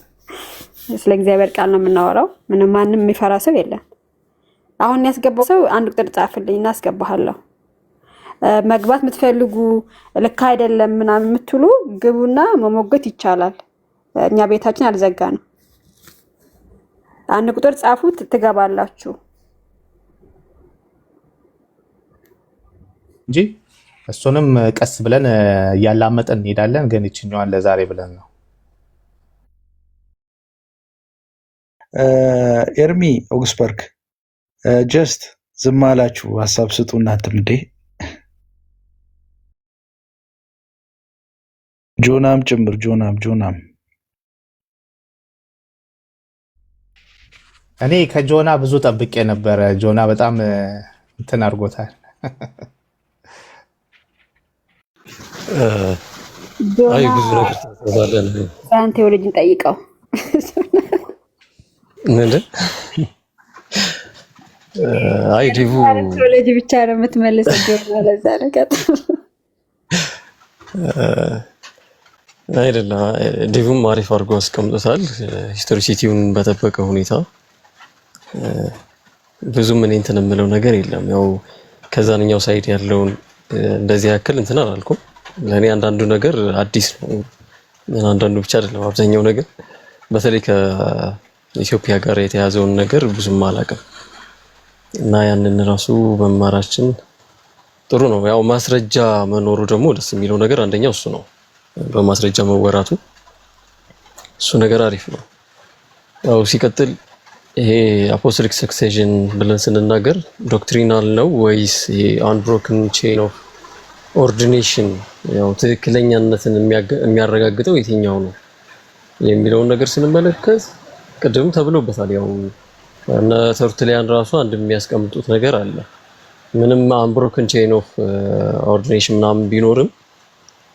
ስለ እግዚአብሔር ቃል ነው የምናወራው። ምንም ማንም የሚፈራ ሰው የለም። አሁን ያስገባው ሰው አንድ ቁጥር ጻፍልኝ እና አስገባሃለሁ። መግባት የምትፈልጉ ልክ አይደለም ምናምን የምትሉ ግቡና መሞገት ይቻላል። እኛ ቤታችን አልዘጋንም። አንድ ቁጥር ጻፉት ትገባላችሁ እንጂ እሱንም ቀስ ብለን እያላመጠን እንሄዳለን። ግን ይችኛዋን ለዛሬ ብለን ነው ኤርሚ ኦግስበርግ ጀስት ዝም አላችሁ፣ ሀሳብ ስጡ እናንተም እንዴ። ጆናም ጭምር ጆናም እኔ ከጆና ብዙ ጠብቄ ነበረ። ጆና በጣም እንትን አድርጎታል። አይ ብዙ ነገር ተሳሳለን። በአንተ ወልጅን ጠይቀው ምንድን አይ ዲቡ ወልጅ ብቻ ነው የምትመልሰው። ጆና ለዛ ነገር አይደለም። ዲቡም አሪፍ አድርጎ አስቀምጦታል። ሂስቶሪሲቲውን በጠበቀ ሁኔታ ብዙም እኔ እንትን የምለው ነገር የለም። ያው ከዛንኛው ሳይድ ያለውን እንደዚህ ያክል እንትን አላልኩም። ለእኔ አንዳንዱ ነገር አዲስ ነው። አንዳንዱ ብቻ አይደለም፣ አብዛኛው ነገር በተለይ ከኢትዮጵያ ጋር የተያዘውን ነገር ብዙም አላውቅም እና ያንን ራሱ መማራችን ጥሩ ነው። ያው ማስረጃ መኖሩ ደግሞ ደስ የሚለው ነገር አንደኛው እሱ ነው። በማስረጃ መወራቱ እሱ ነገር አሪፍ ነው። ያው ሲቀጥል ይሄ አፖስቶሊክ ሰክሴሽን ብለን ስንናገር ዶክትሪናል ነው ወይስ ይሄ አንብሮክን ቼን ኦፍ ኦርዲኔሽን ያው ትክክለኛነትን የሚያረጋግጠው የትኛው ነው የሚለውን ነገር ስንመለከት ቅድም ተብሎበታል። ያው እነ ተርቱሊያን ራሱ አንድ የሚያስቀምጡት ነገር አለ። ምንም አንብሮክን ቼን ኦፍ ኦርዲኔሽን ምናምን ቢኖርም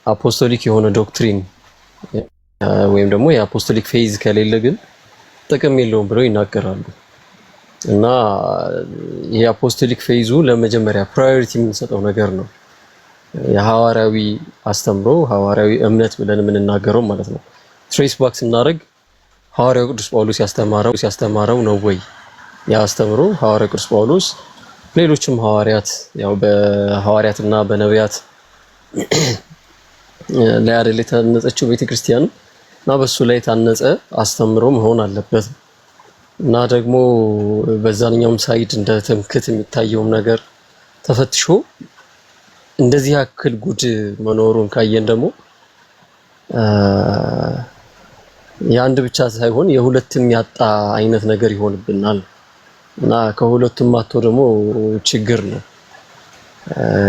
አፖስቶሊክ የሆነ ዶክትሪን ወይም ደግሞ የአፖስቶሊክ ፌዝ ከሌለ ግን ጥቅም የለውም ብለው ይናገራሉ። እና የአፖስቶሊክ ፌዙ ለመጀመሪያ ፕራዮሪቲ የምንሰጠው ነገር ነው። የሐዋርያዊ አስተምሮ ሐዋርያዊ እምነት ብለን የምንናገረው ማለት ነው። ትሬስ ባክ ስናደርግ ሐዋርያው ቅዱስ ጳውሎስ ያስተማረው ነው ወይ ያስተምሮ ሐዋርያው ቅዱስ ጳውሎስ ሌሎችም ሐዋርያት ያው በሐዋርያትና በነቢያት ላይ አይደል የታነጸችው ቤተክርስቲያን እና በሱ ላይ የታነጸ አስተምሮ መሆን አለበት። እና ደግሞ በዛኛውም ሳይድ እንደ ትምክት የሚታየውም ነገር ተፈትሾ እንደዚህ ያክል ጉድ መኖሩን ካየን ደግሞ የአንድ ብቻ ሳይሆን የሁለትም ያጣ አይነት ነገር ይሆንብናል እና ከሁለቱም ማጥቶ ደግሞ ችግር ነው።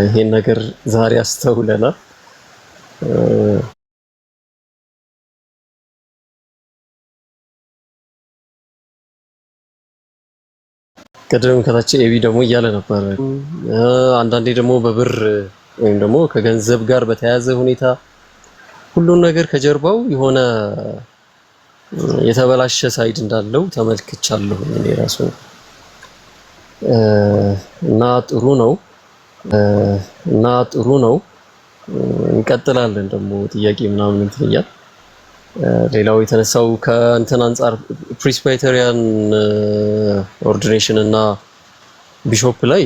ይሄን ነገር ዛሬ አስተውለናል። ቅድም ከታች ኤቢ ደግሞ እያለ ነበር። አንዳንዴ ደግሞ በብር ወይም ደግሞ ከገንዘብ ጋር በተያያዘ ሁኔታ ሁሉን ነገር ከጀርባው የሆነ የተበላሸ ሳይድ እንዳለው ተመልክቻለሁ እኔ ራሱ እና ጥሩ ነው። እንቀጥላለን ደግሞ ጥያቄ ምናምን እንትን እያል ሌላው የተነሳው ከእንትን አንጻር ፕሪስባይተሪያን ኦርዲኔሽን እና ቢሾፕ ላይ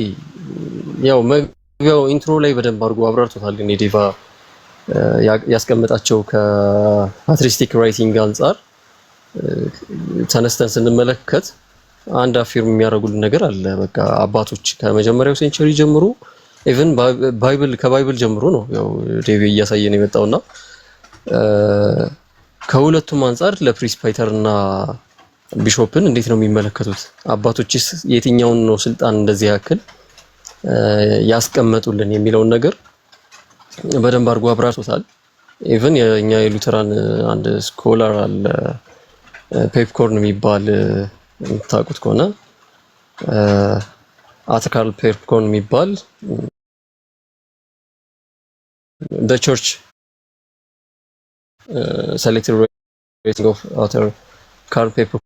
ያው መግቢያው ኢንትሮ ላይ በደንብ አድርጎ አብራርቶታል። ግን ዴቫ ያስቀመጣቸው ከፓትሪስቲክ ራይቲንግ አንጻር ተነስተን ስንመለከት አንድ አፊርም የሚያደርጉልን ነገር አለ። በቃ አባቶች ከመጀመሪያው ሴንቸሪ ጀምሮ ኢቭን ከባይብል ጀምሮ ነው ያው ዴቪ እያሳየን የመጣውና ከሁለቱም አንጻር ለፕሪስፓይተር እና ቢሾፕን እንዴት ነው የሚመለከቱት? አባቶችስ የትኛውን ነው ስልጣን እንደዚህ ያክል ያስቀመጡልን የሚለውን ነገር በደንብ አድርጎ አብራርቶታል። ኢቭን የኛ የሉተራን አንድ ስኮላር አለ ፔፕኮርን የሚባል ታውቁት ከሆነ አትካል ፔፕኮርን የሚባል the church selected rating of author ካርል ፔፕኮርን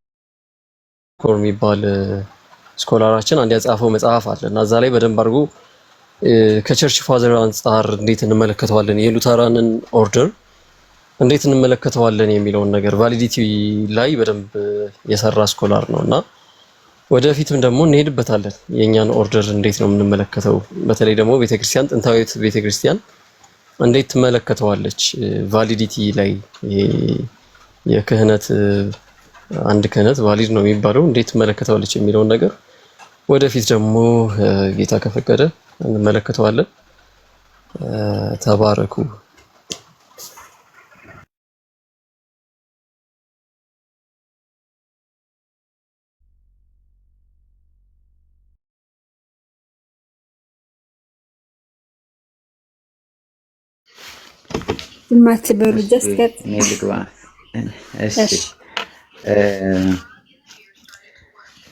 የሚባል ስኮላራችን አንድ ያጻፈው መጽሐፍ አለ እና እዛ ላይ በደንብ አድርጎ ከቸርች ፋዘር አንጻር እንዴት እንመለከተዋለን የሉተራንን ኦርደር እንዴት እንመለከተዋለን የሚለውን ነገር ቫሊዲቲ ላይ በደንብ የሰራ ስኮላር ነውና ወደፊትም ደግሞ እንሄድበታለን። የኛን ኦርደር እንዴት ነው የምንመለከተው? በተለይ ደግሞ ቤተክርስቲያን ጥንታዊት ቤተክርስቲያን እንዴት ትመለከተዋለች? ቫሊዲቲ ላይ የክህነት አንድ ክህነት ቫሊድ ነው የሚባለው እንዴት ትመለከተዋለች የሚለውን ነገር ወደፊት ደግሞ ጌታ ከፈቀደ እንመለከተዋለን። ተባረኩ። የማትበሉ ጀስት ገጥ እኔ ልግባ። እሺ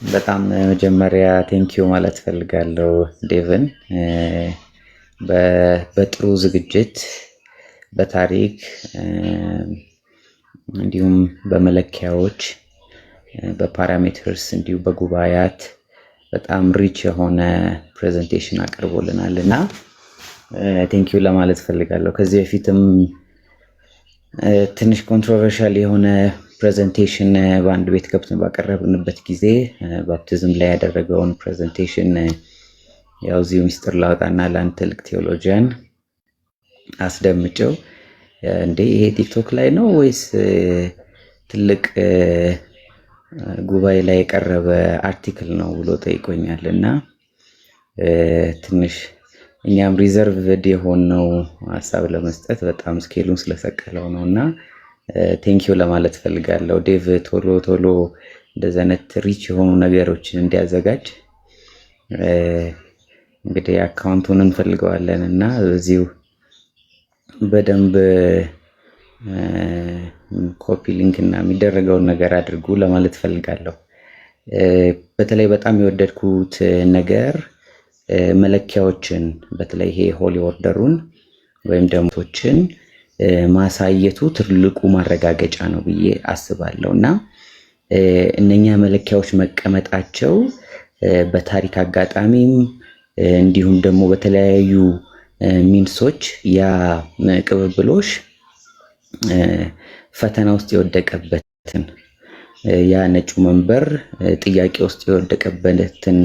በጣም መጀመሪያ ቴንኪዩ ማለት ፈልጋለሁ ዴቭን በጥሩ ዝግጅት በታሪክ እንዲሁም በመለኪያዎች በፓራሜትርስ እንዲሁ በጉባኤያት በጣም ሪች የሆነ ፕሬዘንቴሽን አቅርቦልናል እና ቴንኪዩ ለማለት ፈልጋለሁ። ከዚህ በፊትም ትንሽ ኮንትሮቨርሻል የሆነ ፕሬዘንቴሽን በአንድ ቤት ገብተን ባቀረብንበት ጊዜ ባፕቲዝም ላይ ያደረገውን ፕሬዘንቴሽን ያው እዚሁ ሚስጥር ላወጣና ለአንድ ትልቅ ቴዎሎጂያን አስደምጨው እንዴ ይሄ ቲክቶክ ላይ ነው ወይስ ትልቅ ጉባኤ ላይ የቀረበ አርቲክል ነው ብሎ ጠይቆኛል እና ትንሽ እኛም ሪዘርቭድ የሆነው ሀሳብ ለመስጠት በጣም ስኬሉን ስለሰቀለው ነው እና ቴንኪዩ ለማለት ፈልጋለሁ። ዴቭ ቶሎ ቶሎ እንደዚህ አይነት ሪች የሆኑ ነገሮችን እንዲያዘጋጅ እንግዲህ አካውንቱን እንፈልገዋለን እና በዚሁ በደንብ ኮፒ ሊንክ እና የሚደረገውን ነገር አድርጉ ለማለት ፈልጋለሁ። በተለይ በጣም የወደድኩት ነገር መለኪያዎችን በተለይ ይሄ ሆሊ ኦርደሩን ወይም ደሞቶችን ማሳየቱ ትልቁ ማረጋገጫ ነው ብዬ አስባለሁ እና እነኛ መለኪያዎች መቀመጣቸው በታሪክ አጋጣሚም እንዲሁም ደግሞ በተለያዩ ሚንሶች ያ ቅብብሎሽ ፈተና ውስጥ የወደቀበትን ያ ነጩ መንበር ጥያቄ ውስጥ የወደቀበትን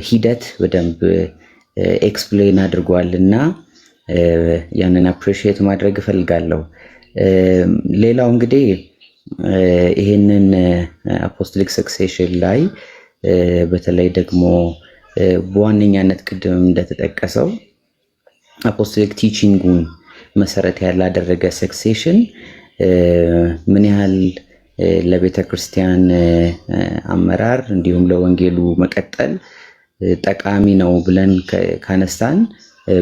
ሂደት በደንብ ኤክስፕሌን አድርጓልና ያንን አፕሪሺየት ማድረግ እፈልጋለሁ። ሌላው እንግዲህ ይሄንን አፖስቶሊክ ሰክሴሽን ላይ በተለይ ደግሞ በዋነኛነት ቅድም እንደተጠቀሰው አፖስቶሊክ ቲቺንጉን መሰረት ያላደረገ ሰክሴሽን ምን ያህል ለቤተ ክርስቲያን አመራር እንዲሁም ለወንጌሉ መቀጠል ጠቃሚ ነው ብለን ካነሳን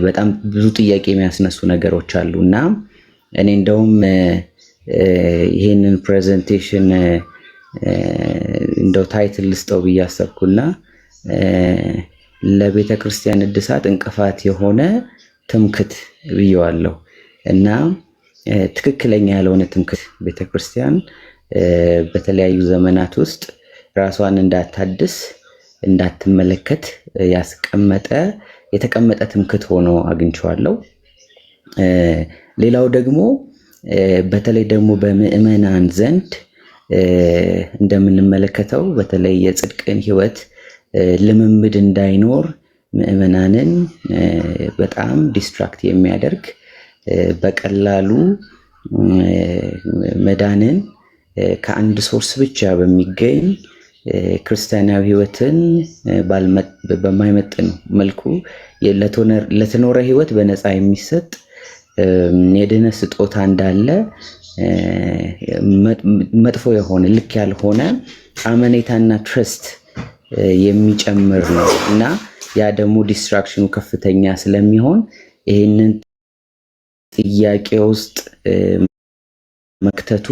በጣም ብዙ ጥያቄ የሚያስነሱ ነገሮች አሉ እና እኔ እንደውም ይሄንን ፕሬዘንቴሽን እንደው ታይትል ልስጠው ብዬ አሰብኩና ለቤተ ክርስቲያን እድሳት እንቅፋት የሆነ ትምክት ብየዋለሁ እና ትክክለኛ ያልሆነ ትምክት ቤተ ክርስቲያን በተለያዩ ዘመናት ውስጥ ራሷን እንዳታድስ እንዳትመለከት የተቀመጠ ትምክት ሆኖ አግኝቼዋለሁ። ሌላው ደግሞ በተለይ ደግሞ በምዕመናን ዘንድ እንደምንመለከተው በተለይ የጽድቅን ሕይወት ልምምድ እንዳይኖር ምዕመናንን በጣም ዲስትራክት የሚያደርግ በቀላሉ መዳንን ከአንድ ሶርስ ብቻ በሚገኝ ክርስቲያናዊ ሕይወትን በማይመጥን መልኩ ለተኖረ ሕይወት በነፃ የሚሰጥ የድህነት ስጦታ እንዳለ መጥፎ የሆነ ልክ ያልሆነ አመኔታና ትረስት የሚጨምር ነው እና ያ ደግሞ ዲስትራክሽኑ ከፍተኛ ስለሚሆን ይህንን ጥያቄ ውስጥ መክተቱ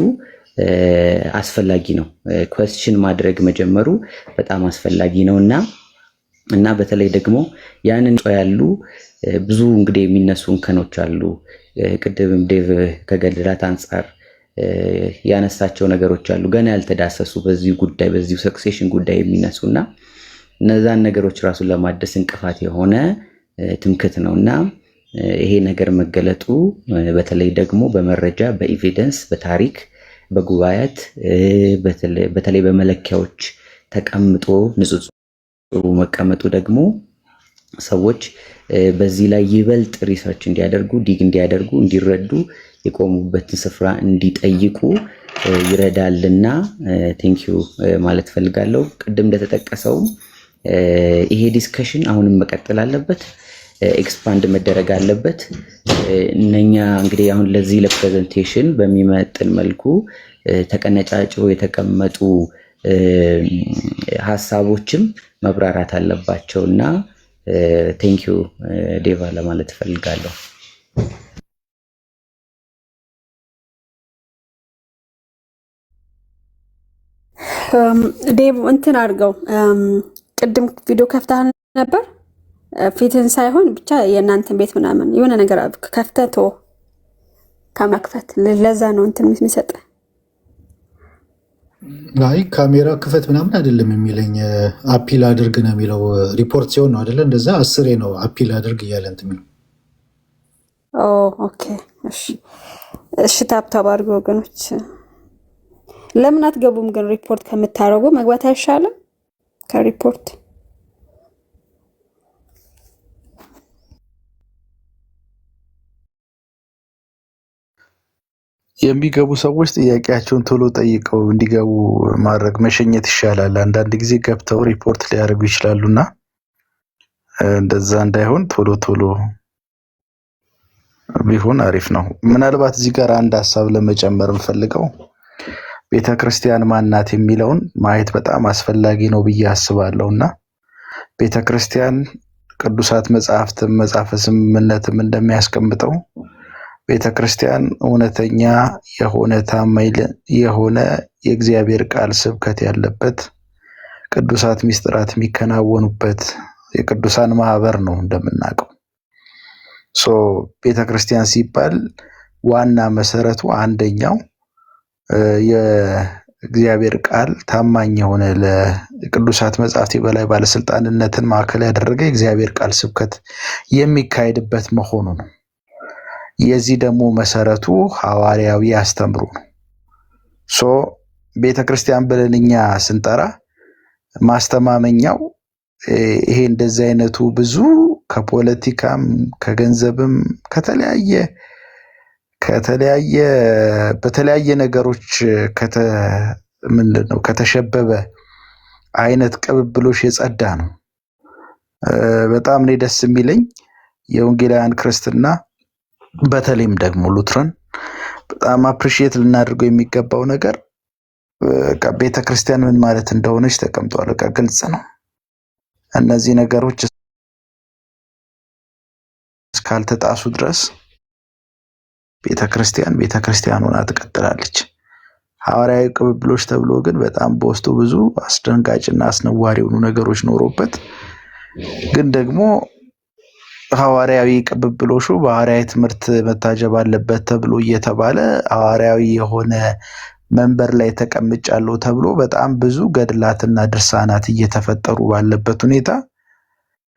አስፈላጊ ነው። ኩዌስችን ማድረግ መጀመሩ በጣም አስፈላጊ ነው እና በተለይ ደግሞ ያንን ያሉ ብዙ እንግዲህ የሚነሱ እንከኖች አሉ። ቅድምም ዴቭ ከገድላት አንጻር ያነሳቸው ነገሮች አሉ ገና ያልተዳሰሱ በዚሁ ጉዳይ በዚሁ ሰክሴሽን ጉዳይ የሚነሱና እነዛን ነገሮች ራሱን ለማደስ እንቅፋት የሆነ ትምክት ነውና ይሄ ነገር መገለጡ በተለይ ደግሞ በመረጃ በኤቪደንስ በታሪክ በጉባኤያት በተለይ በመለኪያዎች ተቀምጦ ንጽጽሩ መቀመጡ ደግሞ ሰዎች በዚህ ላይ ይበልጥ ሪሰርች እንዲያደርጉ ዲግ እንዲያደርጉ እንዲረዱ የቆሙበትን ስፍራ እንዲጠይቁ ይረዳልና ቴንኪዩ ማለት ፈልጋለሁ። ቅድም እንደተጠቀሰው ይሄ ዲስከሽን አሁንም መቀጠል አለበት፣ ኤክስፓንድ መደረግ አለበት። እነኛ እንግዲህ አሁን ለዚህ ለፕሬዘንቴሽን በሚመጥን መልኩ ተቀነጫጭሮ የተቀመጡ ሀሳቦችም መብራራት አለባቸውና ቴንኪዩ ዴቫ ለማለት ፈልጋለሁ። ዴቭ እንትን አድርገው ቅድም ቪዲዮ ከፍተህ ነበር። ፊትን ሳይሆን ብቻ የእናንተን ቤት ምናምን የሆነ ነገር ከፍተህ ቶ ከመክፈት ለዛ ነው እንትን የሚሰጥ። አይ ካሜራ ክፈት ምናምን አይደለም የሚለኝ፣ አፒል አድርግ ነው የሚለው። ሪፖርት ሲሆን ነው አይደለ? እንደዛ 10 ነው አፒል አድርግ እያለ እንትን የሚለው። ኦኬ እሺ ታብታብ አድርጉ ወገኖች። ለምን አትገቡም ግን? ሪፖርት ከምታረጉ መግባት አይሻልም? ከሪፖርት የሚገቡ ሰዎች ጥያቄያቸውን ቶሎ ጠይቀው እንዲገቡ ማድረግ መሸኘት ይሻላል። አንዳንድ ጊዜ ገብተው ሪፖርት ሊያደርጉ ይችላሉና እንደዛ እንዳይሆን ቶሎ ቶሎ ቢሆን አሪፍ ነው። ምናልባት እዚህ ጋር አንድ ሀሳብ ለመጨመር እንፈልገው ቤተክርስቲያን ማናት የሚለውን ማየት በጣም አስፈላጊ ነው ብዬ አስባለሁና ቤተክርስቲያን ቅዱሳት መጽሐፍትም መጽሐፈ ስምምነትም እንደሚያስቀምጠው ቤተክርስቲያን እውነተኛ የሆነ ታማኝ የሆነ የእግዚአብሔር ቃል ስብከት ያለበት ቅዱሳት ሚስጥራት የሚከናወኑበት የቅዱሳን ማህበር ነው እንደምናውቀው። ቤተክርስቲያን ሲባል ዋና መሰረቱ አንደኛው የእግዚአብሔር ቃል ታማኝ የሆነ ለቅዱሳት መጽሐፍት የበላይ ባለስልጣንነትን ማዕከል ያደረገ የእግዚአብሔር ቃል ስብከት የሚካሄድበት መሆኑ ነው። የዚህ ደግሞ መሰረቱ ሐዋርያዊ አስተምሮ ነው። ቤተክርስቲያን ብለን እኛ ስንጠራ ማስተማመኛው ይሄ እንደዚህ አይነቱ ብዙ ከፖለቲካም ከገንዘብም በተለያየ ነገሮች ከተሸበበ አይነት ቅብብሎሽ የጸዳ ነው። በጣም ነው ደስ የሚለኝ የወንጌላውያን ክርስትና በተለይም ደግሞ ሉትራን በጣም አፕሪሺየት ልናደርገው የሚገባው ነገር ቤተክርስቲያን ምን ማለት እንደሆነች ተቀምጧል። ግልጽ ነው። እነዚህ ነገሮች እስካልተጣሱ ድረስ ቤተክርስቲያን ሆና ትቀጥላለች። ሐዋርያዊ ቅብብሎች ተብሎ ግን በጣም በውስጡ ብዙ አስደንጋጭና አስነዋሪ የሆኑ ነገሮች ኖሮበት ግን ደግሞ ሐዋርያዊ ቅብብሎሹ በሐዋርያዊ ትምህርት መታጀብ አለበት ተብሎ እየተባለ ሐዋርያዊ የሆነ መንበር ላይ ተቀምጫለሁ ተብሎ በጣም ብዙ ገድላትና ድርሳናት እየተፈጠሩ ባለበት ሁኔታ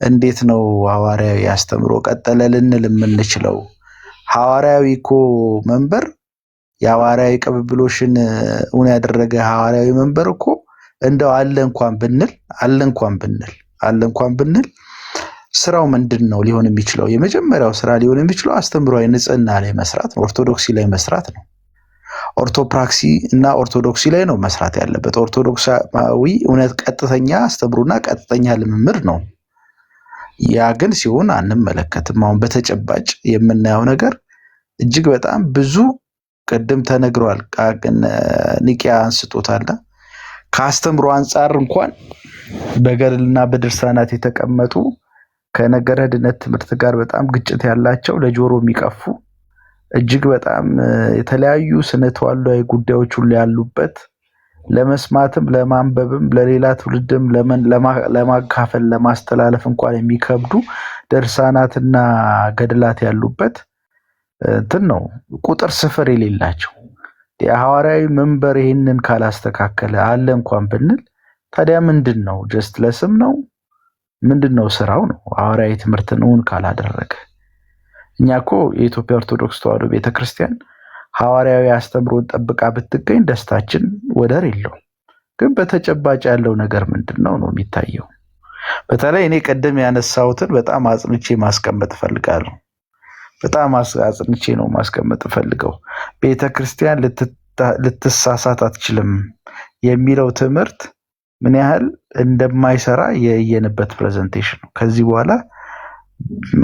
እንዴት ነው ሐዋርያዊ አስተምሮ ቀጠለ ልንል የምንችለው? ሐዋርያዊ እኮ መንበር የሐዋርያዊ ቅብብሎሽን እውን ያደረገ ሐዋርያዊ መንበር እኮ እንደው አለ እንኳን ብንል ስራው ምንድን ነው ሊሆን የሚችለው? የመጀመሪያው ስራ ሊሆን የሚችለው አስተምሯዊ ንጽህና ላይ መስራት ነው። ኦርቶዶክሲ ላይ መስራት ነው። ኦርቶፕራክሲ እና ኦርቶዶክሲ ላይ ነው መስራት ያለበት። ኦርቶዶክሳዊ እውነት ቀጥተኛ አስተምሮና ቀጥተኛ ልምምድ ነው። ያ ግን ሲሆን አንመለከትም። አሁን በተጨባጭ የምናየው ነገር እጅግ በጣም ብዙ ቅድም ተነግሯል። ኒቂያ አንስቶታል። ከአስተምሮ አንጻር እንኳን በገድልና በድርሳናት የተቀመጡ ከነገረ ድነት ትምህርት ጋር በጣም ግጭት ያላቸው ለጆሮ የሚቀፉ እጅግ በጣም የተለያዩ ስነ ተዋልዷዊ ጉዳዮች ሁሉ ያሉበት ለመስማትም ለማንበብም ለሌላ ትውልድም ለማካፈል ለማስተላለፍ እንኳን የሚከብዱ ድርሳናትና ገድላት ያሉበት እንትን ነው። ቁጥር ስፍር የሌላቸው የሐዋርያዊ መንበር ይህንን ካላስተካከለ አለ እንኳን ብንል ታዲያ ምንድን ነው? ጀስት ለስም ነው? ምንድን ነው ስራው ነው? ሐዋርያዊ ትምህርትን እውን ካላደረገ እኛ እኮ የኢትዮጵያ ኦርቶዶክስ ተዋሕዶ ቤተክርስቲያን ሐዋርያዊ አስተምሮን ጠብቃ ብትገኝ ደስታችን ወደር የለውም። ግን በተጨባጭ ያለው ነገር ምንድን ነው ነው የሚታየው። በተለይ እኔ ቀደም ያነሳሁትን በጣም አጽንቼ ማስቀመጥ እፈልጋለሁ። በጣም አጽንቼ ነው ማስቀመጥ እፈልገው። ቤተክርስቲያን ልትሳሳት አትችልም የሚለው ትምህርት ምን ያህል እንደማይሰራ የየንበት ፕሬዘንቴሽን ነው። ከዚህ በኋላ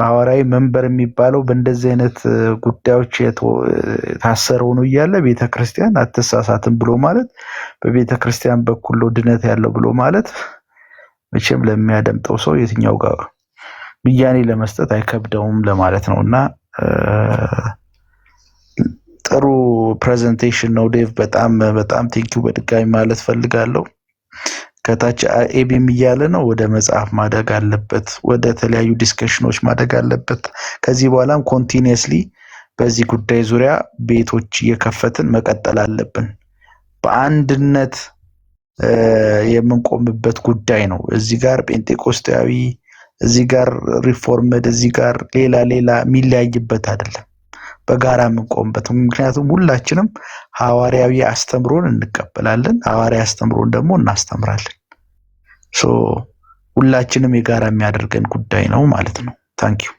ሐዋርያዊ መንበር የሚባለው በእንደዚህ አይነት ጉዳዮች የታሰረው ነው እያለ ቤተክርስቲያን አትሳሳትም ብሎ ማለት በቤተክርስቲያን በኩል ነው ድነት ያለው ብሎ ማለት መቼም ለሚያደምጠው ሰው የትኛው ጋር ብያኔ ለመስጠት አይከብደውም ለማለት ነውና ጥሩ ፕሬዘንቴሽን ነው ዴቭ። በጣም ቴንኪው በድጋሚ ማለት ፈልጋለሁ። ከታች ኤቢም እያለ ነው ወደ መጽሐፍ ማደግ አለበት፣ ወደ ተለያዩ ዲስከሽኖች ማደግ አለበት። ከዚህ በኋላም ኮንቲኒየስሊ በዚህ ጉዳይ ዙሪያ ቤቶች እየከፈትን መቀጠል አለብን። በአንድነት የምንቆምበት ጉዳይ ነው። እዚህ ጋር ጴንጤቆስጣዊ፣ እዚህ ጋር ሪፎርምድ፣ እዚህ ጋር ሌላ የሚለያይበት አይደለም። በጋራ የምንቆምበት። ምክንያቱም ሁላችንም ሐዋርያዊ አስተምሮን እንቀበላለን፣ ሐዋርያዊ አስተምሮን ደግሞ እናስተምራለን። ሁላችንም የጋራ የሚያደርገን ጉዳይ ነው ማለት ነው። ታንኪዩ